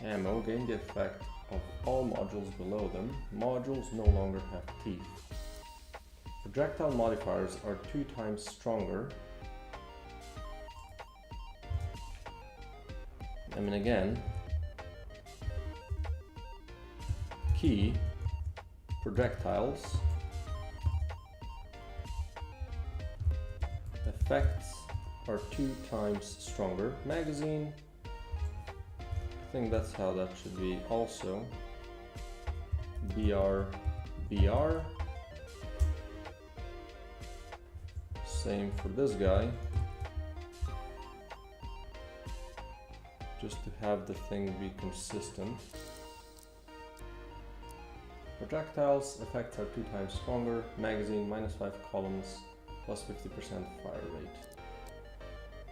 Ammo gain the effect of all modules below them. Modules no longer have teeth. Projectile modifiers are 2 times stronger. I mean, again, key projectiles effects are 2 times stronger. Magazine, I think that's how that should be also. BR. Same for this guy. Just to have the thing be consistent. Projectiles effects are 2 times stronger. Magazine -5 columns plus 50% fire rate.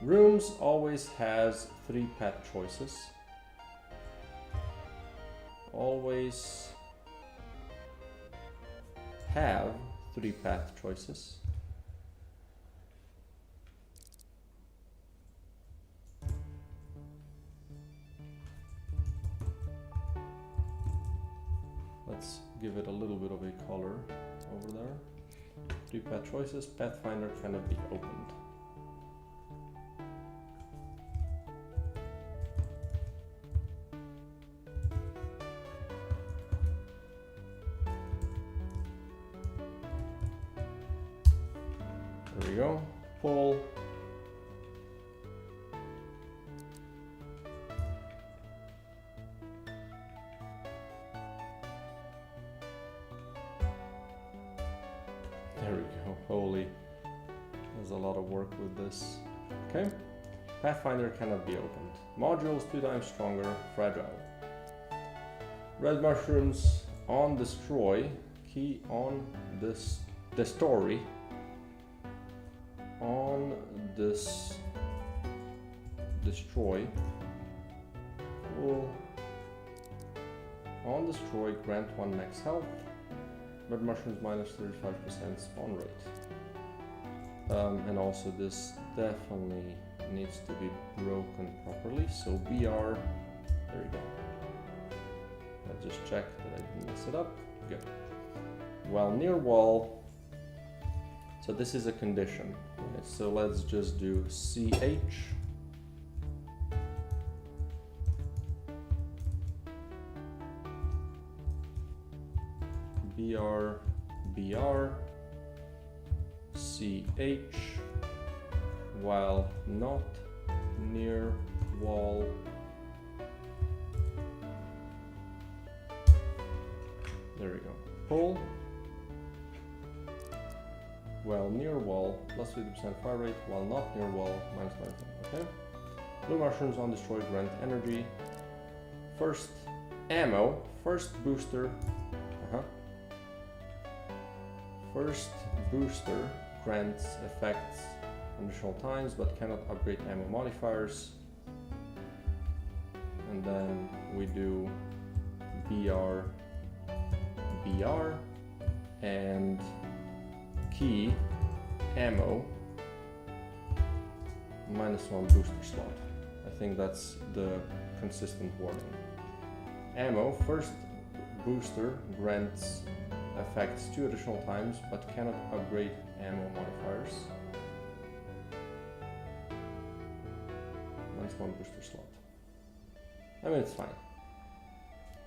Rooms always has 3 path choices. Always have 3 path choices. Let's give it a little bit of a color over there. 3 path choices. Pathfinder cannot be opened. There we go. Pull. There we go. Holy, there's a lot of work with this. Okay. Pathfinder cannot be opened. Modules 2 times stronger. Fragile. Red mushrooms on destroy. Key on this the story. On this destroy. Cool. On destroy, grant 1 max health. Red mushrooms -35% spawn rate. And also this definitely needs to be broken properly. So BR, there we go. Let's just check that I didn't mess it up. Good. While near wall, so this is a condition. Okay, so let's just do CH. BR, CH, while not near wall. There we go. Pull. While near wall, plus 50% fire rate. While not near wall, -5%. Okay. Blue mushrooms on destroy grant energy. First ammo. First booster. First booster grants effects additional times but cannot upgrade ammo modifiers. And then we do BR and key ammo -1 booster slot. I think that's the consistent wording. Ammo, first booster grants effects 2 additional times but cannot upgrade ammo modifiers. -1 booster slot. I mean, it's fine.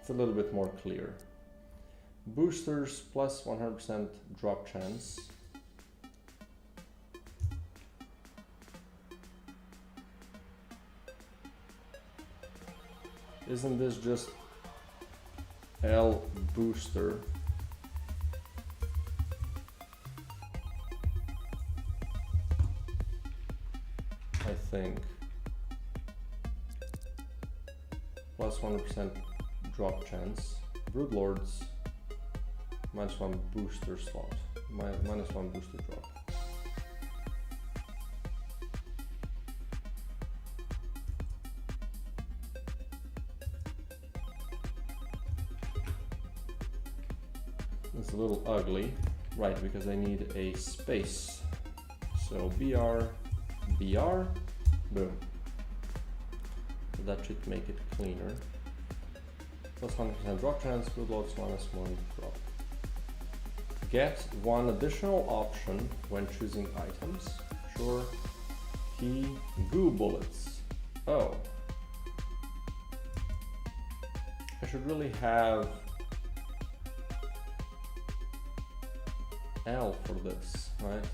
It's a little bit more clear. Boosters plus 100% drop chance. Isn't this just L booster? I think. Plus 100% drop chance. Broodlords. -1 booster slot. -1 booster drop. It's a little ugly, right, because I need a space. So BR, BR, boom. So that should make it cleaner. Plus 100% drop chance, Broodlords -1 drop. Get one additional option when choosing items. Sure. Key, goo bullets. Oh. I should really have L for this, right?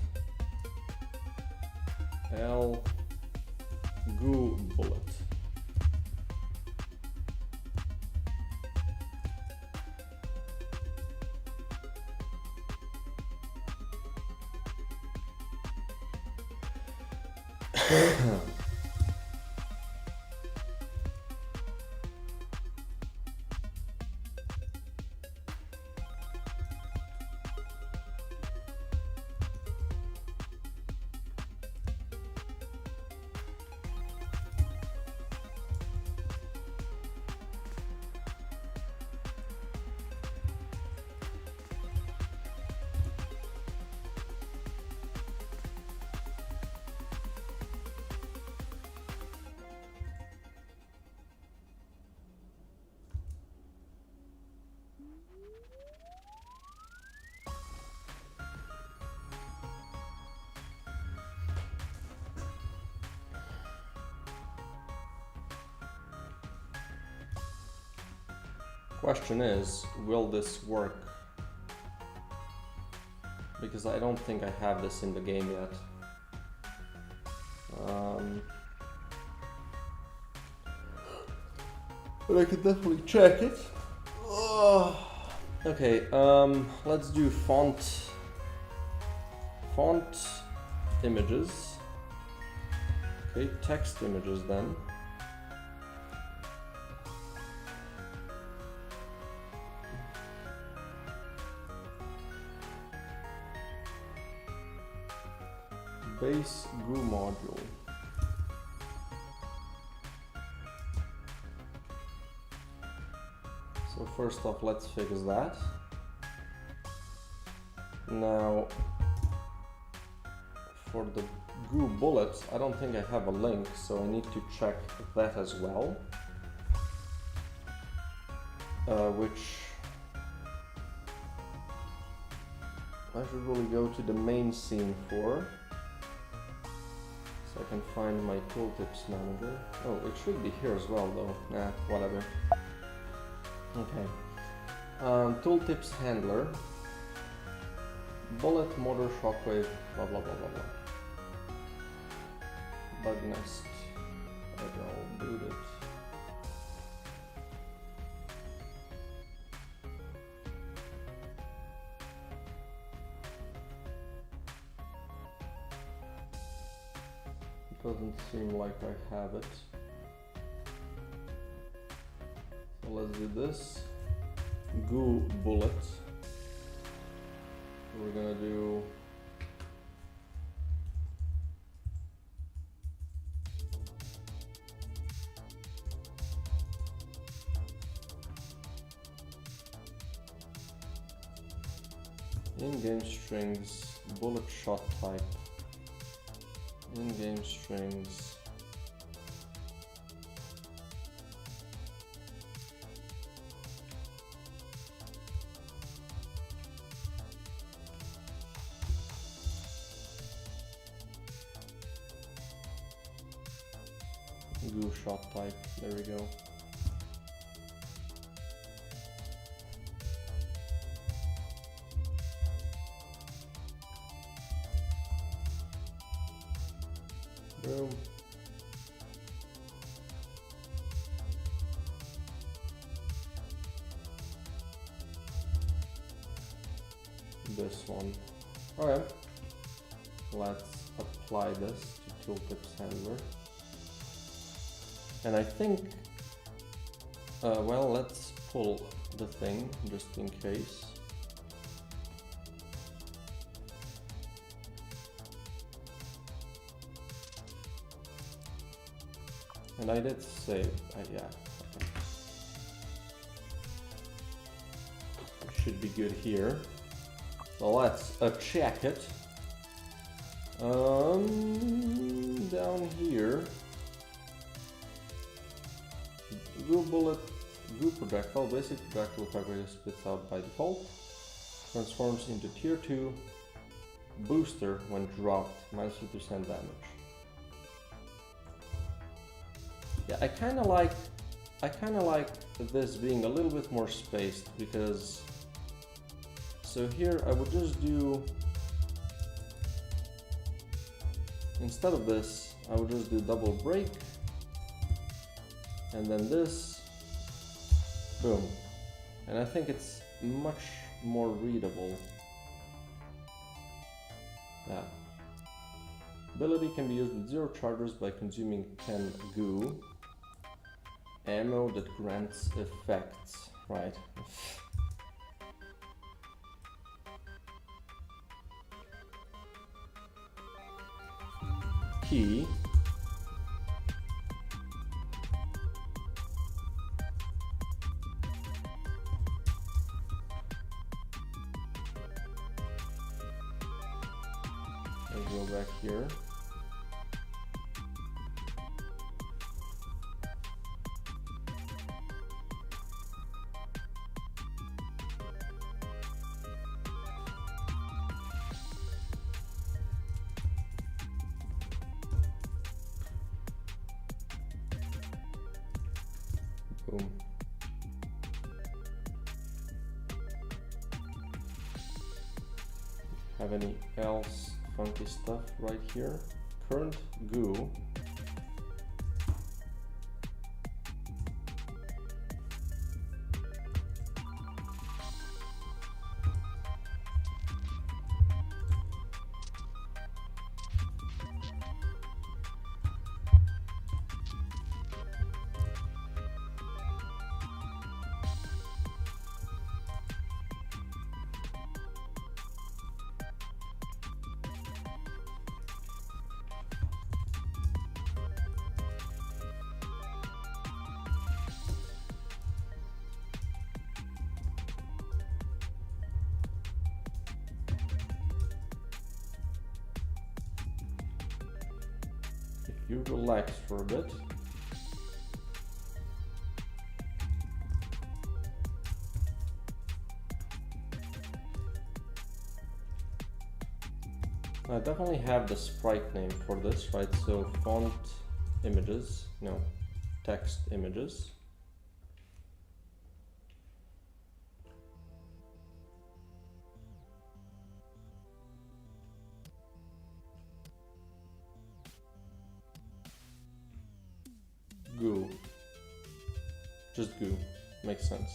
L goo bullet. Question is, will this work? Because I don't think I have this in the game yet. But I could definitely check it. Okay, let's do font images. Okay, text images then. Base goo module. So first off, let's fix that. Now, for the goo bullets, I don't think I have a link, so I need to check that as well. Which I should really go to the main scene for. So I can find my tooltips manager. Oh, it should be here as well though. Nah, whatever. Okay. Tooltips handler. Bullet, motor, shockwave, blah blah blah blah blah. Bug nest. I'll boot it. Doesn't seem like I have it. So let's do this. Goo bullet. We're gonna do in-game strings, bullet shot type. In-game strings. Goo shot type, there we go. Boom. This one. Okay. Let's apply this to tooltips handler. And I think, well, let's pull the thing just in case. And I did save, yeah. Okay. Should be good here. So let's check it. Down here, goo bullet, goo projectile, basic projectile fabric spits out by default, transforms into tier 2 booster when dropped, -2% damage. Yeah, I kinda like this being a little bit more spaced, because so here I would just do, instead of this, I would just do double break, and then this, boom. And I think it's much more readable. Yeah. Ability can be used with 0 charges by consuming 10 goo. Ammo that grants effects, right? Key. Let's go back here. Boom. Have any else funky stuff right here? Current goo. You relax for a bit. I definitely have the sprite name for this, right? So font images, no, text images. Goo. Just goo. Makes sense.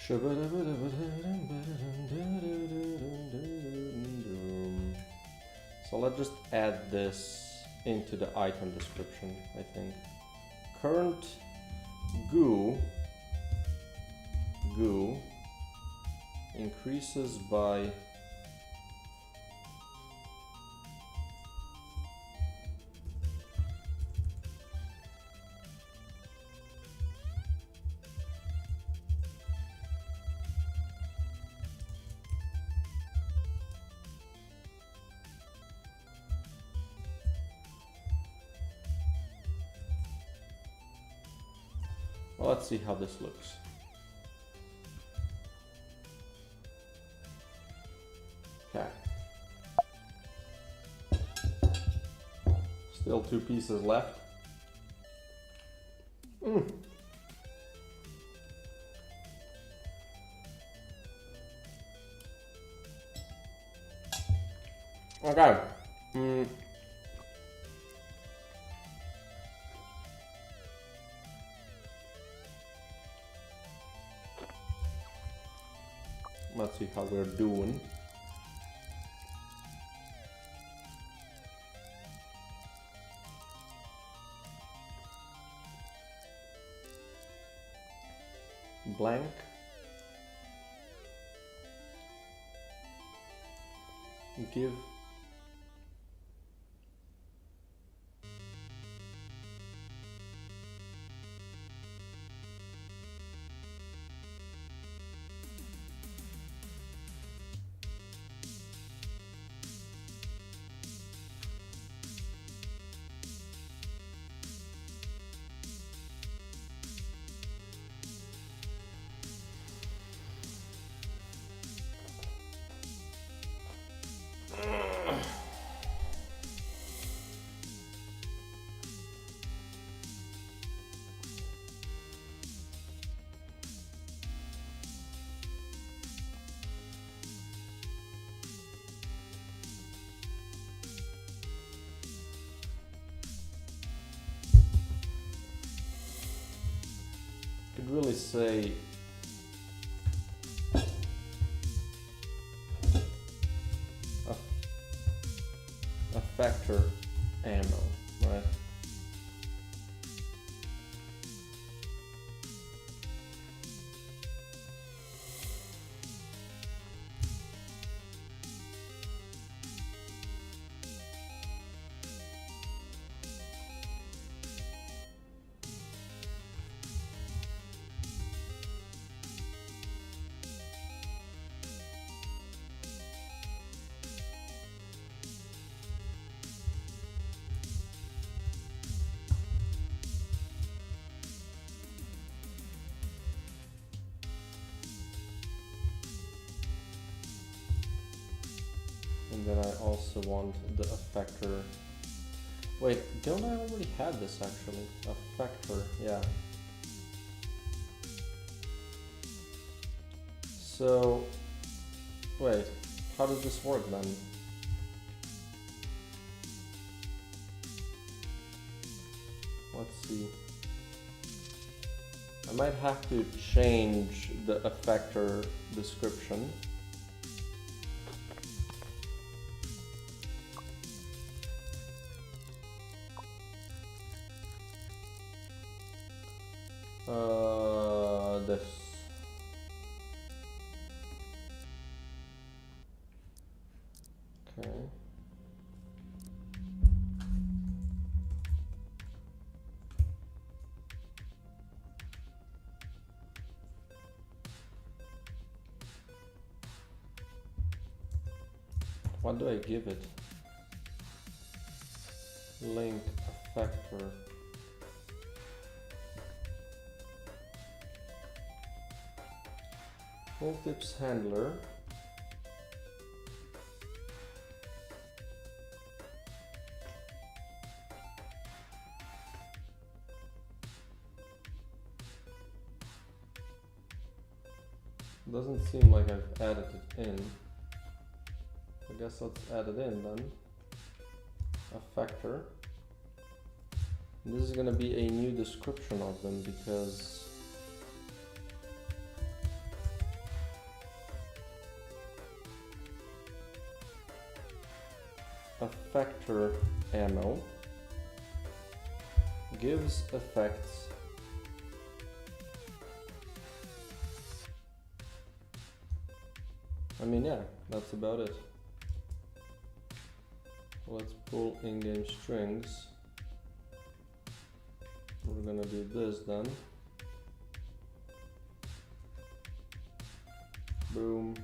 So let's just add this into the item description, I think. Current goo increases by well, let's see how this looks. Okay. Still 2 pieces left. Okay. Let's see how we're doing. Blank. Give. Could really say a factor ammo, right? And then I also want the effector. Wait, don't I already have this actually? Effector, yeah. So, wait, how does this work then? Let's see. I might have to change the effector description. This. Okay. What do I give it? Link effector. Tooltips handler. Doesn't seem like I've added it in. I guess let's add it in then. Effector. This is gonna be a new description of them because effector ammo gives effects I mean, yeah, that's about it. Let's pull in-game strings. We're gonna do this then. Boom,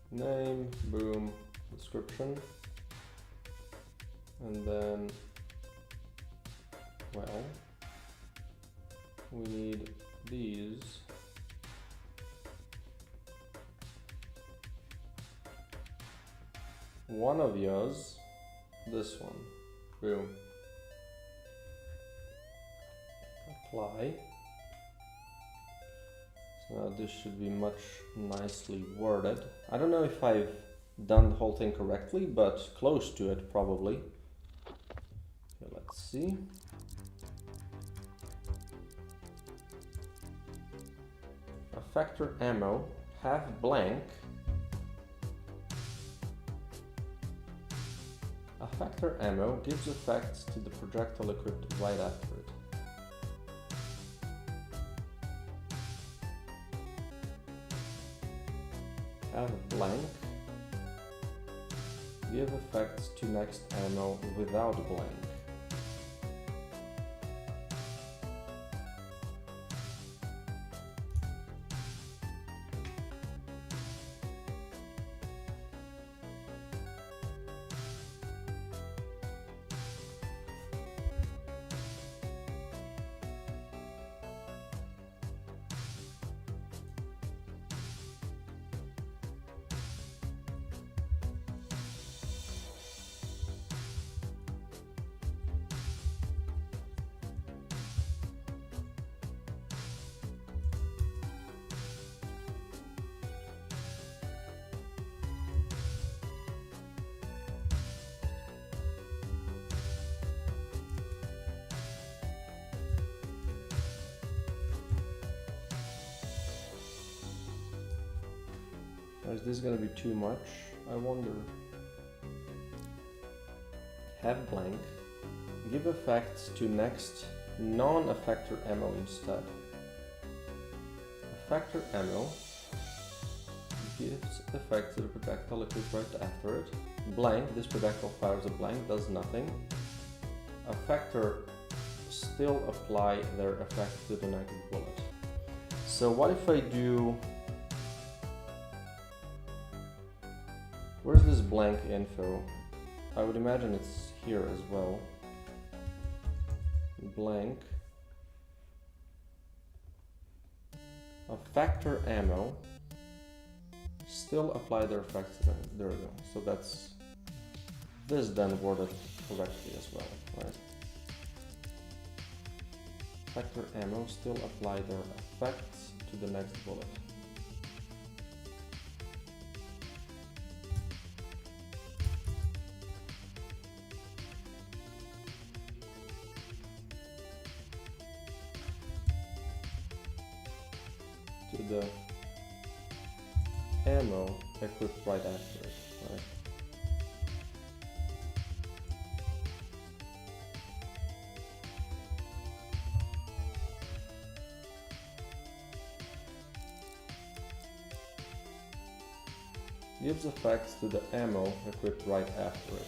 name, boom, description. And then, well, we need these. One of yours, this one, boom. Apply. So now this should be much nicely worded. I don't know if I've done the whole thing correctly, but close to it probably. Okay, let's see. Effector ammo, half blank. Effector ammo gives effects to the projectile equipped right after it. Have blank. Give effects to next ammo without blank. Or is this gonna be too much? I wonder. Have blank. Give effects to next non-effector ammo instead. Effector ammo gives effects to the projectile equipped right after it. Blank, this projectile fires a blank, does nothing. Effector still apply their effect to the next bullet. So what if I do... Where's this blank info? I would imagine it's here as well. Blank. Effector ammo. Still apply their effects to them. There we go. So that's this then worded correctly as well, right? Effector ammo still apply their effects to the next bullet. To the ammo equipped right after it, right? Gives effects to the ammo equipped right after it.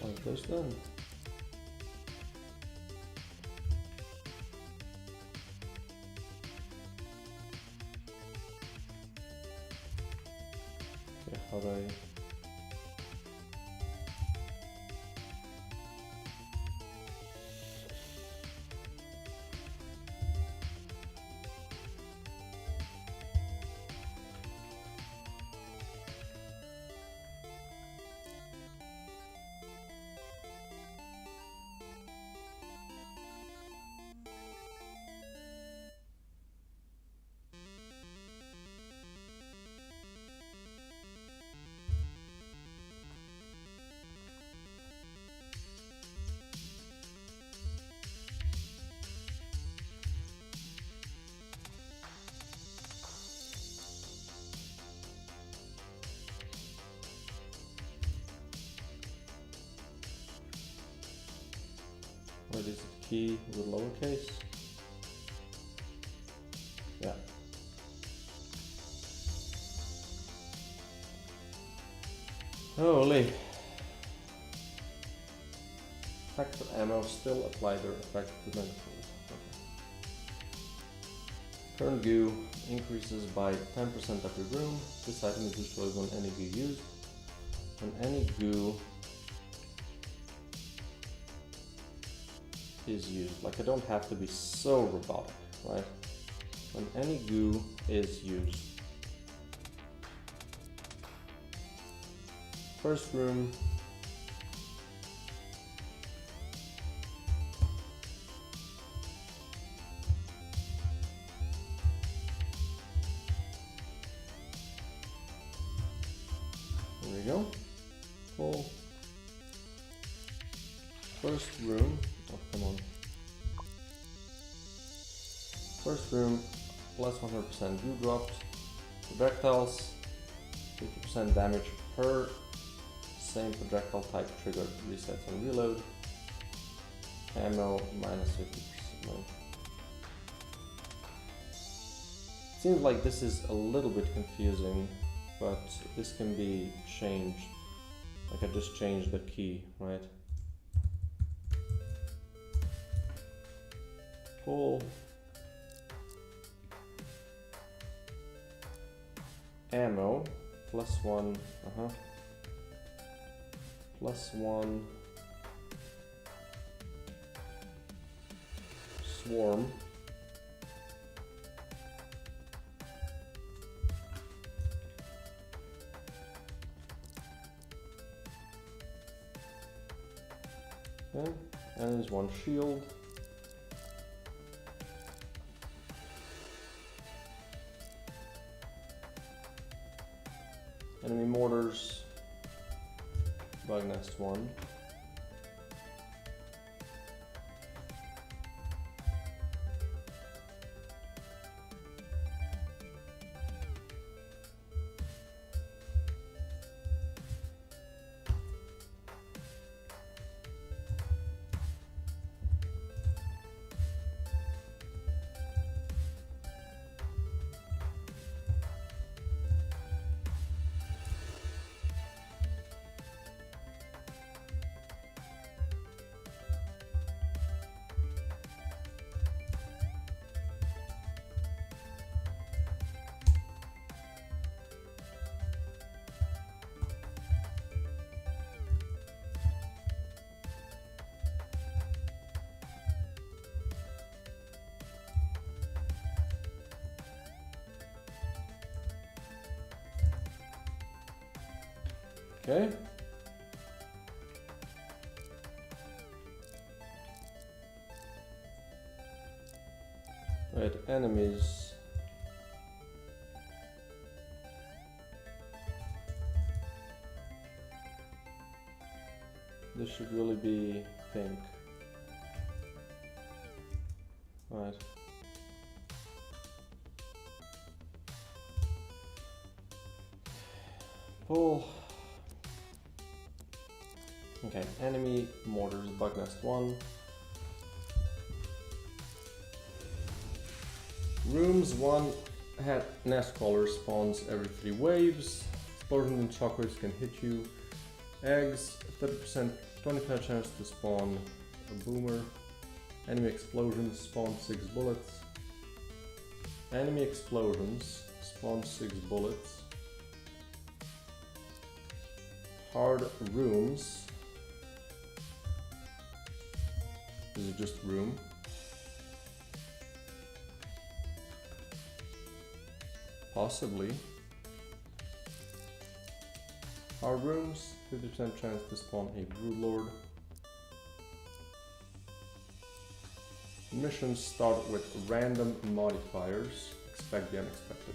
Like this then. Okay, how do I... What is it? Key with lowercase? Yeah. Holy. effects of ammo still apply their effect to metal. Current goo increases by 10% of your room. This item is destroyed when any goo used. When any goo is used, like I don't have to be so robotic, right? When any goo is used. First room. There we go. Full. First room. Oh, come on. First room, plus 100% goo dropped. Projectiles, 50% damage per same projectile type triggered. Resets on reload. Ammo, minus 50%. Seems like this is a little bit confusing, but this can be changed. Like I just changed the key, right? Pull. Ammo, +1, +1. Swarm. Okay, and there's 1 shield. Enemy mortars, bug nest 1. Okay. Right, enemies. This should really be pink. Right. Pull. Okay, enemy mortars, bug nest 1. Rooms 1 had nest crawler spawns every 3 waves. Explosions and shockwaves can hit you. Eggs, 30%, 25% chance to spawn a boomer. Enemy explosions spawn 6 bullets. Enemy explosions spawn 6 bullets. Hard rooms. This is just room. Possibly. Hard rooms, 50% chance to spawn a broodlord. Missions start with random modifiers. Expect the unexpected.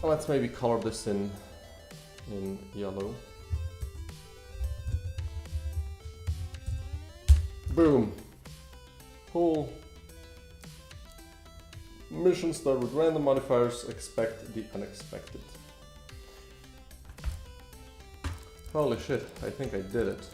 Let's maybe color this in yellow. Boom. Pull. Mission start with random modifiers. Expect the unexpected. Holy shit, I think I did it.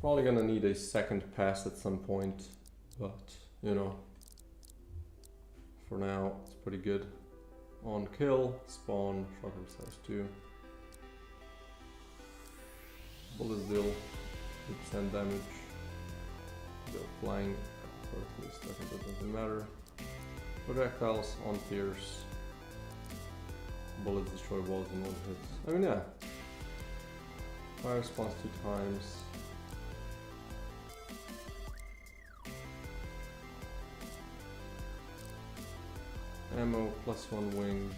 Probably gonna need a second pass at some point, but you know, for now it's pretty good. On kill, spawn, shotgun size 2. Bullet deal, 2% damage. They're flying, or at least I think that doesn't matter. Projectiles on pierce. Bullets destroy walls in 1 hit. I mean, yeah. Fire spawns 2 times. Ammo +1 winged.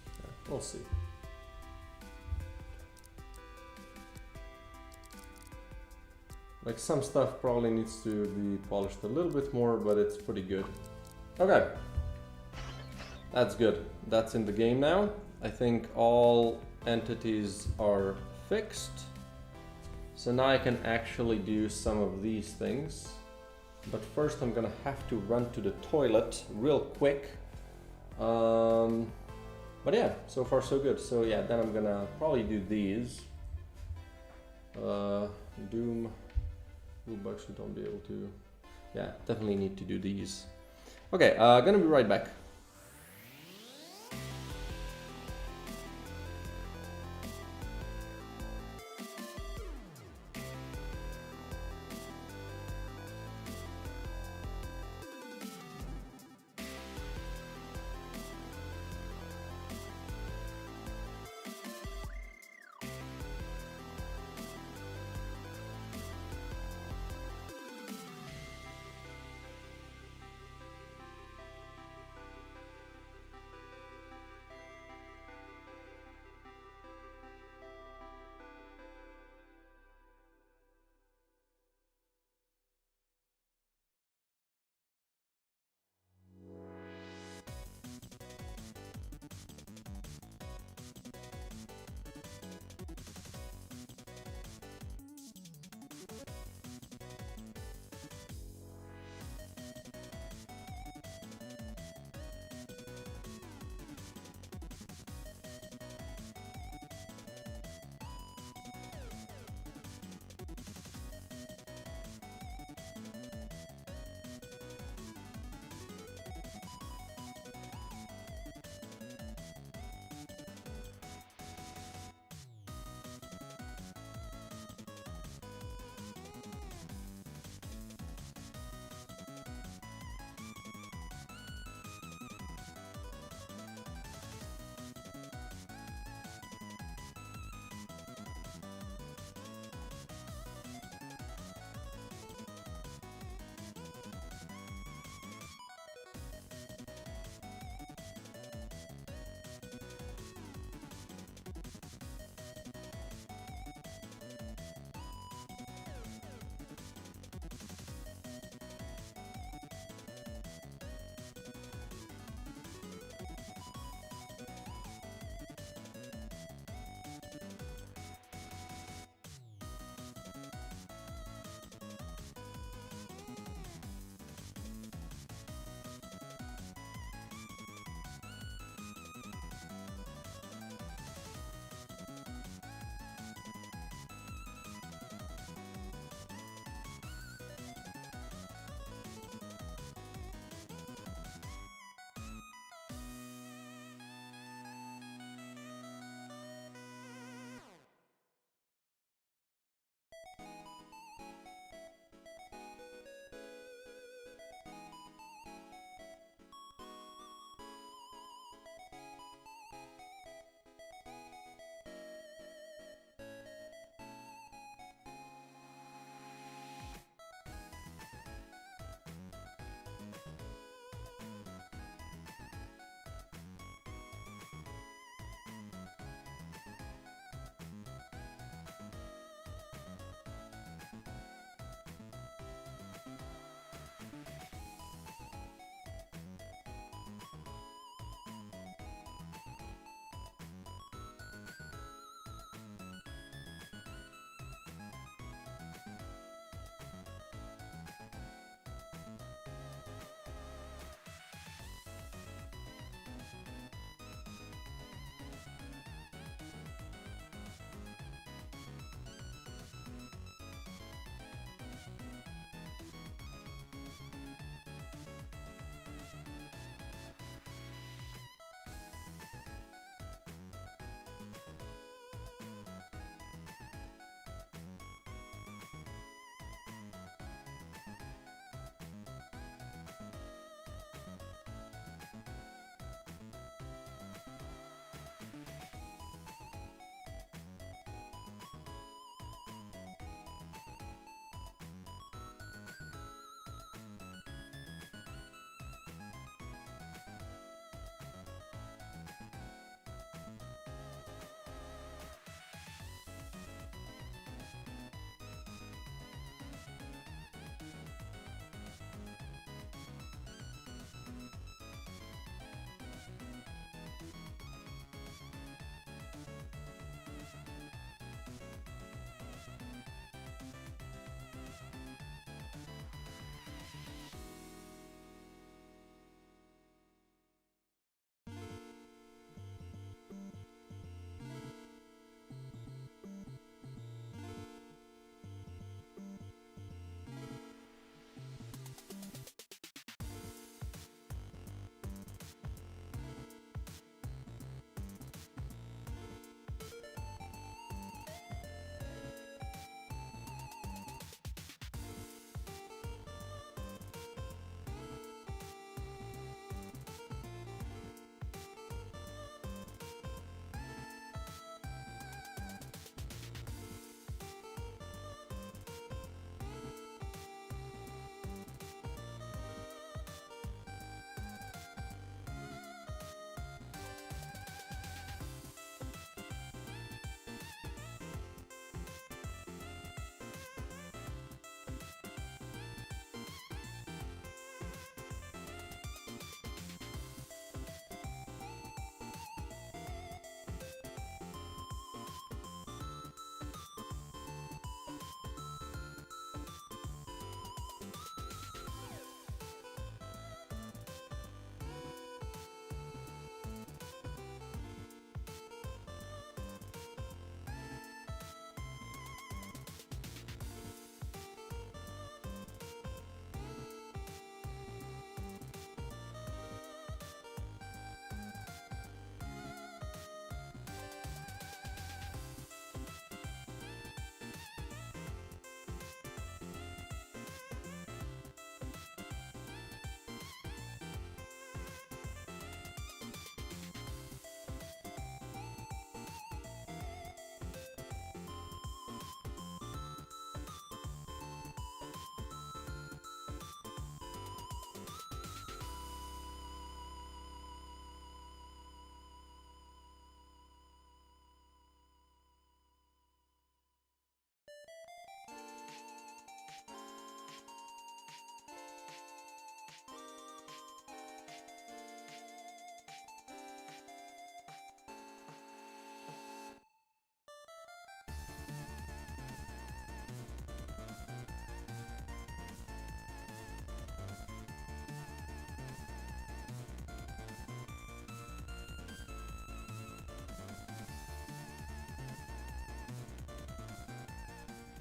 Yeah, we'll see. Like, some stuff probably needs to be polished a little bit more, but it's pretty good. Okay. That's good. That's in the game now. I think all entities are fixed. So now I can actually do some of these things. But first I'm gonna have to run to the toilet real quick. But yeah, so far so good. So yeah, then I'm gonna probably do these. Doom. Ooh, actually don't be able to. Yeah, definitely need to do these. Okay, gonna be right back.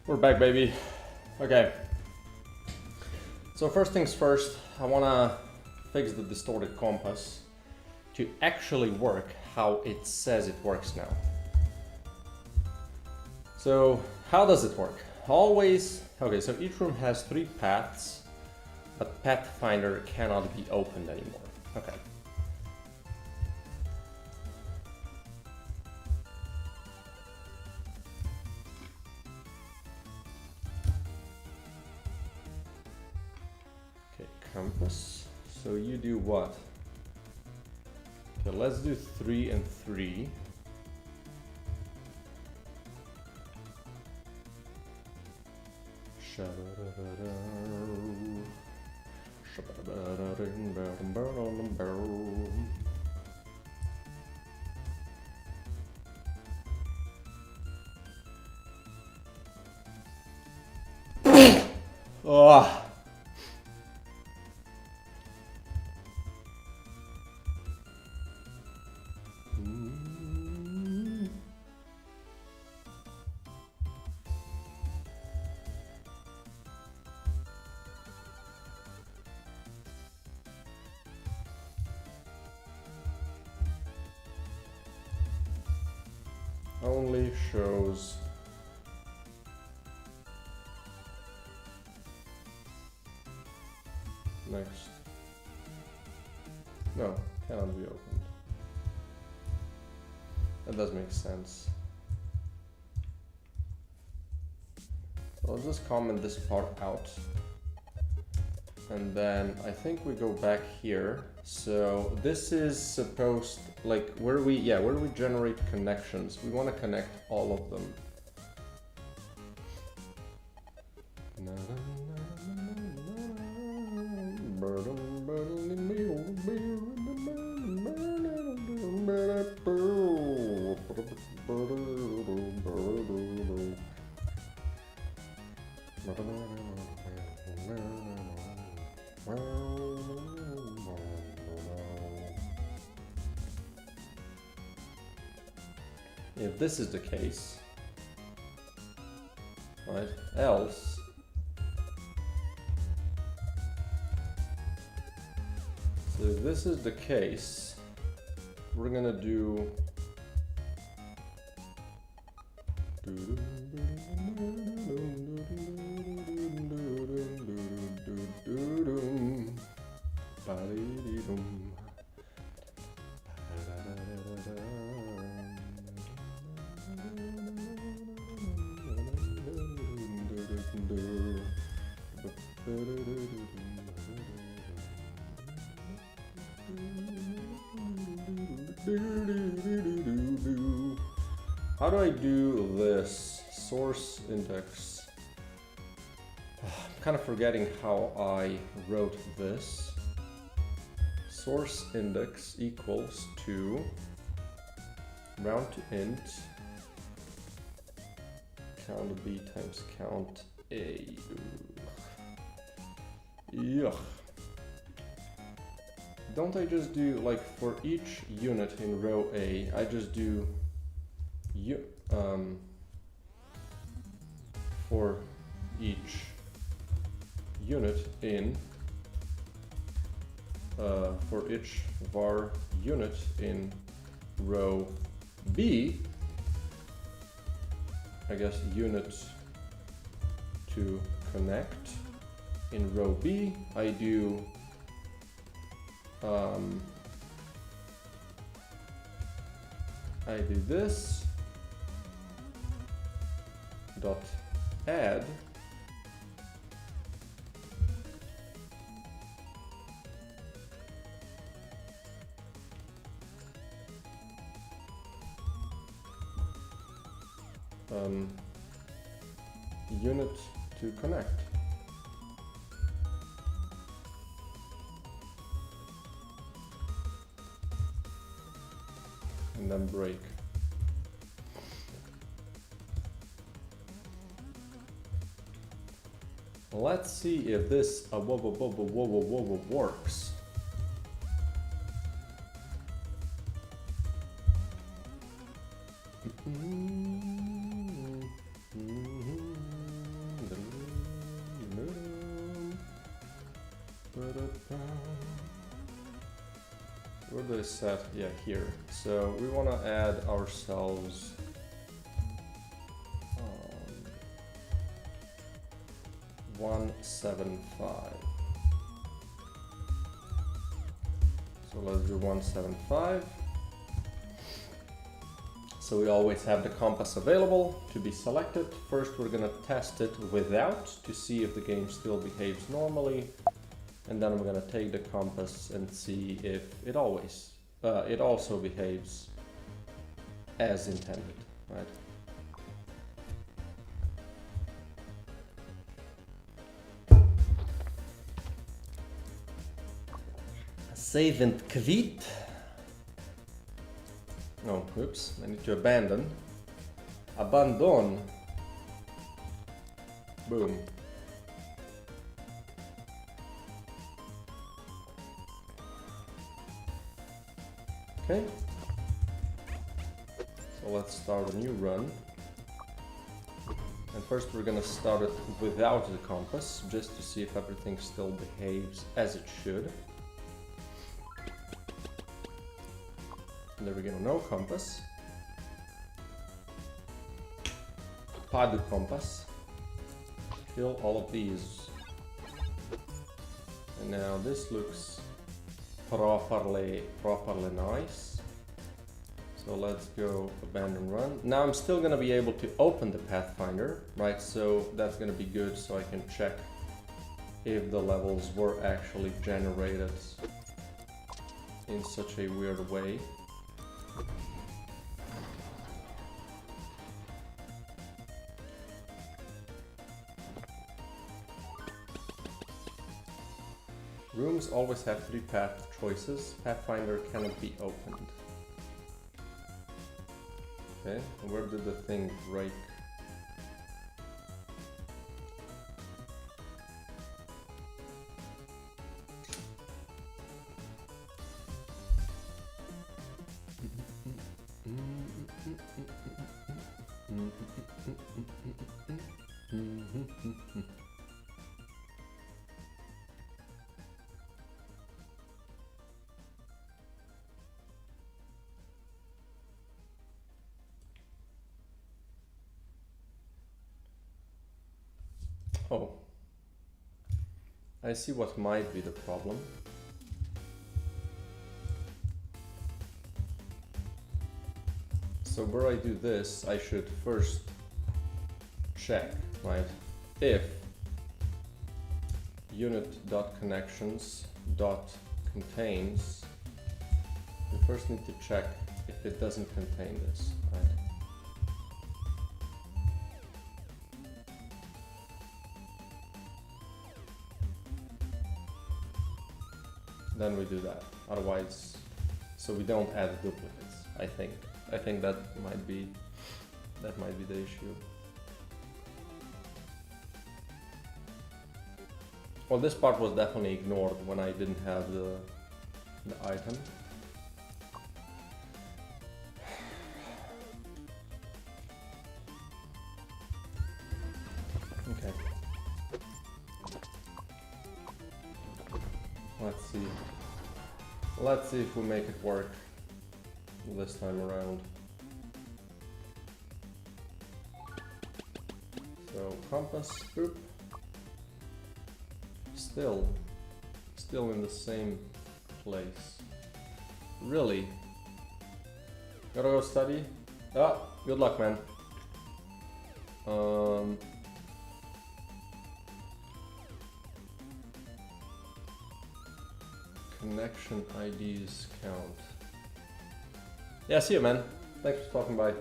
We're back, baby. Okay. So first things first, I wanna fix the distorted compass to actually work how it says it works now. So how does it work? Always, okay, so each room has 3 paths, but Pathfinder cannot be opened anymore. Okay. Okay, compass. So you do what? Okay, let's do 3 and 3. Oh. Only shows next. No, cannot be opened. That does make sense. So I'll just comment this part out. And then I think we go back here. So this is supposed, like where we generate connections. We want to connect all of them. If this is the case, right, else so if this is the case, we're gonna do how do I do this? Source index. I'm kind of forgetting how I wrote this. Source index equals to round to int count b times count a. Yuck. Don't I just do, like, for each unit in row A, I just do for each unit in for each var unit in row B, I guess unit to connect in row B, I do this dot add unit to connect. And then break. Let's see if this works. did I set? Yeah, here. So we want to add ourselves 175. So let's do 175. So we always have the compass available to be selected. First we're gonna test it without to see if the game still behaves normally. And then we're gonna take the compass and see if it also behaves as intended, right? Save and quit. Oh, oops, I need to abandon. Abandon. Boom. Okay. So let's start a new run. And first we're gonna start it without the compass, just to see if everything still behaves as it should. There we go, no compass. Pas de compass. Kill all of these. And now this looks properly nice. So let's go abandon run. Now I'm still gonna be able to open the Pathfinder, right? So that's gonna be good so I can check if the levels were actually generated in such a weird way. Rooms always have 3 path choices. Pathfinder cannot be opened. Okay, where did the thing break? Oh, I see what might be the problem. So where I do this, I should first check, right? If unit.connections.contains, we first need to check if it doesn't contain this, right? Then we do that. Otherwise, so we don't add duplicates. I think that might be the issue. Well, this part was definitely ignored when I didn't have the item. Okay. Let's see if we make it work this time around. So compass, boop. Still in the same place. Really? Gotta go study? Ah, good luck, man. Connection IDs count. Yeah, see you, man. Thanks for stopping by.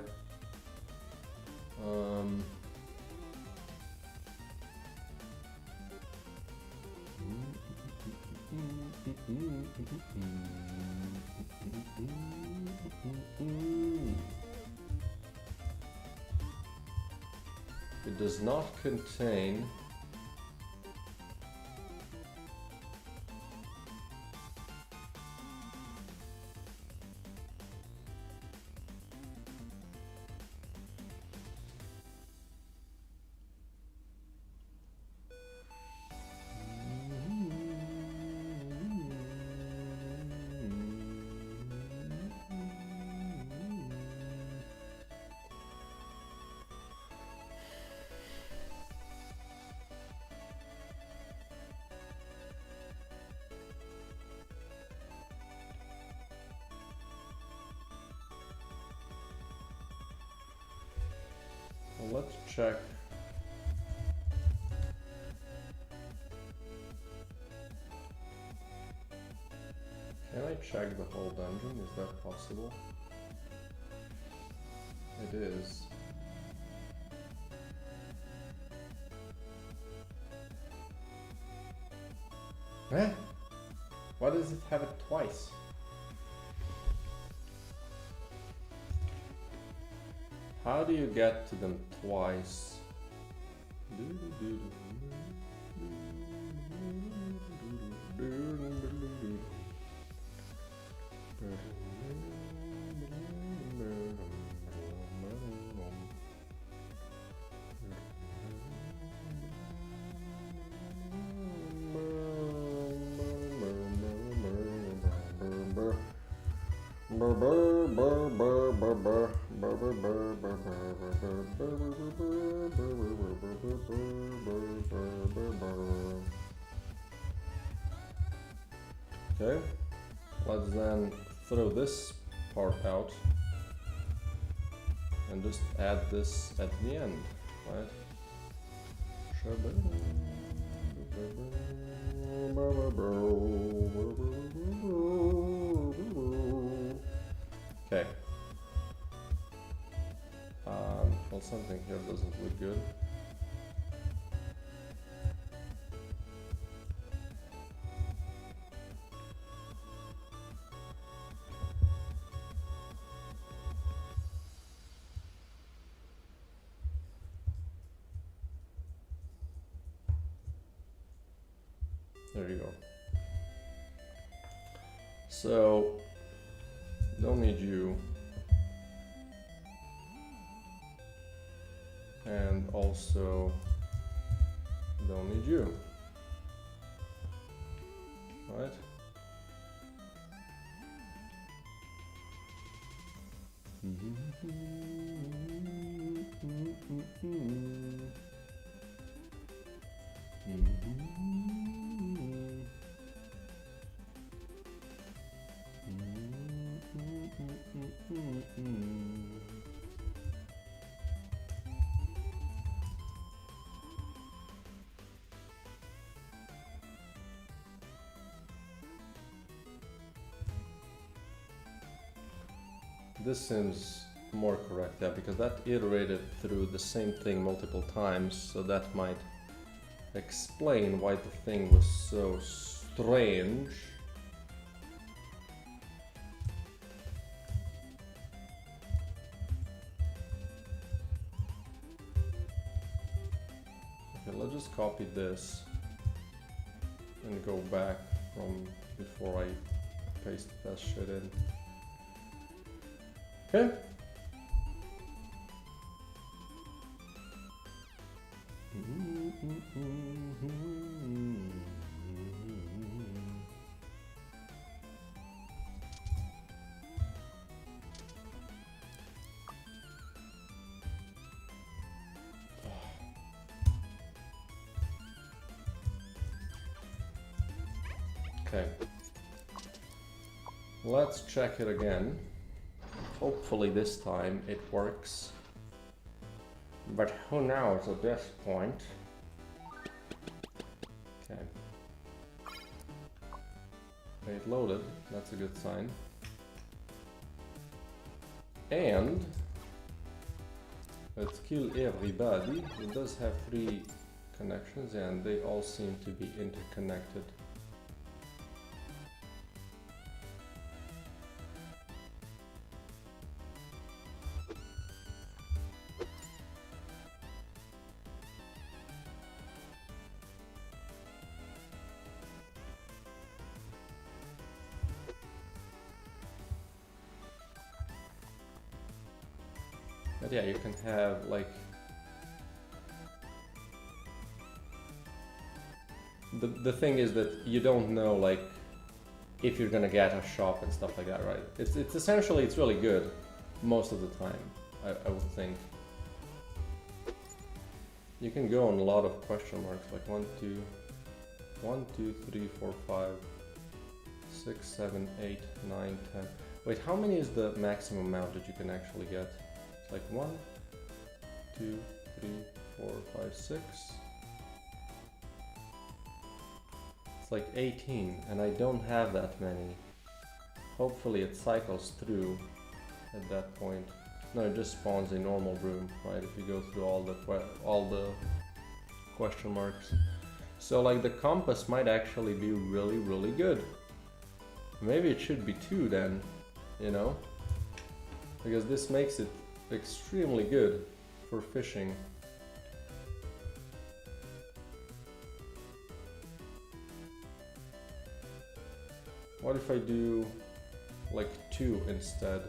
It does not contain check. Can I check the whole dungeon? Is that possible? It is. Eh? Why does it have it twice? How do you get to them twice? Okay, let's then throw this part out and just add this at the end, right? Okay. Well, something here doesn't look good. There you go. So, don't need you. And also, don't need you. Right? This seems more correct, yeah, because that iterated through the same thing multiple times, so that might explain why the thing was so strange. Okay, let's just copy this and go back from before I paste that shit in. Okay. Okay. Let's check it again. Hopefully this time it works. But who knows at this point? Okay. It loaded, that's a good sign. And let's kill everybody. It does have 3 connections and they all seem to be interconnected. But yeah, you can have like the thing is that you don't know like if you're gonna get a shop and stuff like that, right? It's essentially it's really good most of the time, I would think. You can go on a lot of question marks like 1, 2, 3, 4, 5, 6, 7, 8, 9, 10. Wait, how many is the maximum amount that you can actually get? Like 1, 2, 3, 4, 5, 6. It's like 18, and I don't have that many. Hopefully it cycles through at that point. No, it just spawns a normal room, right? If you go through all the question marks. So like the compass might actually be really, really good. Maybe it should be 2 then, you know? Because this makes it extremely good for fishing. What if I do like 2 instead?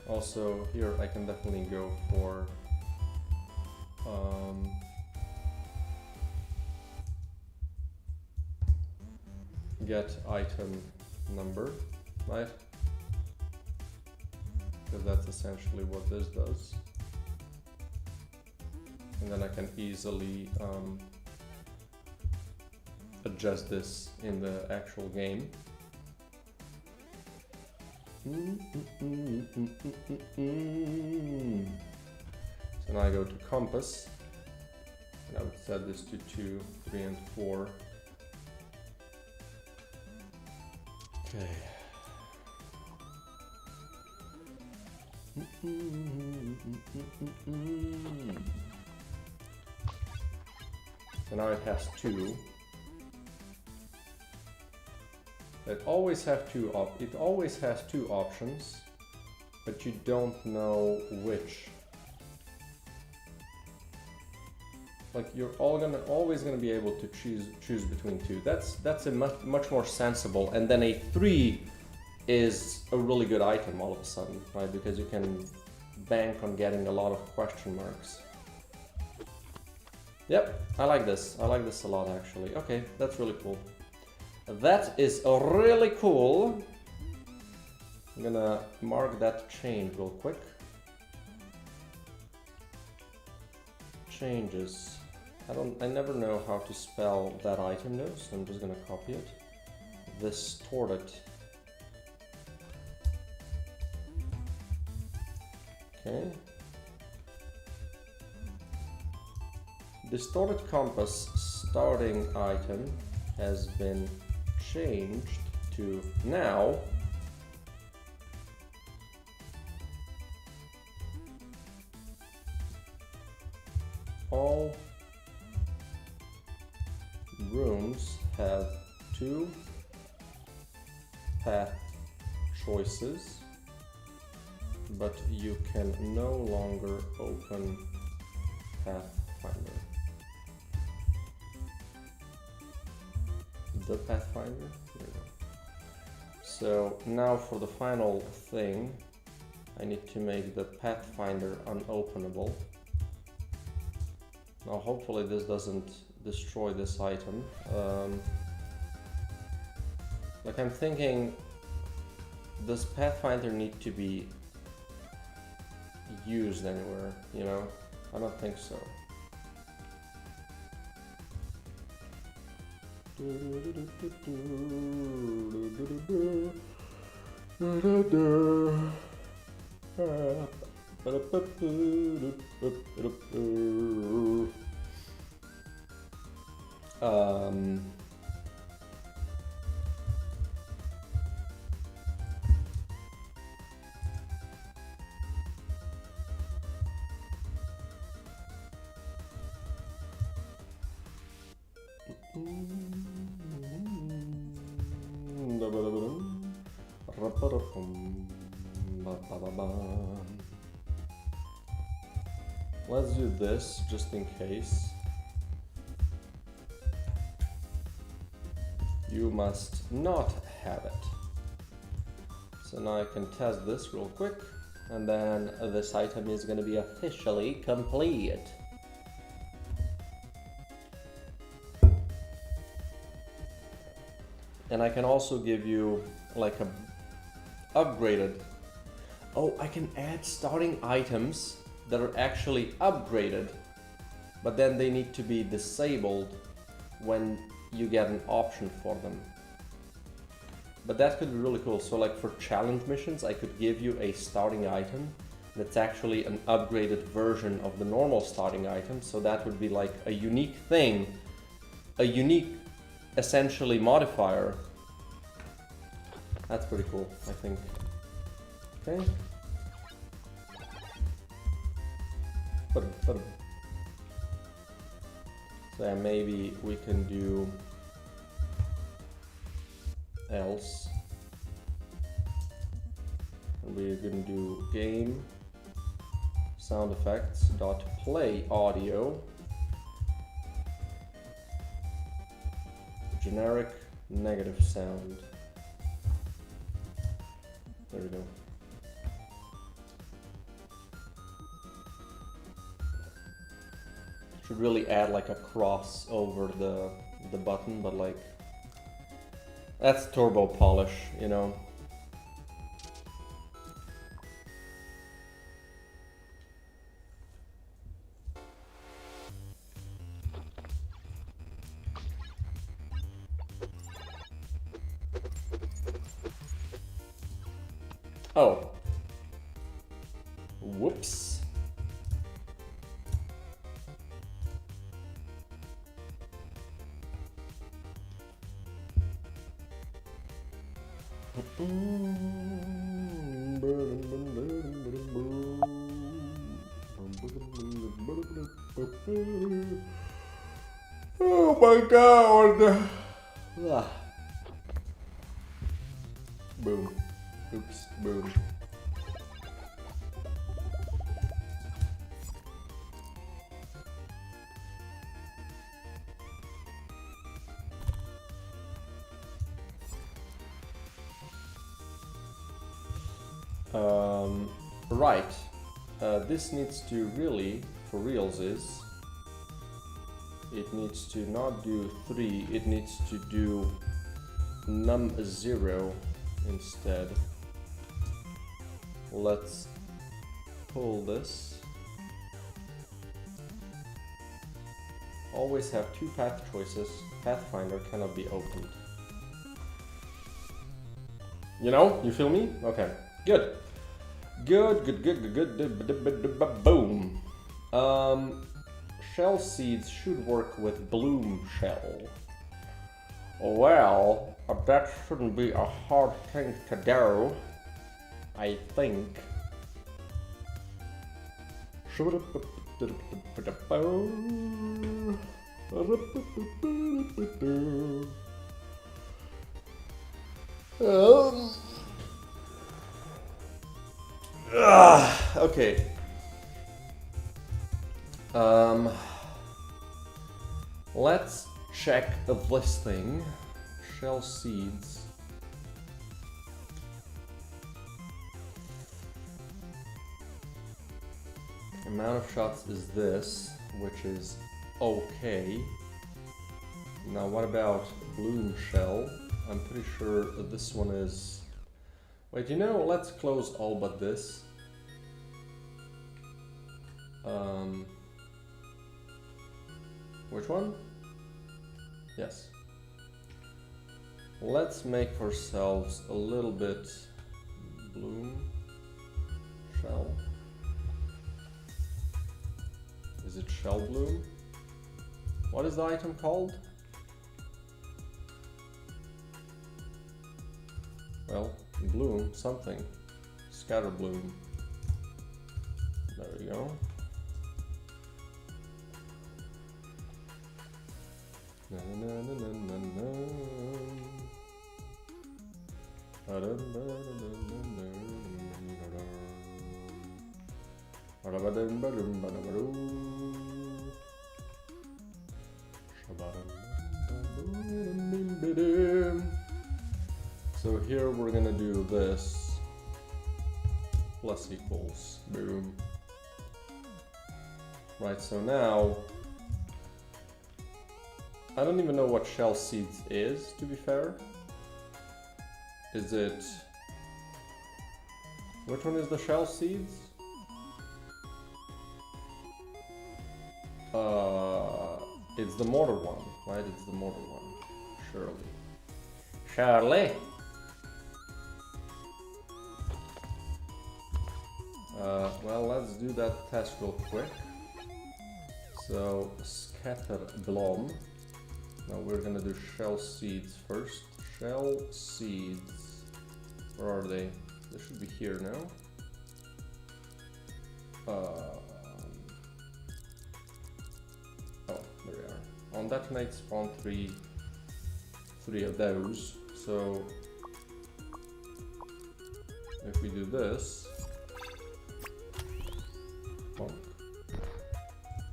Also, here I can definitely go for get item number, right? Because that's essentially what this does. And then I can easily adjust this in the actual game. So now I go to compass, and I would set this to 2, 3, and 4. Okay. So now it has 2. It always has 2 options, but you don't know which. Like you're always gonna be able to choose between 2. That's a much more sensible. And then a 3 is a really good item all of a sudden, right? Because you can bank on getting a lot of question marks. Yep, I like this. I like this a lot actually. Okay, that's really cool. That is really cool. I'm gonna mark that change real quick. Changes. I never know how to spell that item though, so I'm just gonna copy it. Distorted. Okay. Distorted compass starting item has been changed to now all rooms have 2 path choices, but you can no longer open Pathfinder. The Pathfinder? There we go. So now for the final thing, I need to make the Pathfinder unopenable. Now hopefully this doesn't destroy this item. Like I'm thinking, does Pathfinder need to be used anywhere, you know? I don't think so. Let's do this just in case. You must not have it. So now I can test this real quick, and then this item is going to be officially complete. And I can also give you like a upgraded. Oh, I can add starting items that are actually upgraded, but then they need to be disabled when you get an option for them. But that could be really cool. So like for challenge missions, I could give you a starting item that's actually an upgraded version of the normal starting item. So that would be like a unique thing, a unique, essentially, modifier. That's pretty cool, I think. Okay. So yeah, maybe we can do else. We're gonna do game sound effects dot play audio generic negative sound. There we go. Should really add like a cross over the button, but like that's turbo polish, you know. Oh. Whoops. Oh my god! Ah. Boom. Oops, boom. Right. This needs to really, for reals is, it needs to not do 3, it needs to do num0 instead. Let's pull this. Always have 2 path choices. Pathfinder cannot be opened. You know? You feel me? Okay. Good. Good. Boom. Shell seeds should work with bloom shell. Well, that shouldn't be a hard thing to do, I think. Okay. Let's check this thing. Shell seeds. Amount of shots is this, which is okay. Now what about bloom shell? I'm pretty sure that this one is... Wait, you know, let's close all but this. Which one? Yes. Let's make ourselves a little bit bloom shell. Is it shell bloom? What is the item called? Well, bloom something. Scatter bloom. There we go. Na, na, na, na, na, na. So here we're gonna do this plus equals boom. Right, so now I don't even know what shell seeds is, to be fair. Is it... Which one is the shell seeds? It's the mortar one, right? It's the mortar one. Surely. Surely! Well, let's do that test real quick. So, scatter bloom. Now we're gonna do shell seeds first. Shell seeds. Where are they? They should be here now. Oh, there we are. On detonate, spawn three of those. So if we do this,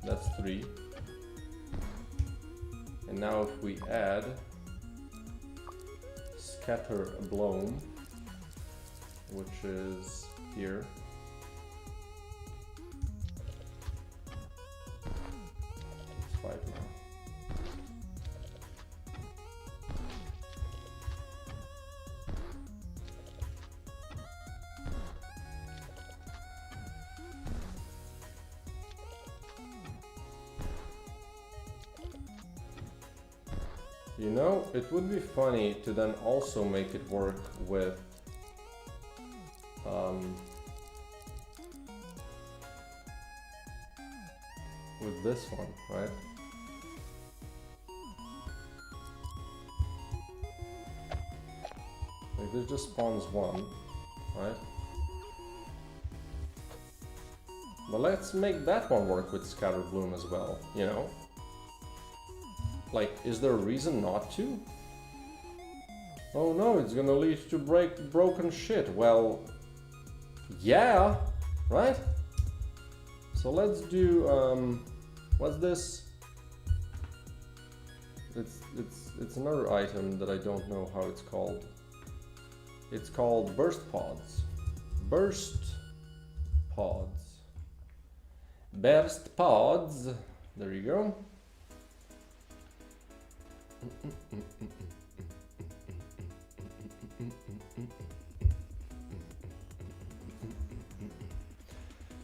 that's 3. And now if we add scatter bloom, which is here, it's 5 now. You know, it would be funny to then also make it work with this one, right? Like this just spawns 1, right? But let's make that one work with scatter bloom as well, you know? Like, is there a reason not to? Oh no, it's gonna lead to broken shit. Well, yeah, right? So let's do, what's this? It's another item that I don't know how it's called. It's called burst pods. Burst pods. Burst pods. There you go.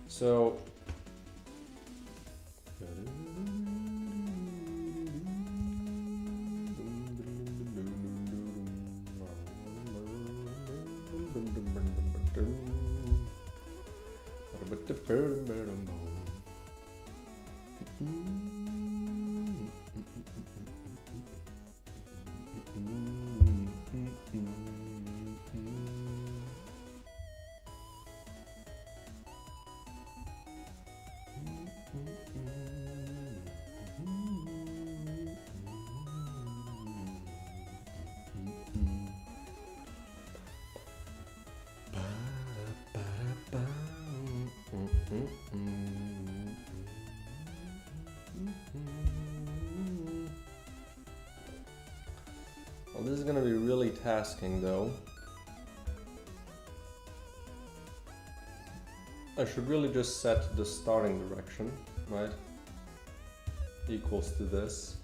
So well, this is gonna be really tasking though. I should really just set the starting direction, right? Equals to this.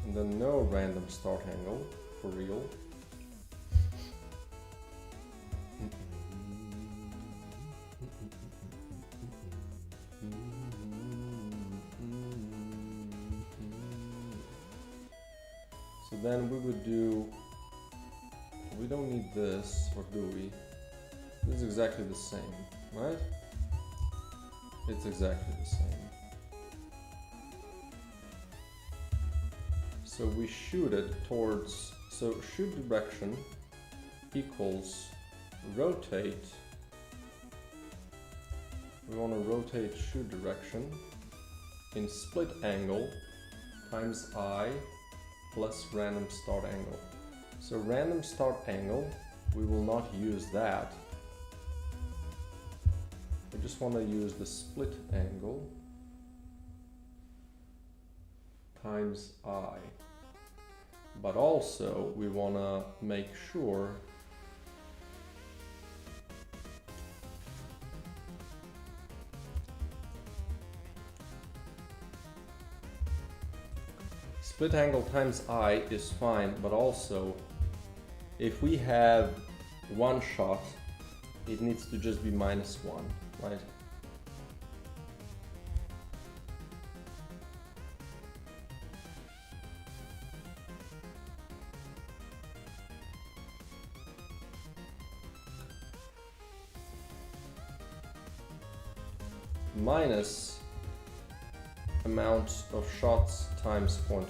And then no random start angle, for real. So then we would do, we don't need this, or do we? This is exactly the same, right? It's exactly the same. So we shoot it towards, so shoot direction equals rotate. We want to rotate shoot direction in split angle times I plus random start angle. So random start angle, we will not use that. We just want to use the split angle times I. But also we want to make sure split angle times I is fine, but also if we have one shot, it needs to just be -1, right? minus amount of shots times 0.5.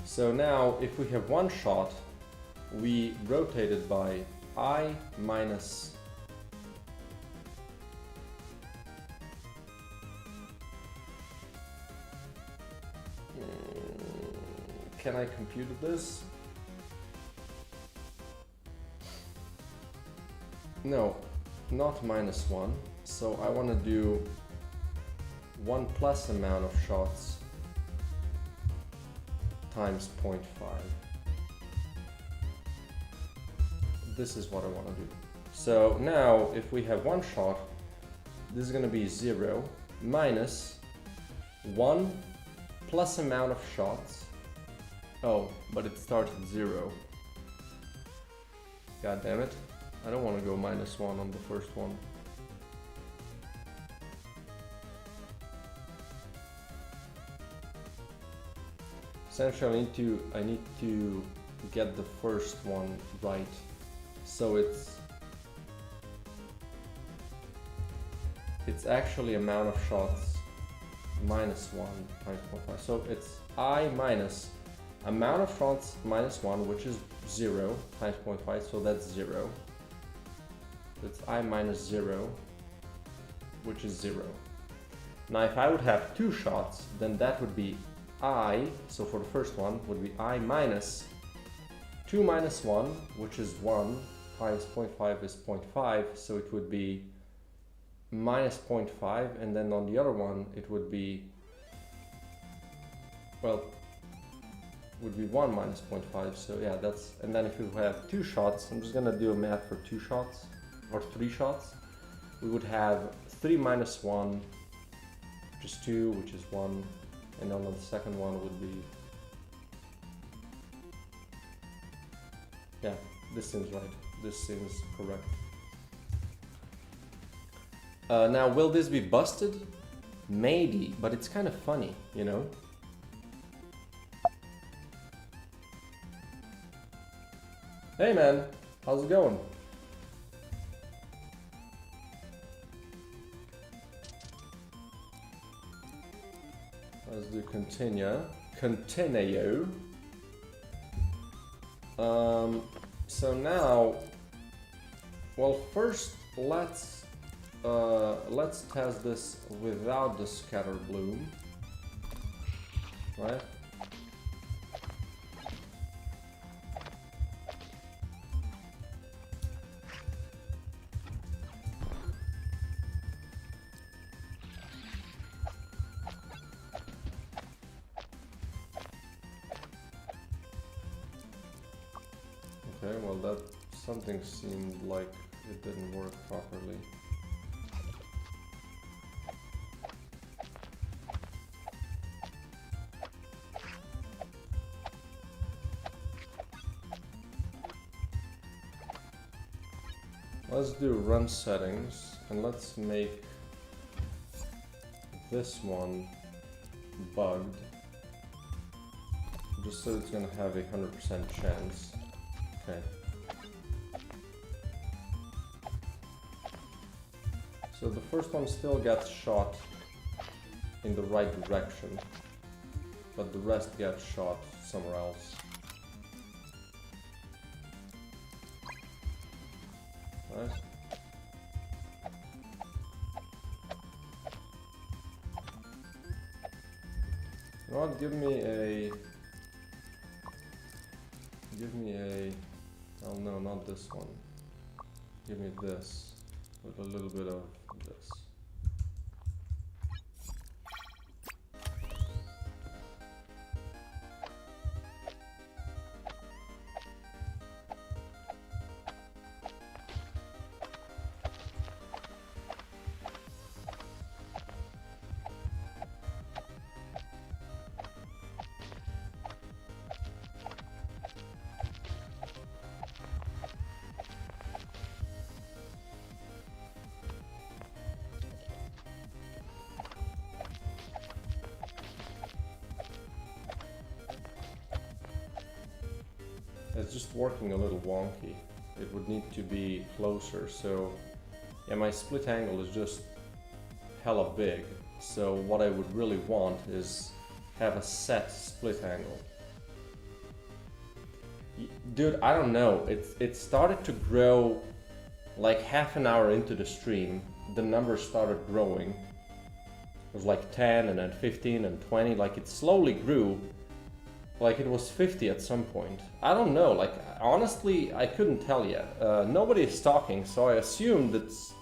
So now if we have one shot, we rotate it by I minus can I compute this? No, not minus 1. So I want to do 1 plus amount of shots times 0.5. This is what I want to do. So now if we have one shot, this is going to be 0 minus 1 plus amount of shots. Oh, but it starts at 0. God damn it. I don't want to go minus 1 on the first one. Essentially, I need to get the first one right. So it's actually amount of shots minus 1 times 0.5. So it's I minus amount of shots minus 1, which is 0 times 0.5, so that's 0. It's I minus 0, which is 0. Now if I would have 2 shots, then that would be I, so for the first one, would be I minus 2 minus 1, which is 1, times 0.5 is 0.5, so it would be minus 0.5, and then on the other one, it would be, well, would be 1 minus 0.5, so yeah, that's, and then if you have 2 shots, I'm just gonna do a math for 2 shots, or 3 shots, we would have 3 minus 1, which is 2, which is 1, and then on the second one would be, yeah, this seems right, this seems correct. Now, will this be busted? Maybe, but it's kind of funny, you know? Hey man, how's it going? Let's do continue. So now, well, first let's test this without the scatter bloom, right? Okay, well that something seemed like it didn't work properly. Let's do run settings and let's make this one bugged, just so it's gonna have a 100% chance. Okay. So the first one still gets shot in the right direction, but the rest gets shot somewhere else. Nice. You know what, give me a, oh no, not this one. Give me this, with a little bit of this. It's just working a little wonky. It would need to be closer, so Yeah, my split angle is just hella big. So what I would really want is have a set split angle. Dude, I don't know. It started to grow like half an hour into the stream. The numbers started growing. It was like 10 and then 15 and 20. Like it slowly grew. Like it was 50 at some point. I don't know. Like honestly, I couldn't tell yet. Nobody is talking, so I assumed it's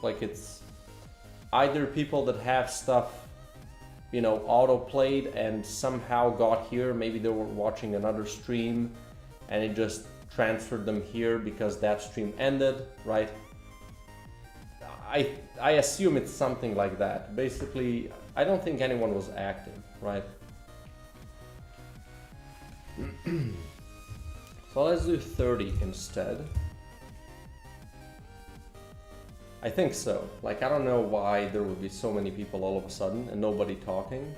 either people that have stuff, you know, auto-played and somehow got here. Maybe they were watching another stream and it just transferred them here because that stream ended, right? I assume it's something like that. Basically, I don't think anyone was active, right? So let's do 30 instead. I think so. Like, I don't know why there would be so many people all of a sudden and nobody talking.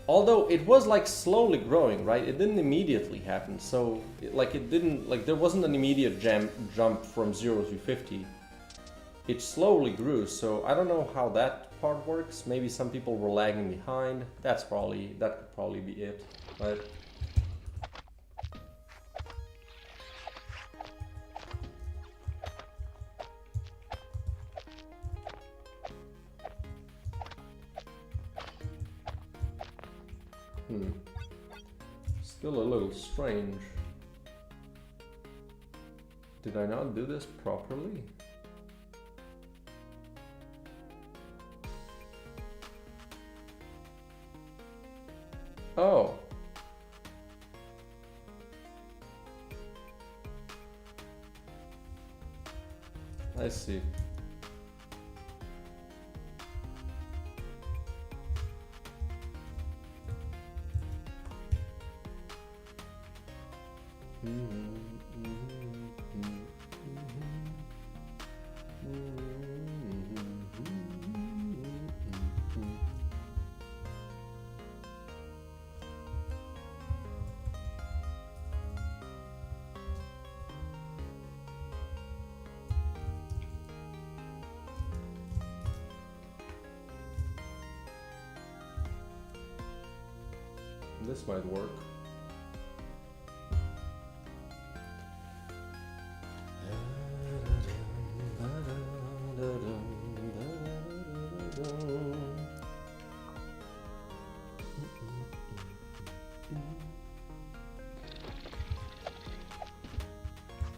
Although it was like slowly growing, right? It didn't immediately happen. So there wasn't an immediate jump from 0 to 50. It slowly grew. So I don't know how that part works. Maybe some people were lagging behind. That could probably be it, right? Still a little strange. Did I not do this properly? Oh. I see. This might work.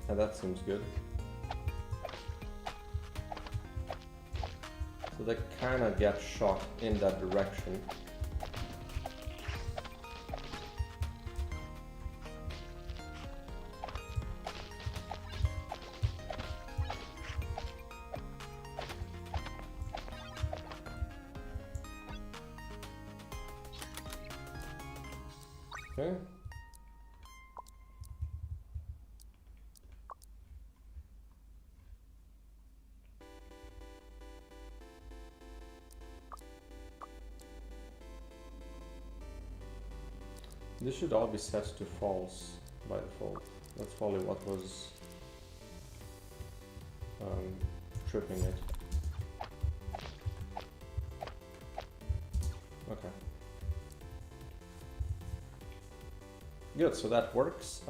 Yeah, that seems good. So they kind of get shot in that direction. Okay. This should all be set to false by default. That's probably what was tripping it. Okay. Good, so that works.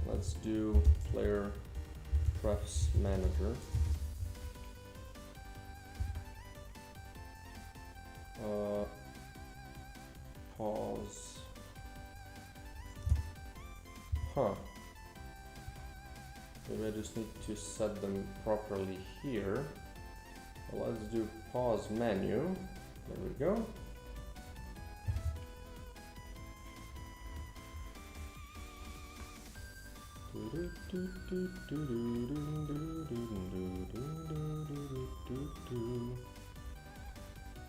Let's do player prefs manager. Pause. Huh. Maybe I just need to set them properly here. Well, let's do pause menu. There we go.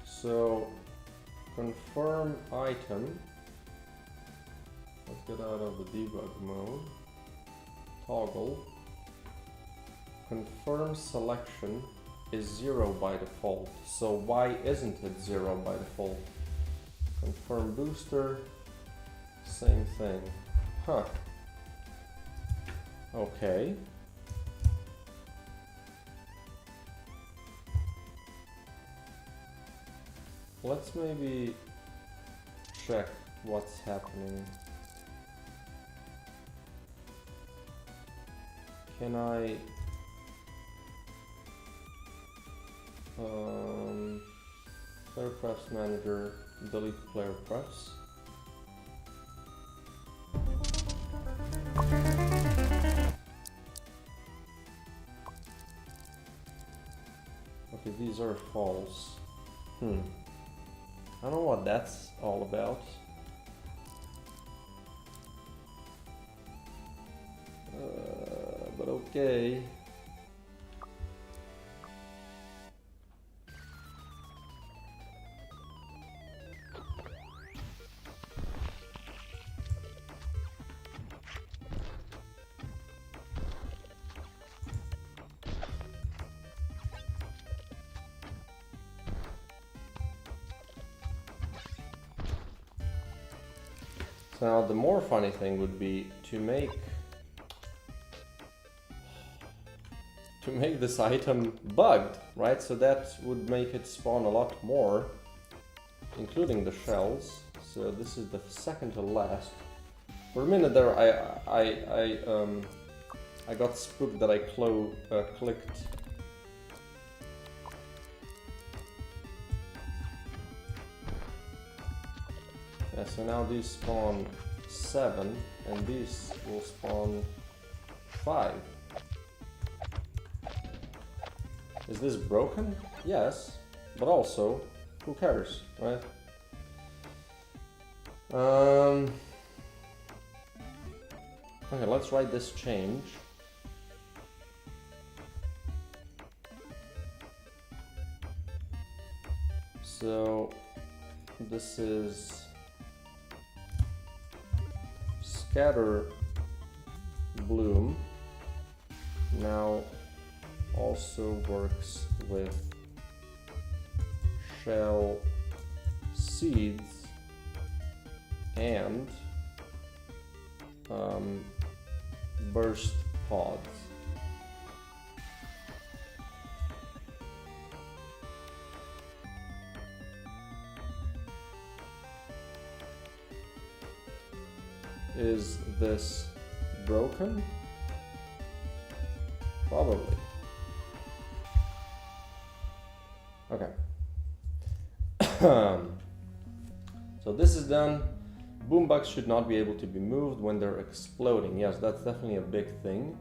So confirm item. Let's get out of the debug mode. Toggle. Confirm selection is 0 by default. So why isn't it 0 by default? Confirm booster. Same thing. Huh. Okay. let's maybe check what's happening. Can I player prefs manager delete player prefs? Okay, these are false. I don't know what that's all about. But okay. So now the more funny thing would be to make this item bugged, right? So that would make it spawn a lot more, including the shells. So this is the second to last. For a minute there, I got spooked that I clicked. Yeah, so now these spawn 7, and these will spawn 5. Is this broken? Yes, but also, who cares, right? Okay, let's write this change. So this is scatter bloom. Now also works with shell seeds and burst pods. Is this broken? Probably. Okay. So this is done. Boombugs should not be able to be moved when they're exploding. Yes, that's definitely a big thing.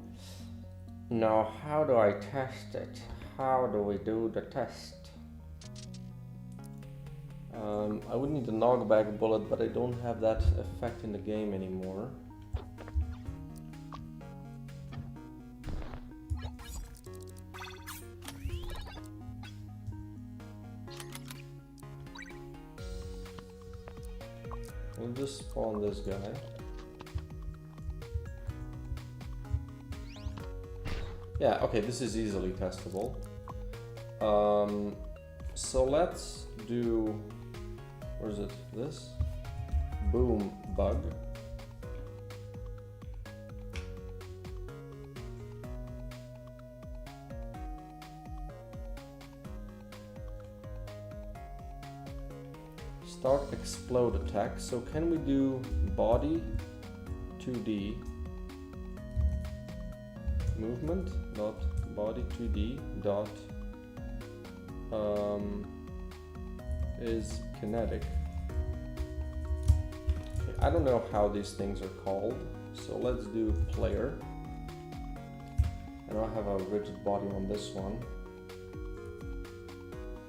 Now, how do I test it? How do we do the test? I would need a knockback bullet, but I don't have that effect in the game anymore. We'll just spawn this guy. Yeah, okay, this is easily testable. So let's do, where is it? This? Boom bug. Start explode attack. So can we do body 2D movement dot body 2D dot is kinetic. Okay, I don't know how these things are called, so let's do player. And I'll have a rigid body on this one.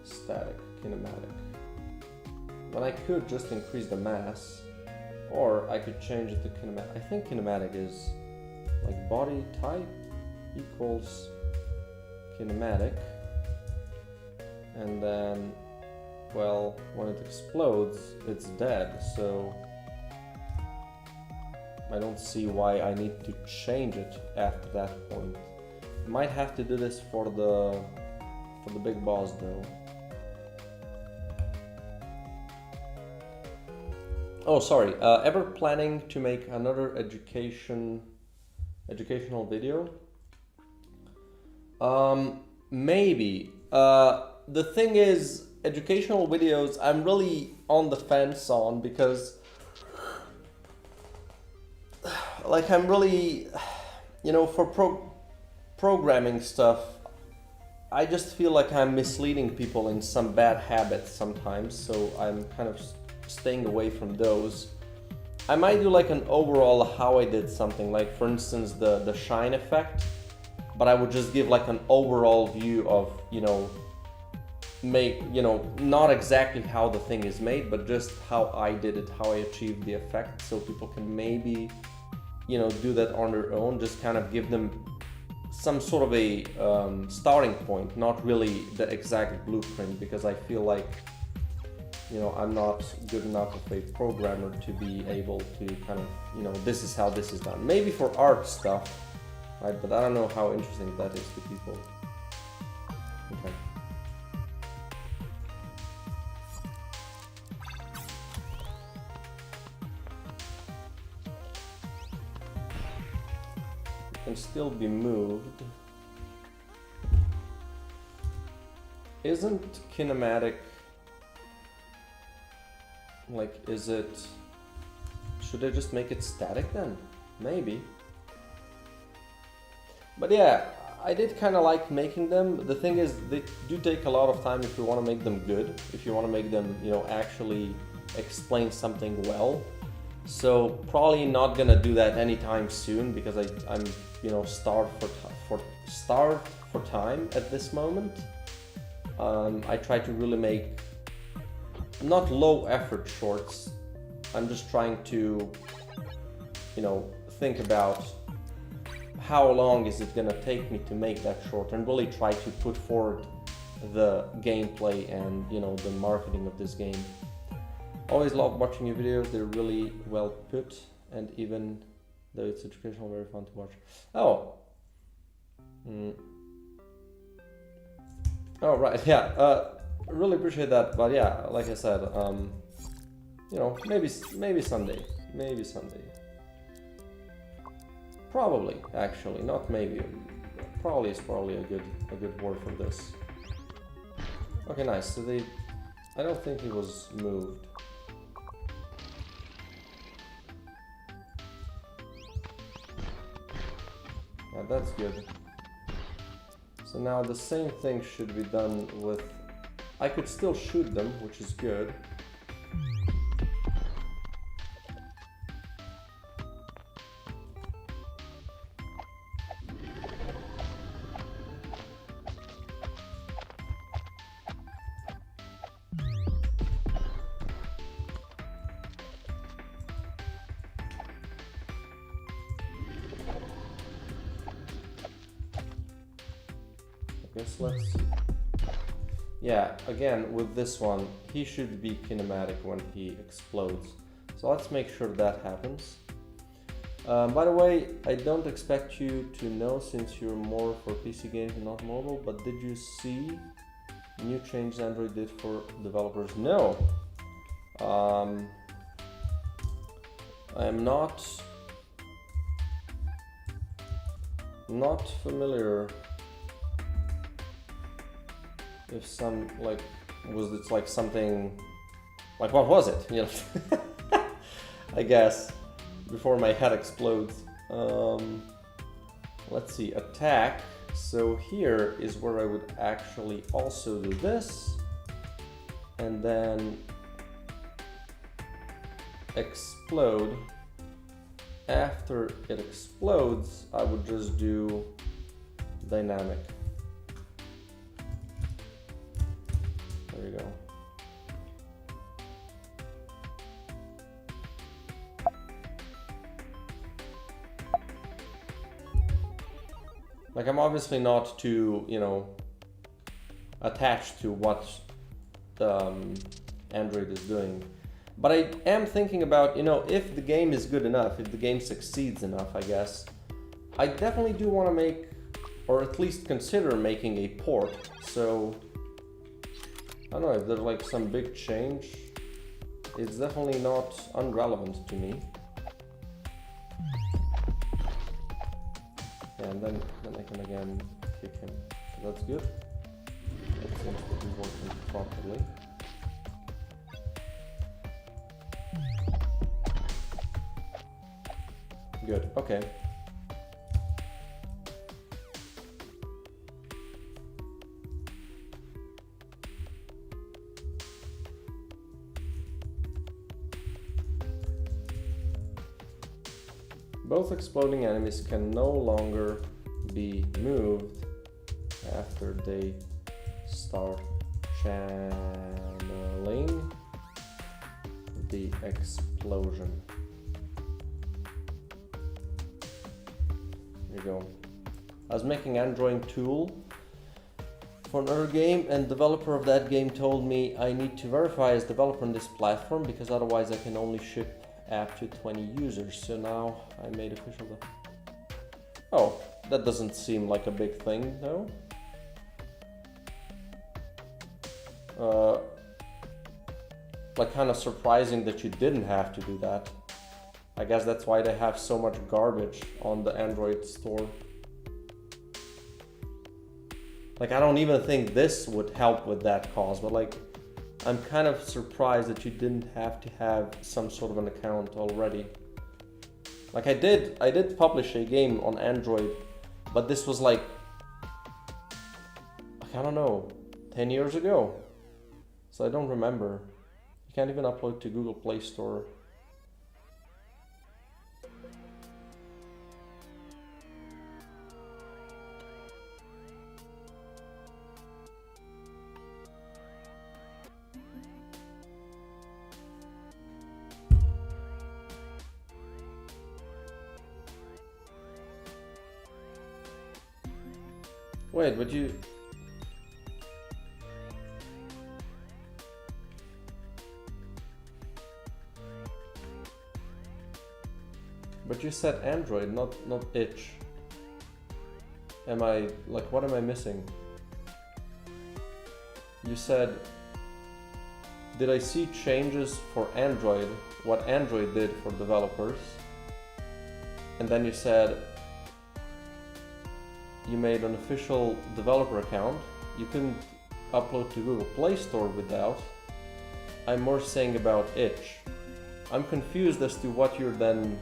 Static, kinematic. But I could just increase the mass, or I could change it to kinematic. I think kinematic is like body type equals kinematic, and then, well, when it explodes, it's dead, so I don't see why I need to change it after that point. Might have to do this for the big boss though. Oh, sorry. Ever planning to make another educational video? Maybe. The thing is, educational videos I'm really on the fence on, because like I'm really, you know, for programming stuff, I just feel like I'm misleading people in some bad habits sometimes, so I'm kind of staying away from those. I might do like an overall how I did something, like for instance the shine effect, but I would just give like an overall view of, you know, not exactly how the thing is made, but just how I did it, how I achieved the effect, so people can maybe, you know, do that on their own, just kind of give them some sort of a starting point, not really the exact blueprint, because I feel like, you know, I'm not good enough of a programmer to be able to kind of, you know, this is how this is done. Maybe for art stuff, right? But I don't know how interesting that is to people. Okay. It can still be moved. Isn't kinematic, like, is it, should I just make it static then? Maybe. But yeah, I did kind of like making them. The thing is, they do take a lot of time if you want to make them good, if you want to make them, you know, actually explain something well. So probably not gonna do that anytime soon, because I'm you know, starved for time at this moment. I try to really make not low effort shorts. I'm just trying to, you know, think about how long is it gonna take me to make that short, and really try to put forward the gameplay and, you know, the marketing of this game. Always love watching your videos, they're really well put, and even though it's educational, very fun to watch. Oh. Oh, right, yeah. Really appreciate that, but yeah, like I said, you know, maybe someday, maybe someday. Probably, actually, not maybe. Probably is probably a good word for this. Okay, nice. So I don't think he was moved. Yeah, that's good. So now the same thing should be done with, I could still shoot them, which is good. Let's see. Yeah, again, with this one, he should be kinematic when he explodes. So let's make sure that happens. By the way, I don't expect you to know, since you're more for PC games and not mobile, but did you see new changes Android did for developers? No. I am not familiar if some, like, was it like something, like, what was it, you know? I guess, before my head explodes. Let's see, attack. So here is where I would actually also do this, and then explode. After it explodes, I would just do dynamic. There you go. Like, I'm obviously not too, you know, attached to what Android is doing, but I am thinking about, you know, if the game is good enough, if the game succeeds enough, I guess, I definitely do want to make, or at least consider making a port. So I don't know if there's like some big change. It's definitely not unrelevant to me. And then I can again kick him. So that's good. seems to be working properly. Good, okay. Both exploding enemies can no longer be moved after they start channeling the explosion. There you go. I was making Android tool for another game, and developer of that game told me I need to verify as developer on this platform because otherwise I can only ship app to 20 users. So now I made official. Oh, that doesn't seem like a big thing though. Like kind of surprising that you didn't have to do that. I guess that's why they have so much garbage on the Android store. Like I don't even think this would help with that cause, but like I'm kind of surprised that you didn't have to have some sort of an account already. Like I did publish a game on Android, but this was like I don't know, 10 years ago. So I don't remember. You can't even upload to Google Play Store. Wait, but you... But you said Android, not itch. Am I... like, what am I missing? You said... Did I see changes for Android, what Android did for developers? And then you said... You made an official developer account. You couldn't upload to Google Play Store without. I'm more saying about itch. I'm confused as to what you're then...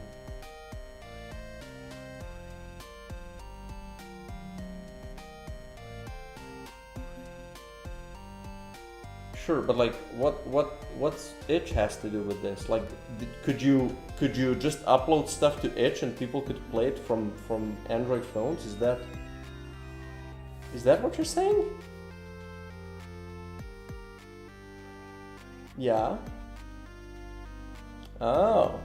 Sure, but like, what's itch has to do with this? Like, could you just upload stuff to itch and people could play it from Android phones? Is that what you're saying? Yeah. Oh.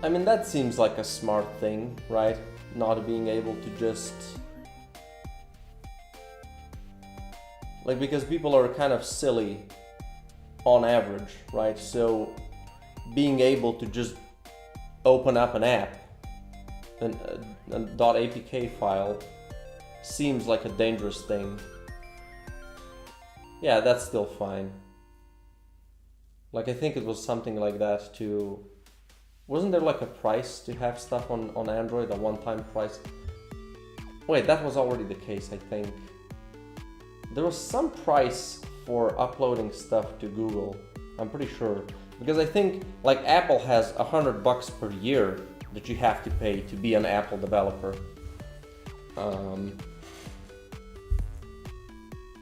I mean, that seems like a smart thing, right? Not being able to just... Like, because people are kind of silly on average, right? So being able to just open up an app, a .apk file, seems like a dangerous thing. Yeah, that's still fine. Like, I think it was something like that to... Wasn't there like a price to have stuff on Android, a one-time price? Wait, that was already the case, I think. There was some price for uploading stuff to Google, I'm pretty sure. Because I think, like, Apple has $100 per year that you have to pay to be an Apple developer.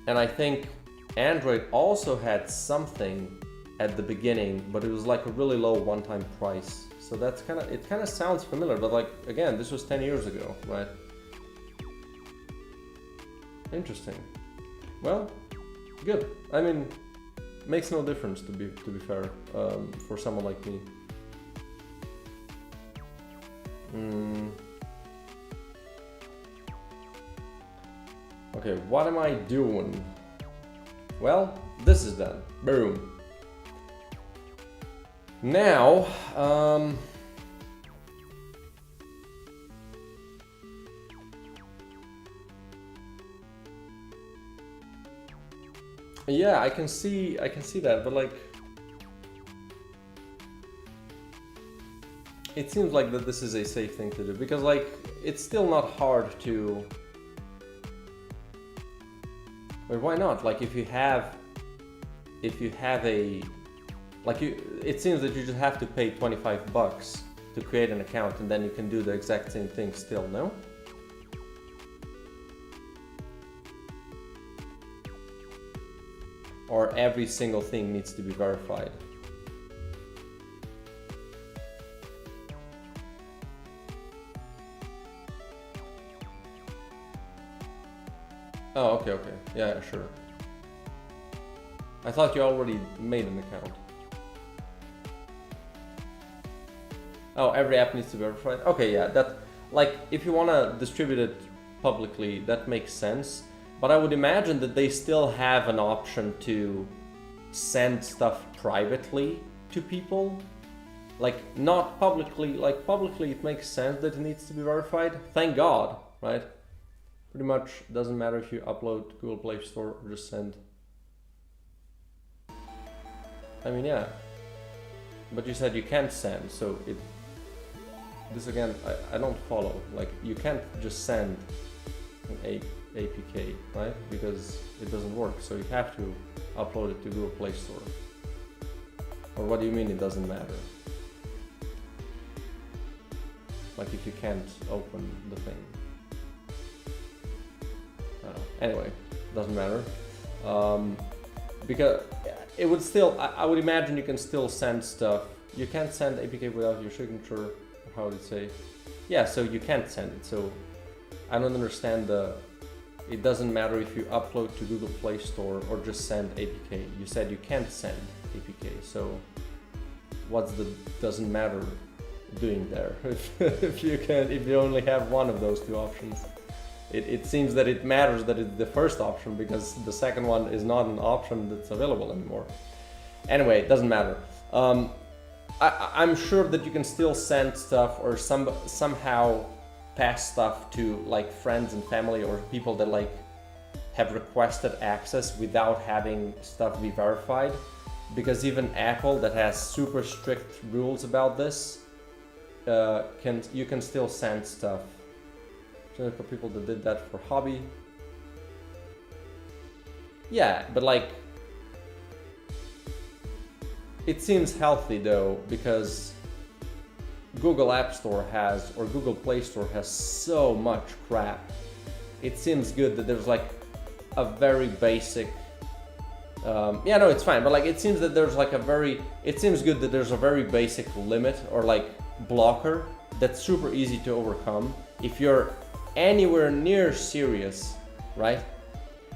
And I think Android also had something at the beginning, but it was like a really low one-time price. So that's it kind of sounds familiar, but like, again, this was 10 years ago, right? Interesting. Well, good. I mean, makes no difference to be fair, for someone like me. Okay, what am I doing? Well, this is done. Boom. Now, yeah, I can see that, but like, it seems like that this is a safe thing to do, because like, it's still not hard to But why not? Like if you have a, like it seems that you just have to pay $25 to create an account, and then you can do the exact same thing still, no? Or every single thing needs to be verified? Oh, okay, yeah, sure. I thought you already made an account. Oh, every app needs to be verified? Okay, yeah, that, like, if you want to distribute it publicly, that makes sense. But I would imagine that they still have an option to send stuff privately to people. Like, not publicly, like, publicly it makes sense that it needs to be verified. Thank God, right? Pretty much doesn't matter if you upload to Google Play Store or just send. I mean, yeah. But you said you can't send, so it... This again, I don't follow. Like, you can't just send an APK, right? Because it doesn't work, so you have to upload it to Google Play Store. Or what do you mean it doesn't matter? Like if you can't open the thing. I don't know. Anyway, doesn't matter. Because it would still, I would imagine you can still send stuff. You can't send APK without your signature. How would it say? Yeah, so you can't send it. So I don't understand the, it doesn't matter if you upload to Google Play Store or just send APK. You said you can't send APK, so what's the doesn't matter doing there? if you only have one of those two options. It seems that it matters that it's the first option because the second one is not an option that's available anymore. Anyway, it doesn't matter. I'm sure that you can still send stuff or somehow pass stuff to like friends and family or people that like have requested access without having stuff be verified, because even Apple, that has super strict rules about this, you can still send stuff. So for people that did that for hobby, yeah, but like it seems healthy though, because Google App Store has, or Google Play Store has so much crap. It seems good that there's like a very basic, yeah, no, it's fine, but like it seems that there's like it seems good that there's a very basic limit or like blocker that's super easy to overcome if you're anywhere near serious, right?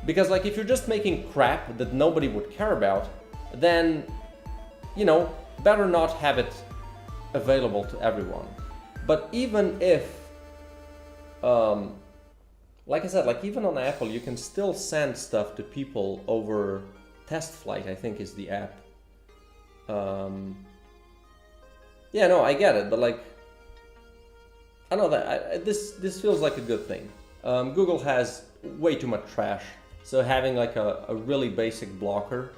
Because like if you're just making crap that nobody would care about, then, you know, better not have it available to everyone. But even if, like I said, like even on Apple, you can still send stuff to people over Test Flight, I think is the app. Yeah, no, I get it, but like, I know that this feels like a good thing. Google has way too much trash, so having like a really basic blocker,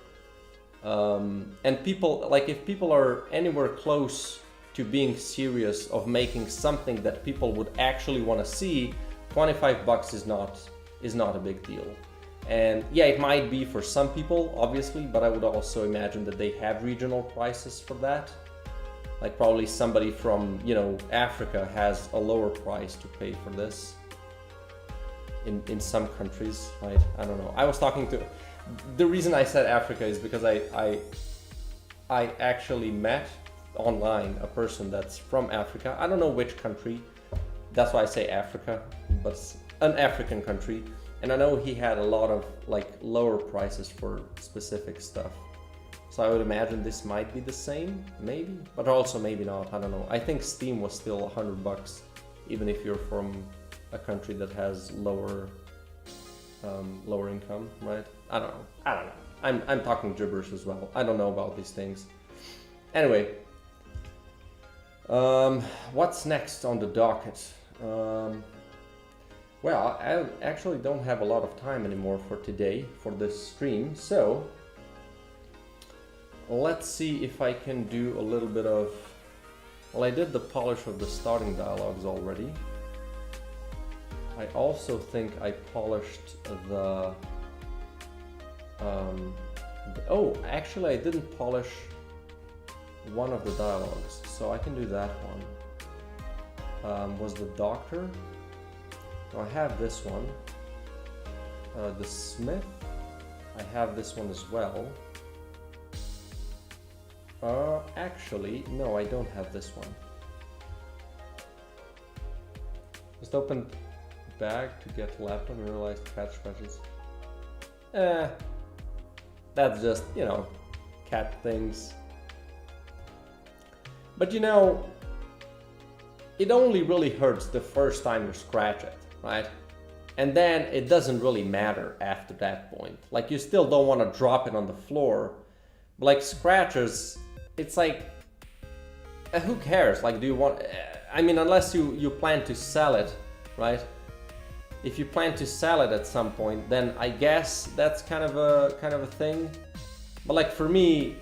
and people, like if people are anywhere close to being serious of making something that people would actually want to see, $25 is not a big deal. And yeah, it might be for some people, obviously, but I would also imagine that they have regional prices for that. Like probably somebody from, you know, Africa has a lower price to pay for this in some countries, right? I don't know. I was talking to, the reason I said Africa is because I actually met online a person that's from Africa. I don't know which country, that's why I say Africa, but an African country. And I know he had a lot of like lower prices for specific stuff. So I would imagine this might be the same, maybe, but also maybe not, I don't know. I think Steam was still $100, even if you're from a country that has lower income, right? I don't know. I'm talking gibberish as well. I don't know about these things. Anyway, what's next on the docket? Well, I actually don't have a lot of time anymore for today, for this stream, so let's see if I can do a little bit of, well, I did the polish of the starting dialogues already. I also think I polished the Oh, actually I didn't polish one of the dialogues, so I can do that one. Was the doctor? Oh, I have this one. The smith, I have this one as well. Actually, no, I don't have this one. Just opened bag to get laptop and realized cat scratches. That's just, you know, cat things. But you know, it only really hurts the first time you scratch it, right? And then it doesn't really matter after that point. Like, you still don't want to drop it on the floor. But like scratches, it's like, who cares? Like, do you want, I mean, unless you plan to sell it, right? If you plan to sell it at some point, then I guess that's kind of a thing. But like for me,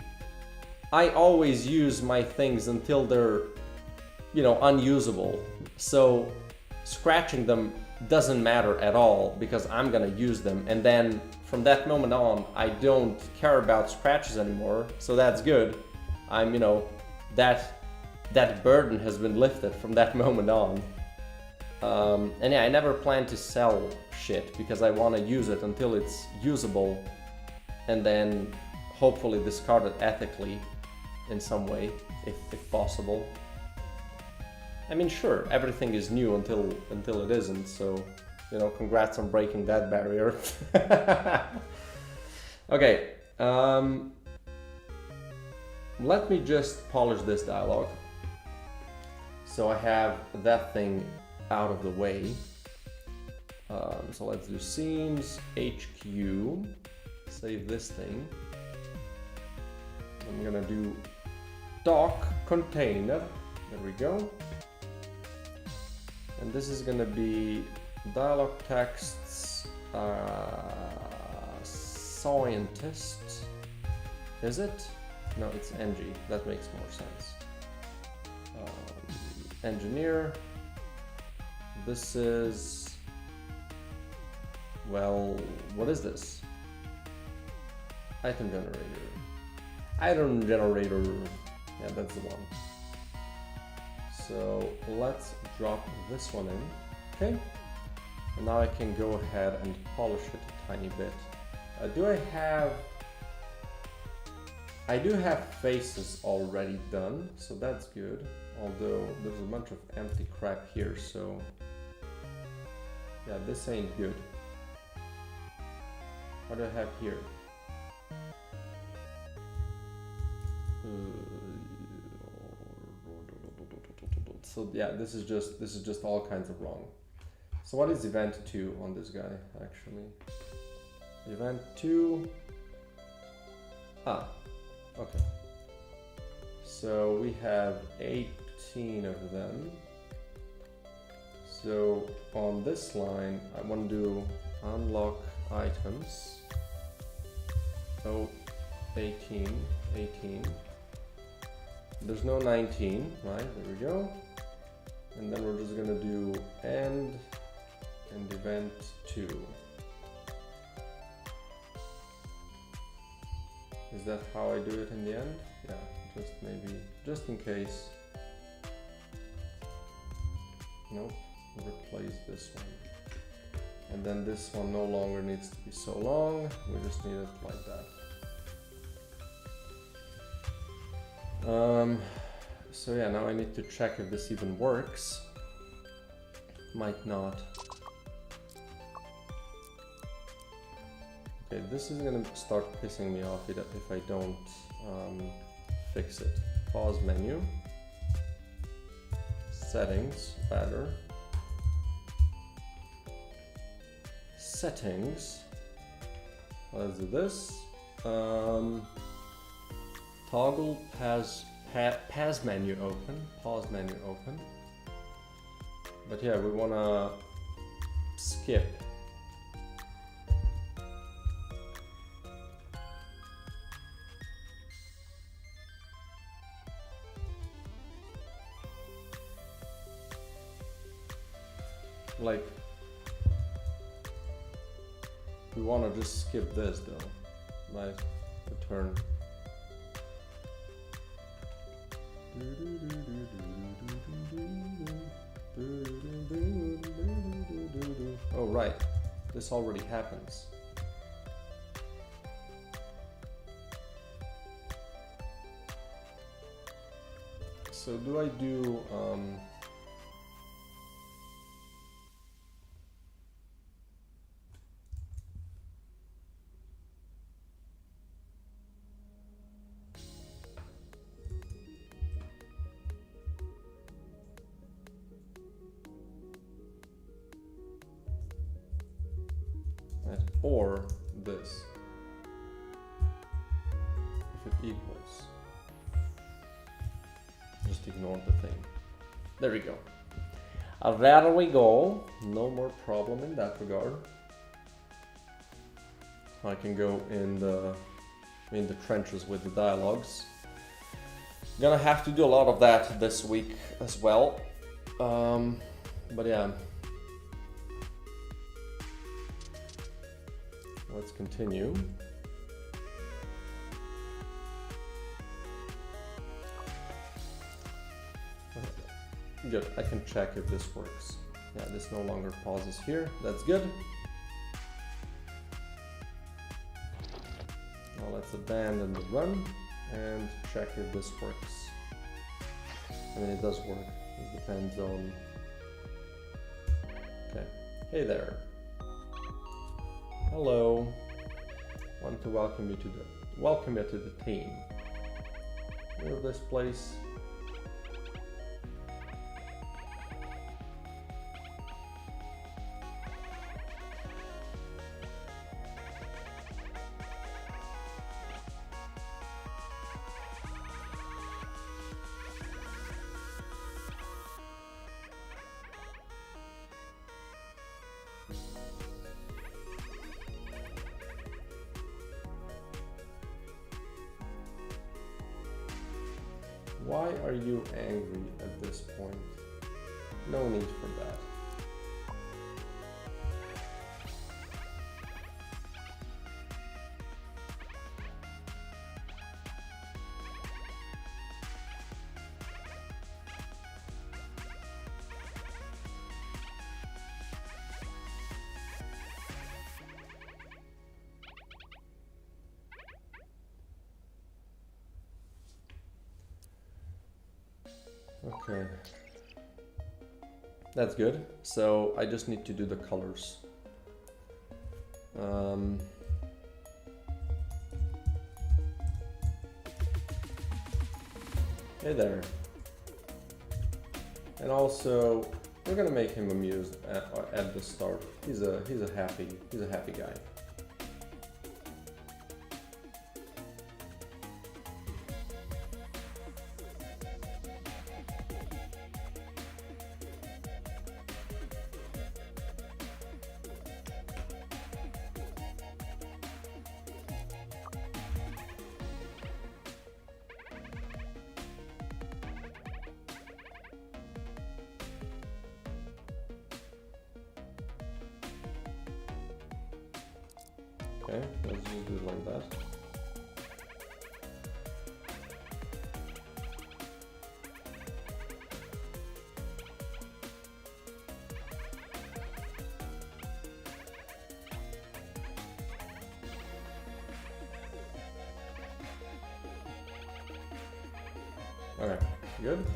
I always use my things until they're, you know, unusable. So scratching them doesn't matter at all because I'm gonna use them. And then from that moment on, I don't care about scratches anymore. So that's good. I'm, you know, that burden has been lifted from that moment on. And yeah, I never plan to sell shit because I want to use it until it's usable and then hopefully discard it ethically in some way, if possible. I mean, sure, everything is new until it isn't, so, you know, congrats on breaking that barrier. Okay, let me just polish this dialogue. So I have that thing out of the way. So let's do scenes, HQ, save this thing. I'm gonna do doc container, there we go. And this is gonna be dialogue texts, scientist, is it? No, it's ng, that makes more sense. Engineer, this is, well, what is this? Item generator, yeah, that's the one. So let's drop this one in, okay? And now I can go ahead and polish it a tiny bit. I do have faces already done, so that's good. Although there's a bunch of empty crap here, so yeah, this ain't good. What do I have here? So yeah, this is just all kinds of wrong. So what is event 2 on this guy actually? Event 2. Okay. So we have 18 of them. So on this line, I want to do unlock items. Oh, 18. There's no 19, right? There we go. And then we're just gonna do end and event 2. Is that how I do it in the end? Yeah, just maybe, just in case. Nope, replace this one. And then this one no longer needs to be so long, we just need it like that. So yeah, now I need to check if this even works. Might not. Okay, this is gonna start pissing me off if I don't fix it. Pause menu. Settings, rather. Settings. Let's do this. Toggle pause menu open. Pause menu open. But yeah, we wanna skip. Like, we want to just skip this though. my return. Oh right, this already happens. So do I do or this, if it equals, just ignore the thing. There we go. There we go. No more problem in that regard. I can go in the trenches with the dialogues. Gonna have to do a lot of that this week as well. But yeah. Let's continue. Good, I can check if this works. Yeah, this no longer pauses here. That's good. Now let's abandon the run and check if this works. I mean, it does work. It depends on... Okay. Hey there. Hello. Want to welcome you to the team. You know this place? Why are you angry at this point? No need for that. Okay, that's good. So I just need to do the colors. Hey there. And also, we're gonna make him amused at the start. He's a happy guy. Okay, let's just do it like that. Okay, good.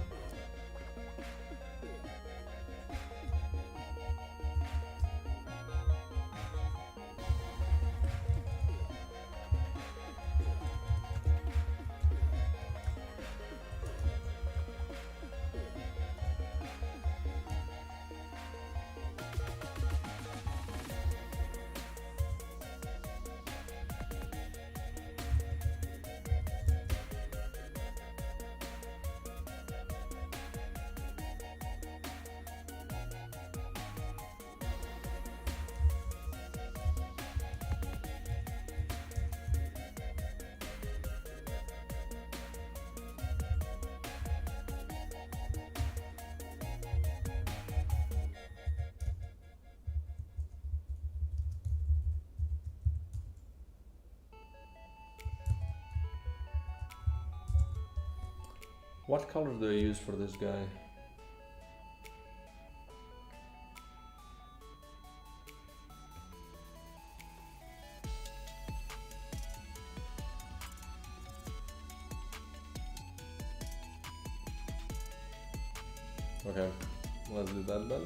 What color do I use for this guy? Okay, let's do that then.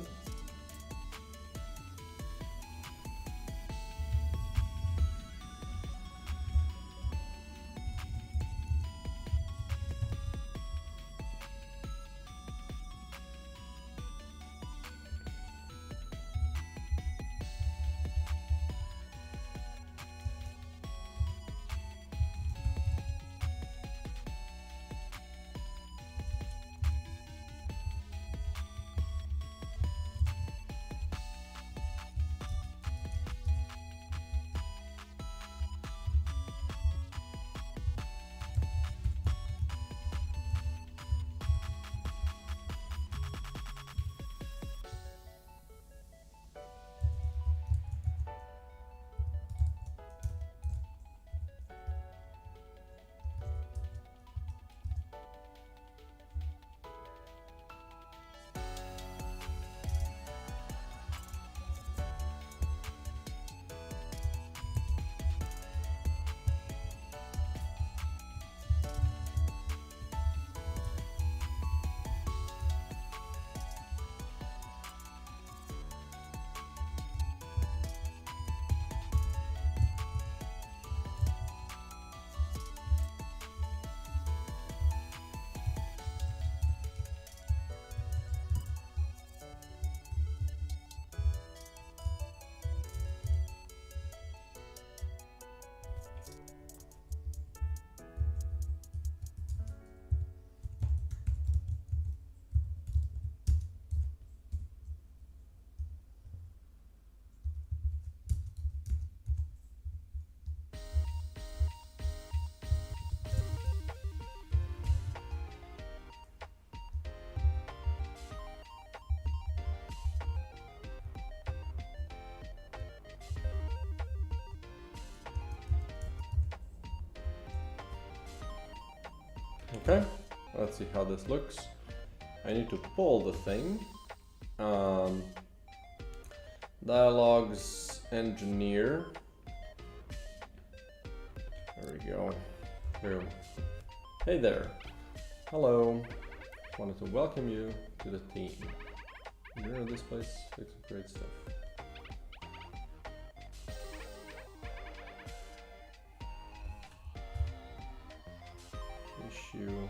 Okay, let's see how this looks. I need to pull the thing. Dialogues engineer. There we go. Here. Hey there. Hello. Wanted to welcome you to the team. You know this place makes some great stuff. Issue.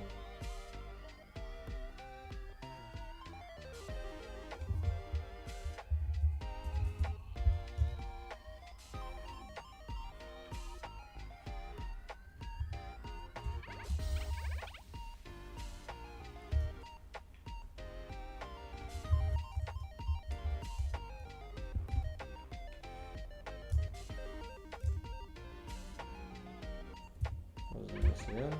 Let's do this again.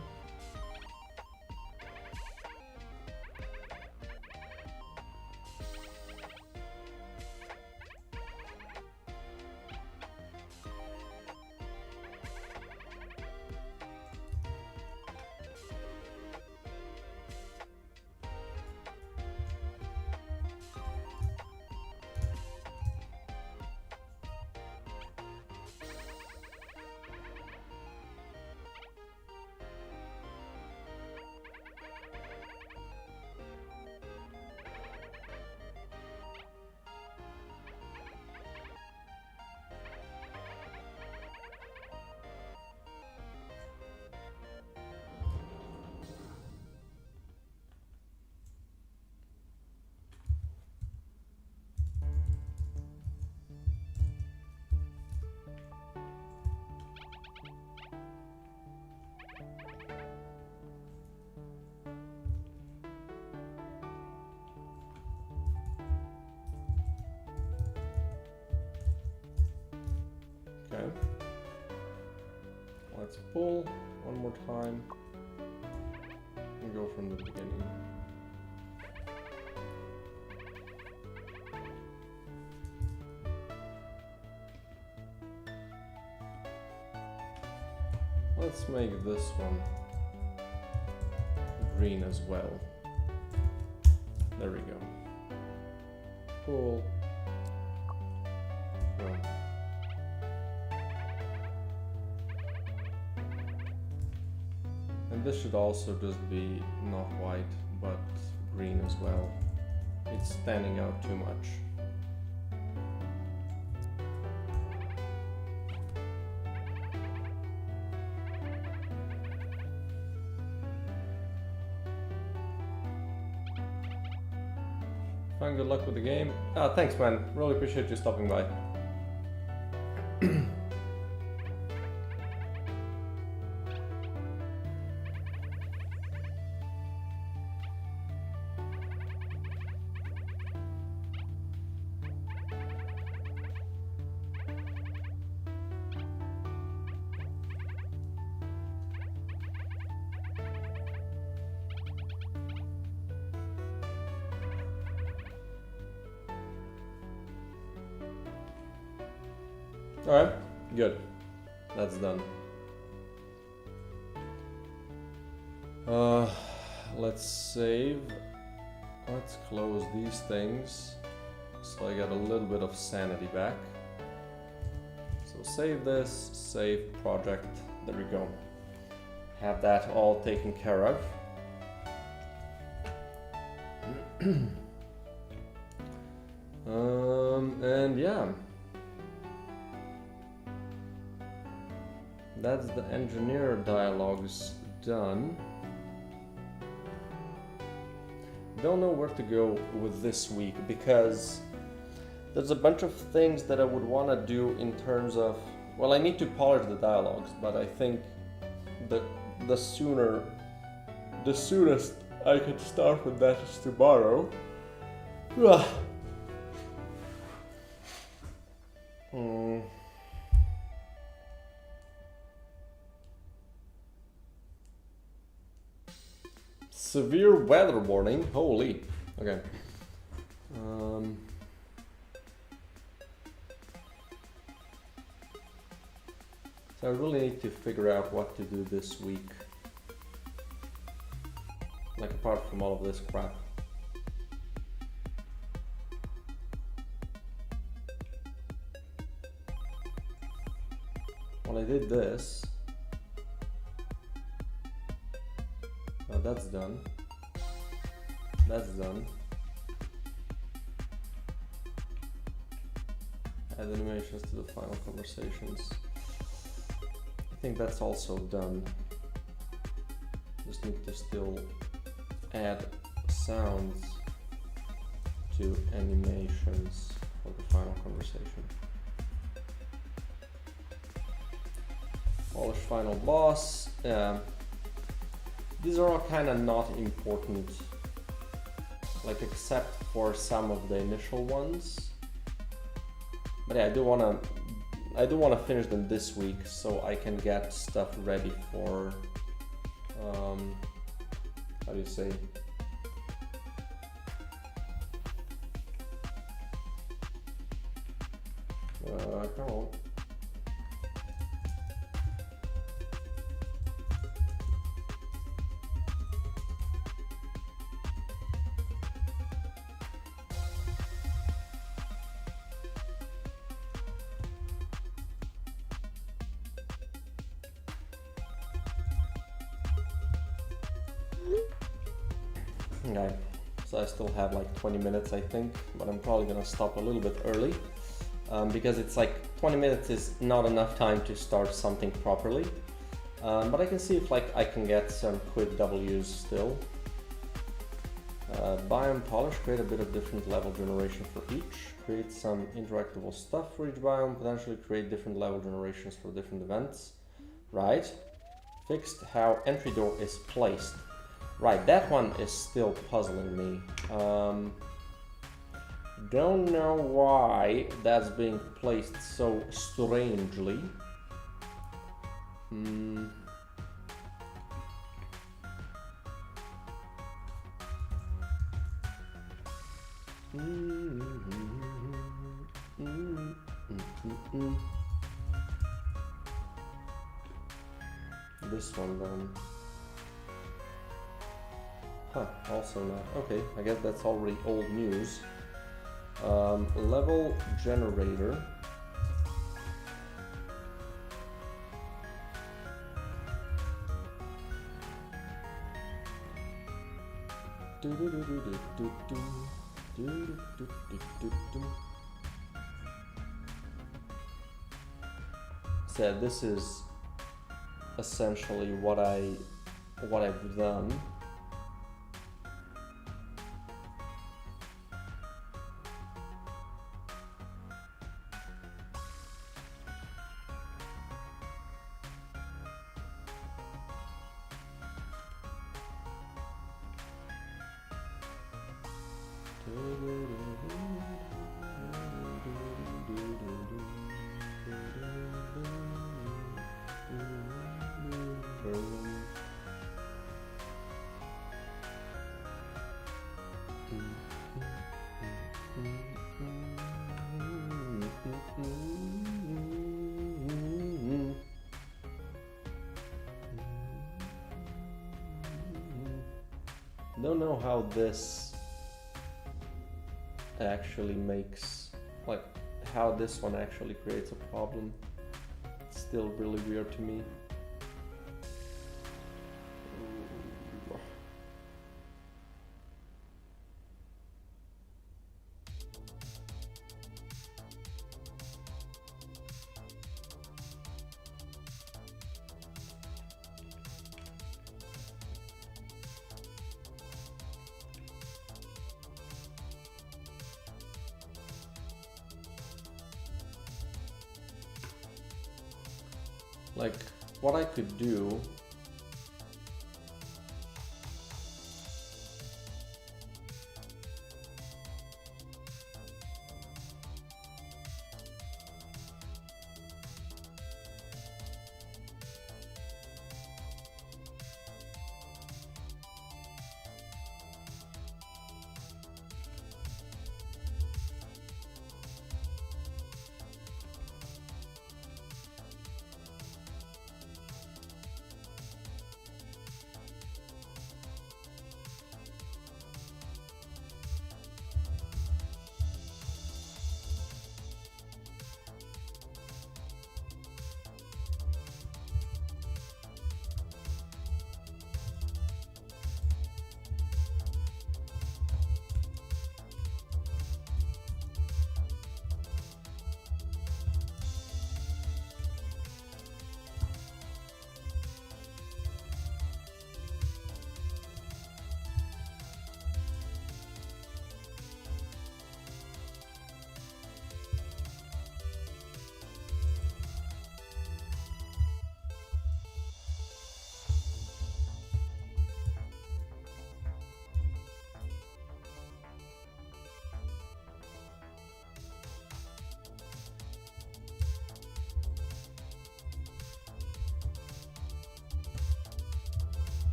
Okay. Let's pull one more time and go from the beginning. Let's make this one green as well. There we go. Cool. Boom. And this should also just be not white, but green as well. It's standing out too much. Fine, good luck with the game. Ah, thanks man, really appreciate you stopping by. Alright, good. That's done. Let's save. Let's close these things. So I got a little bit of sanity back. So save this, save project. There we go. Have that all taken care of. And yeah. That's the engineer dialogues done. Don't know where to go with this week because there's a bunch of things that I would want to do in terms of, well, I need to polish the dialogues, but I think the soonest I can start with that is tomorrow. Severe weather warning, holy. Okay. So I really need to figure out what to do this week. Like apart from all of this crap. Well, I did this. That's done. That's done. Add animations to the final conversations. I think that's also done. Just need to still add sounds to animations for the final conversation. Polish final boss. These are all kind of not important, like except for some of the initial ones. But yeah, I do wanna finish them this week so I can get stuff ready for how do you say? Come on. Okay, so I still have like 20 minutes I think, but I'm probably gonna stop a little bit early because it's like 20 minutes is not enough time to start something properly. But I can see if like I can get some quick W's still. Biome polish, create a bit of different level generation for each. Create some interactable stuff for each biome, potentially create different level generations for different events. Right. Fixed how entry door is placed. Right, that one is still puzzling me. Don't know why that's being placed so strangely. This one then. Huh, also not. Okay, I guess that's already old news. Level generator. So this is essentially what I've done. Don't know how this actually makes, like, how this one actually creates a problem. It's still really weird to me. Like, what I could do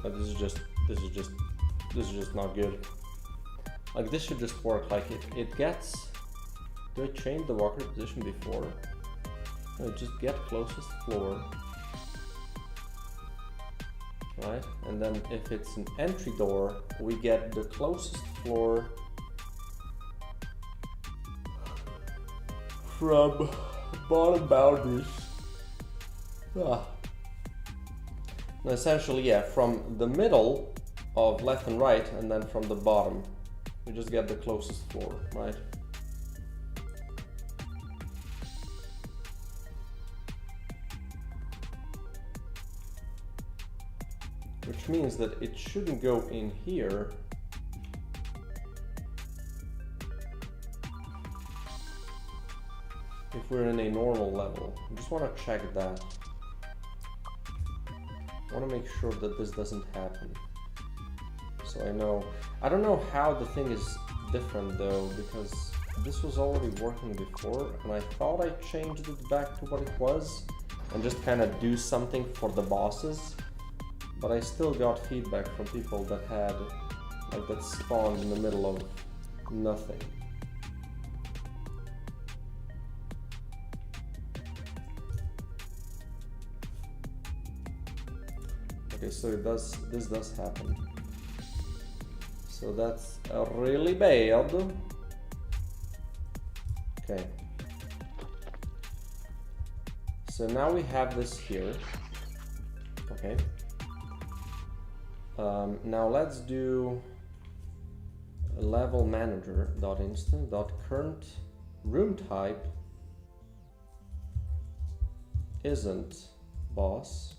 But this is just not good. Like, this should just work. Like, it gets. Do I change the walker position before? No, just get closest floor. Right? And then if it's an entry door, we get the closest floor from bottom boundaries. Essentially, yeah, from the middle of left and right, and then from the bottom, we just get the closest floor, right? Which means that it shouldn't go in here. If we're in a normal level. I just want to check that. I want to make sure that this doesn't happen. So I don't know how the thing is different though, because this was already working before, and I thought I changed it back to what it was and just kind of do something for the bosses, but I still got feedback from people that had, like, that spawned in the middle of nothing. Okay, so this does happen. So that's really bad. Okay. So now we have this here. Okay. Now let's do level manager dot instant dot current room type isn't boss.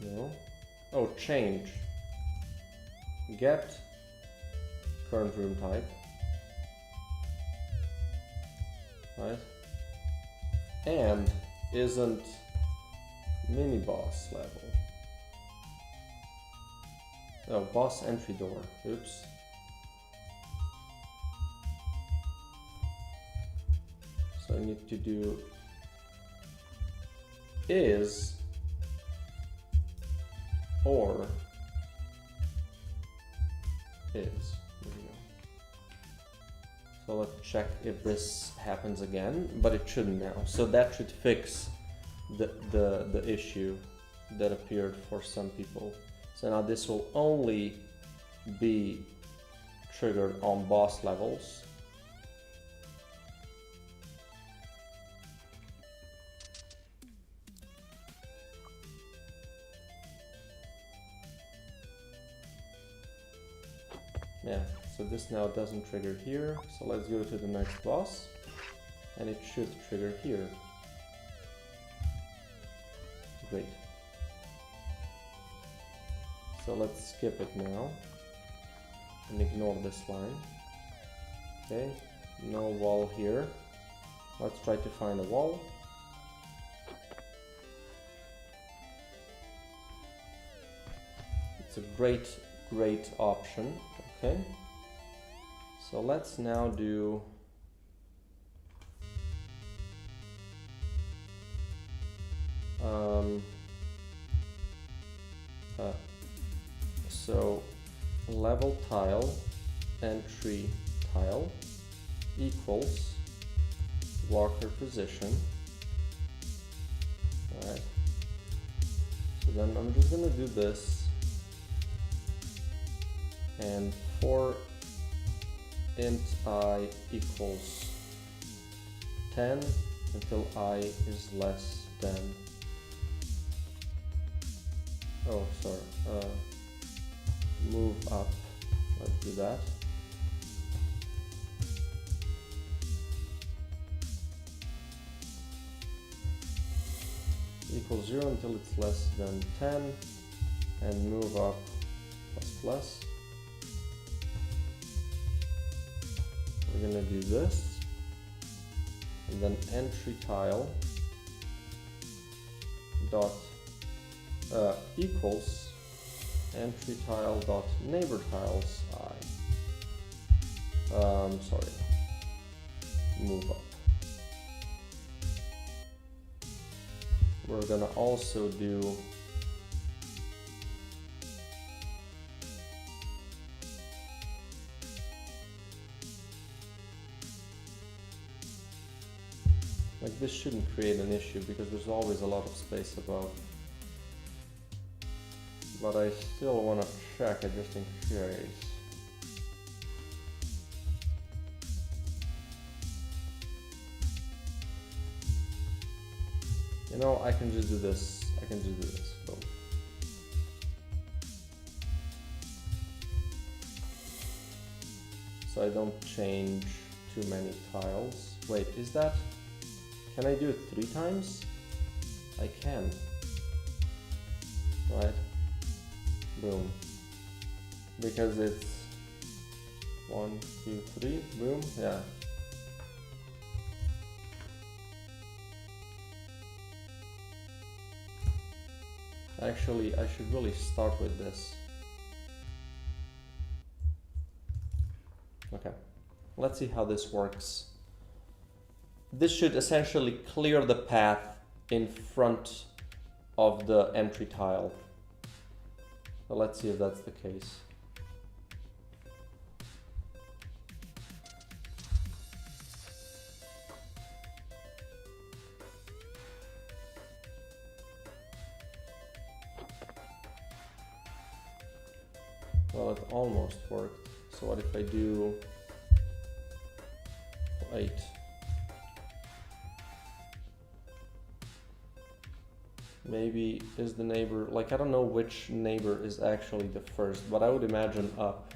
No. Oh, change. Get current room type. Right? And isn't mini boss level. Oh, boss entry door. Oops. So I need to do is or is. There we go. So let's check if this happens again, but it shouldn't now. So that should fix the issue that appeared for some people. So now this will only be triggered on boss levels. Yeah, so this now doesn't trigger here. So let's go to the next boss, and it should trigger here. Great. So let's skip it now and ignore this line. Okay, no wall here. Let's try to find a wall. It's a great option. Okay, so let's now do so level tile entry tile equals walker position. All right, so then I'm just gonna do this. And for int I equals 10 until I is less than, oh sorry, move up, let's do that. Equals 0 until it's less than 10, and move up plus plus. We're gonna do this, and then entry tile dot equals entry tile dot neighbor tiles I. Sorry, move up. We're gonna also do like this shouldn't create an issue because there's always a lot of space above. But I still want to check it just in case. You know, I can just do this. I can just do this. Boom. So I don't change too many tiles. Wait, is that? Can I do it 3 times? I can. Right? Boom. Because it's 1, 2, 3, boom, yeah. Actually, I should really start with this. Okay, let's see how this works. This should essentially clear the path in front of the entry tile. So let's see if that's the case. Well, it almost worked. So what if I do 8? Maybe is the neighbor, like I don't know which neighbor is actually the first, but I would imagine up.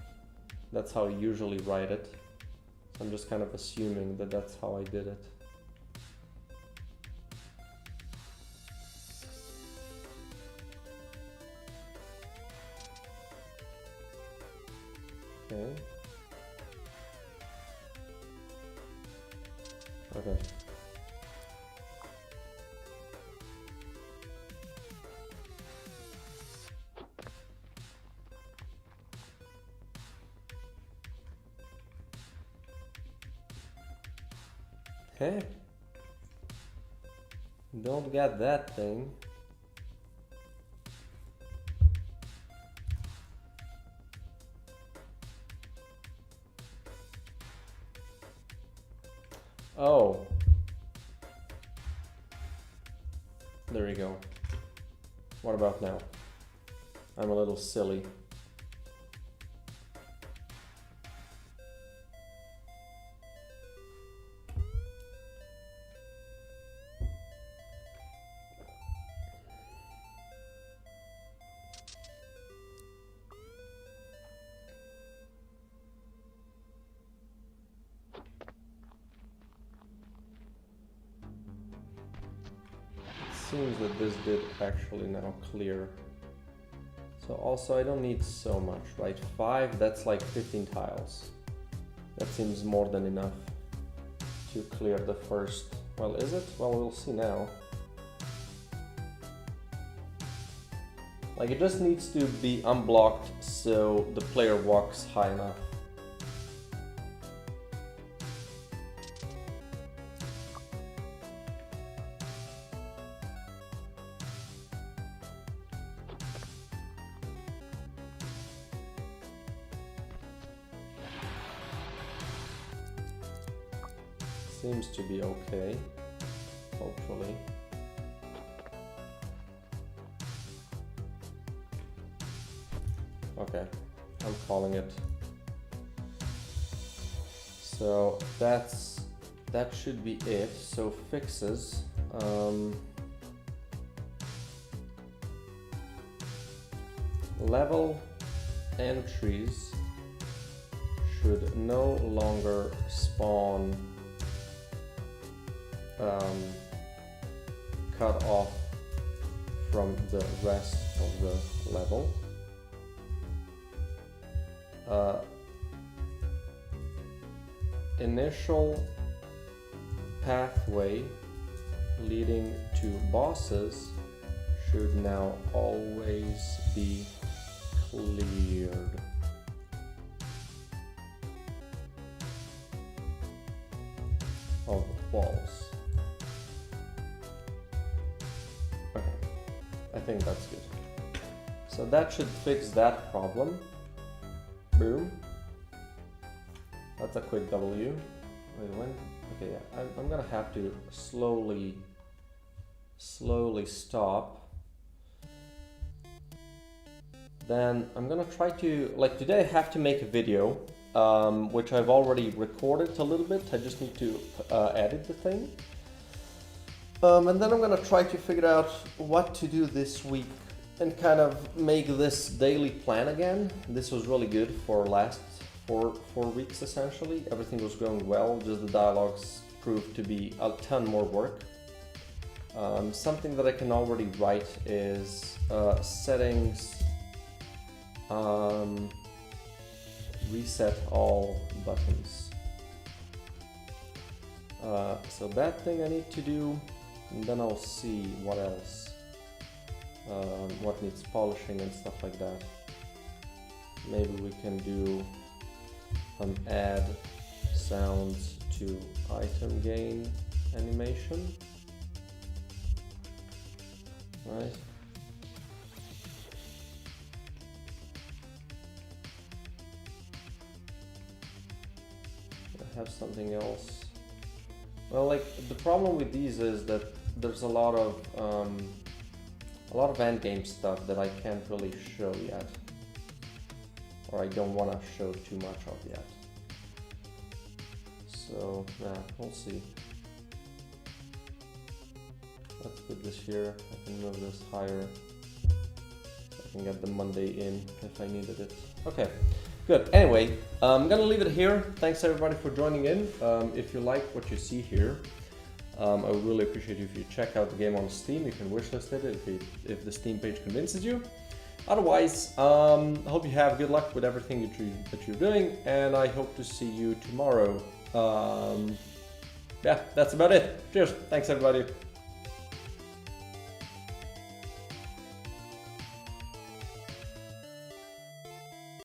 That's how I usually write it. So I'm just kind of assuming that that's how I did it. Okay. Okay. Hey. Don't get that thing. Oh. There you go. What about now? I'm a little silly. Seems that this did actually now clear. So also I don't need so much, right? 5, that's like 15 tiles. That seems more than enough to clear the first. Well, is it? Well, we'll see now. Like it just needs to be unblocked so the player walks high enough. Seems to be okay, hopefully. Okay, I'm calling it. So that should be it. So fixes. Level entries should no longer spawn cut off from the rest of the level. Initial pathway leading to bosses should now always be cleared. Of walls. Okay, I think that's good. So that should fix that problem. Boom. That's a quick W. Wait, when? Okay, yeah. I'm gonna have to slowly stop. Then I'm gonna try to, like today I have to make a video, which I've already recorded a little bit. I just need to edit the thing. And then I'm gonna try to figure out what to do this week and kind of make this daily plan again. This was really good for last four weeks essentially. Everything was going well, just the dialogues proved to be a ton more work. Something that I can already write is settings reset all buttons. So that thing I need to do, and then I'll see what else, what needs polishing and stuff like that. Maybe we can do add sounds to item gain animation, right? I have something else. Well, like the problem with these is that there's a lot of end game stuff that I can't really show yet, or I don't want to show too much of yet. So yeah, we'll see. Let's put this here. I can move this higher. I can get the Monday in if I needed it. Okay. Good. Anyway, I'm gonna leave it here. Thanks everybody for joining in. If you like what you see here, I would really appreciate if you check out the game on Steam. You can wishlist it if the Steam page convinces you. Otherwise, I hope you have good luck with everything that you're doing, and I hope to see you tomorrow. Yeah, that's about it. Cheers. Thanks everybody.